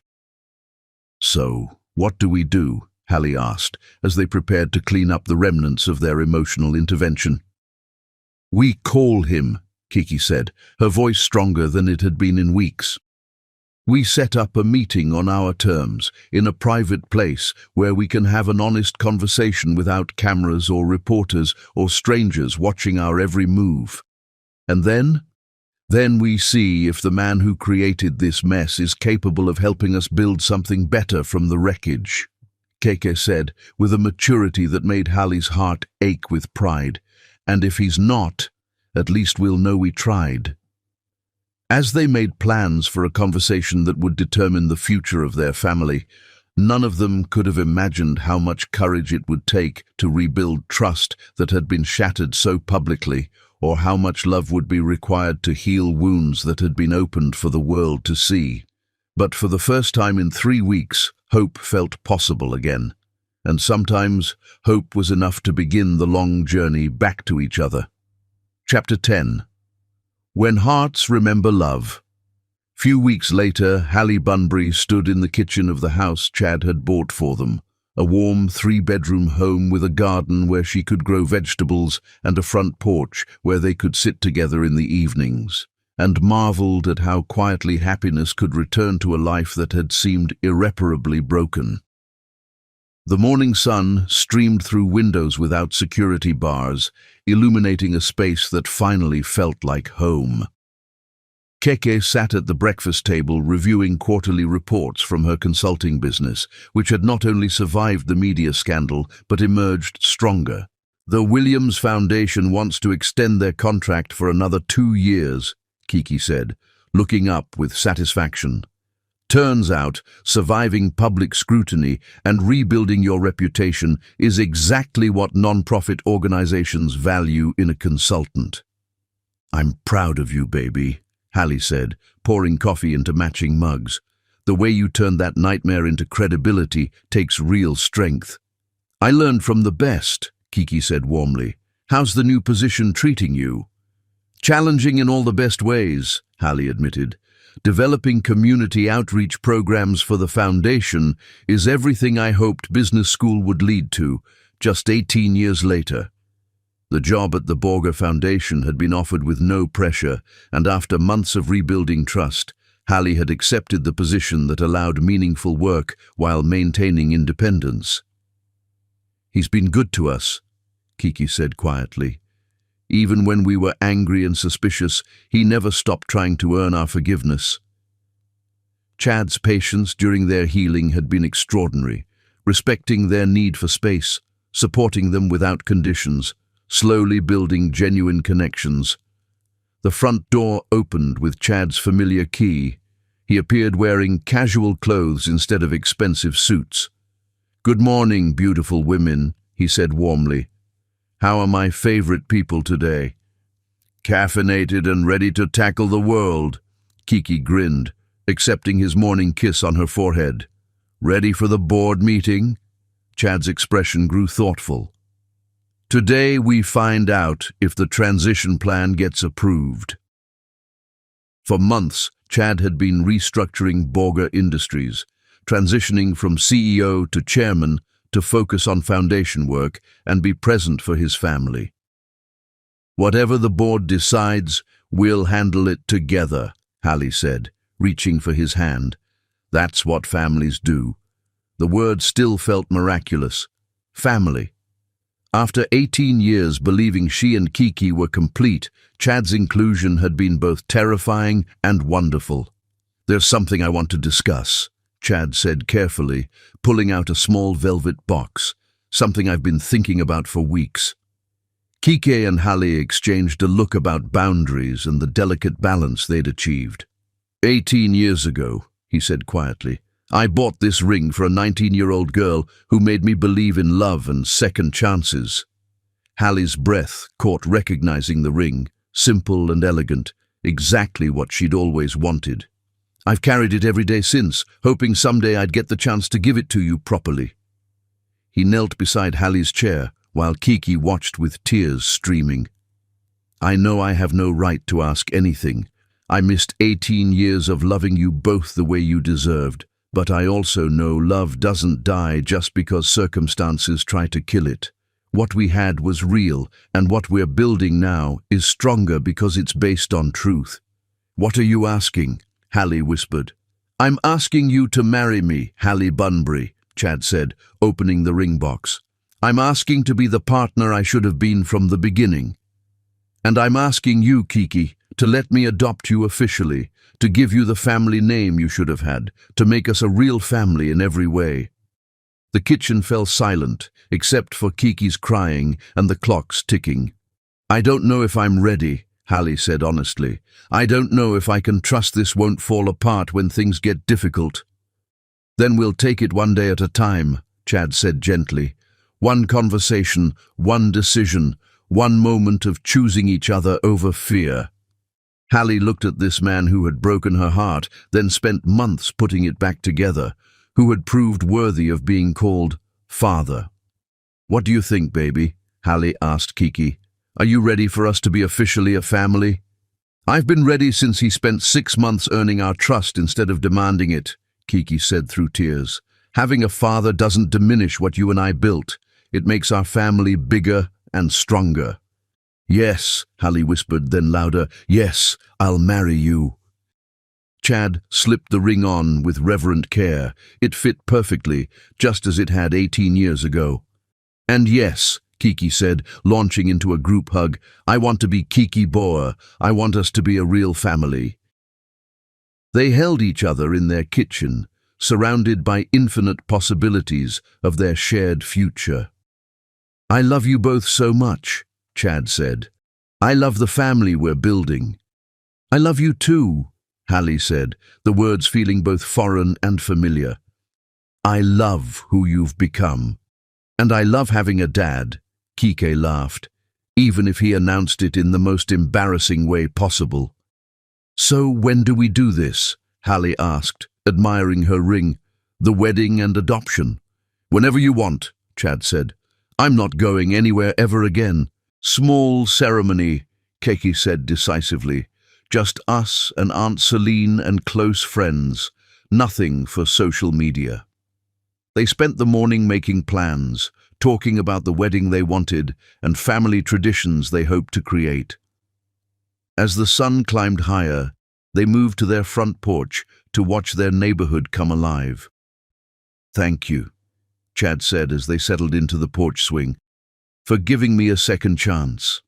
"So, what do we do?" Hali asked, as they prepared to clean up the remnants of their emotional intervention. "We call him," Kiki said, her voice stronger than it had been in weeks. "We set up a meeting on our terms, in a private place where we can have an honest conversation without cameras or reporters or strangers watching our every move. And then we see if the man who created this mess is capable of helping us build something better from the wreckage," Keke said, with a maturity that made Hali's heart ache with pride. "And if he's not, at least we'll know we tried." As they made plans for a conversation that would determine the future of their family, none of them could have imagined how much courage it would take to rebuild trust that had been shattered so publicly, or how much love would be required to heal wounds that had been opened for the world to see. But for the first time in 3 weeks, hope felt possible again. And sometimes, hope was enough to begin the long journey back to each other. Chapter 10. When Hearts Remember Love. Few weeks later, Hali Bunbury stood in the kitchen of the house Chad had bought for them, a warm 3-bedroom home with a garden where she could grow vegetables and a front porch where they could sit together in the evenings, and marveled at how quietly happiness could return to a life that had seemed irreparably broken. The morning sun streamed through windows without security bars, illuminating a space that finally felt like home. Keke sat at the breakfast table reviewing quarterly reports from her consulting business, which had not only survived the media scandal but emerged stronger. "The Williams Foundation wants to extend their contract for another 2 years, Kiki said, looking up with satisfaction. "Turns out, surviving public scrutiny and rebuilding your reputation is exactly what non-profit organizations value in a consultant." "I'm proud of you, baby," Hali said, pouring coffee into matching mugs. "The way you turned that nightmare into credibility takes real strength." "I learned from the best," Kiki said warmly. "How's the new position treating you?" "Challenging in all the best ways," Hali admitted. "Developing community outreach programs for the foundation is everything I hoped business school would lead to, just 18 years later." The job at the Borger Foundation had been offered with no pressure, and after months of rebuilding trust, Hali had accepted the position that allowed meaningful work while maintaining independence. "He's been good to us," Kiki said quietly. "Even when we were angry and suspicious, he never stopped trying to earn our forgiveness." Chad's patience during their healing had been extraordinary, respecting their need for space, supporting them without conditions, slowly building genuine connections. The front door opened with Chad's familiar key. He appeared wearing casual clothes instead of expensive suits. "Good morning, beautiful women," he said warmly. "How are my favorite people today?" "Caffeinated and ready to tackle the world," Kiki grinned, accepting his morning kiss on her forehead. "Ready for the board meeting?" Chad's expression grew thoughtful. "Today we find out if the transition plan gets approved." For months, Chad had been restructuring Borger Industries, transitioning from CEO to chairman to focus on foundation work and be present for his family. "Whatever the board decides, we'll handle it together," Hali said, reaching for his hand. "That's what families do." The word still felt miraculous. Family. After 18 years believing she and Kiki were complete, Chad's inclusion had been both terrifying and wonderful. There's something I want to discuss, Chad said carefully, pulling out a small velvet box, something I've been thinking about for weeks. Kike and Hallie exchanged a look about boundaries and the delicate balance they'd achieved. 18 years ago, he said quietly, I bought this ring for a 19-year-old girl who made me believe in love and second chances. Hallie's breath caught recognizing the ring, simple and elegant, exactly what she'd always wanted. I've carried it every day since, hoping someday I'd get the chance to give it to you properly. He knelt beside Hallie's chair, while Kiki watched with tears streaming. I know I have no right to ask anything. I missed 18 years of loving you both the way you deserved, but I also know love doesn't die just because circumstances try to kill it. What we had was real, and what we're building now is stronger because it's based on truth. What are you asking? Hallie whispered. I'm asking you to marry me, Hallie Bunbury, Chad said, opening the ring box. I'm asking to be the partner I should have been from the beginning. And I'm asking you, Kiki, to let me adopt you officially, to give you the family name you should have had, to make us a real family in every way. The kitchen fell silent, except for Kiki's crying and the clocks ticking. I don't know if I'm ready, Hallie said honestly. I don't know if I can trust this won't fall apart when things get difficult. Then we'll take it one day at a time, Chad said gently. One conversation, one decision, one moment of choosing each other over fear. Hallie looked at this man who had broken her heart, then spent months putting it back together, who had proved worthy of being called father. What do you think, baby? Hallie asked Kiki. Are you ready for us to be officially a family? I've been ready since he spent 6 months earning our trust instead of demanding it, Kiki said through tears. Having a father doesn't diminish what you and I built. It makes our family bigger and stronger. Yes, Hallie whispered, then louder, yes, I'll marry you. Chad slipped the ring on with reverent care. It fit perfectly, just as it had 18 years ago. And yes, Kiki said, launching into a group hug, I want to be Kiki Boer. I want us to be a real family. They held each other in their kitchen, surrounded by infinite possibilities of their shared future. I love you both so much, Chad said. I love the family we're building. I love you too, Hallie said, the words feeling both foreign and familiar. I love who you've become. And I love having a dad, Kike laughed, even if he announced it in the most embarrassing way possible. So when do we do this? Hallie asked, admiring her ring. The wedding and adoption. Whenever you want, Chad said. I'm not going anywhere ever again. Small ceremony, Kiki said decisively. Just us and Aunt Celine and close friends. Nothing for social media. They spent the morning making plans, talking about the wedding they wanted and family traditions they hoped to create. As the sun climbed higher, they moved to their front porch to watch their neighborhood come alive. Thank you, Chad said as they settled into the porch swing, for giving me a second chance.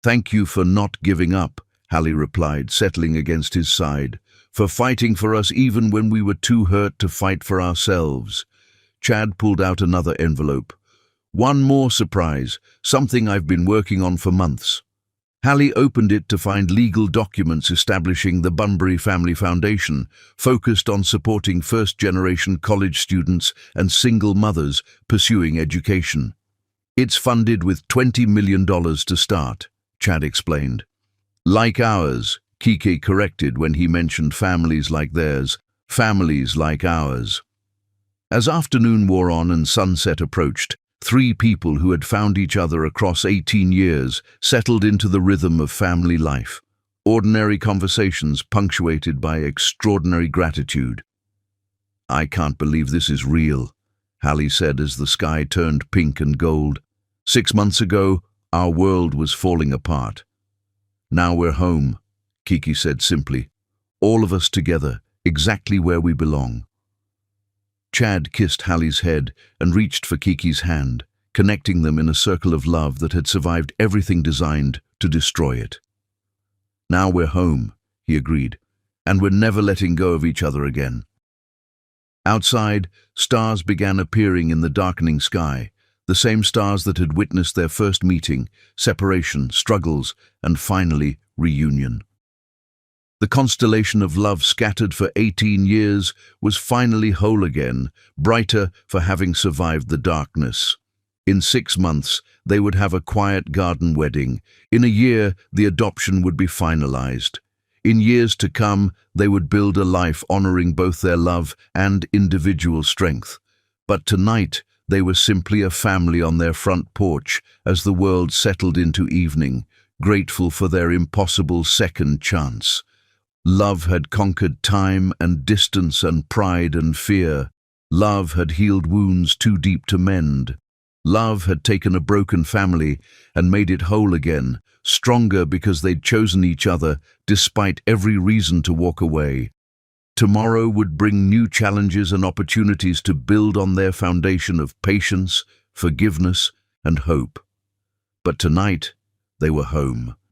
Thank you for not giving up, Hallie replied, settling against his side, for fighting for us even when we were too hurt to fight for ourselves. Chad pulled out another envelope. One more surprise, something I've been working on for months. Hallie opened it to find legal documents establishing the Bunbury Family Foundation, focused on supporting first-generation college students and single mothers pursuing education. It's funded with $20 million to start, Chad explained. Like ours, Kike corrected when he mentioned families like theirs, families like ours. As afternoon wore on and sunset approached, 3 people who had found each other across 18 years settled into the rhythm of family life, ordinary conversations punctuated by extraordinary gratitude. I can't believe this is real, Hallie said as the sky turned pink and gold. 6 months ago, our world was falling apart. Now we're home, Kiki said simply. All of us together, exactly where we belong. Chad kissed Hallie's head and reached for Kiki's hand, connecting them in a circle of love that had survived everything designed to destroy it. Now we're home, he agreed. and were never letting go of each other again. Outside, stars began appearing in the darkening sky, the same stars that had witnessed their first meeting, separation, struggles, and finally, reunion. The constellation of love scattered for 18 years was finally whole again, brighter for having survived the darkness. In 6 months, they would have a quiet garden wedding. In a year, the adoption would be finalized. In years to come, they would build a life honoring both their love and individual strength. But tonight, they were simply a family on their front porch as the world settled into evening, grateful for their impossible second chance. Love had conquered time and distance and pride and fear. Love had healed wounds too deep to mend. Love had taken a broken family and made it whole again, stronger because they'd chosen each other despite every reason to walk away. Tomorrow would bring new challenges and opportunities to build on their foundation of patience, forgiveness, and hope. But tonight, they were home.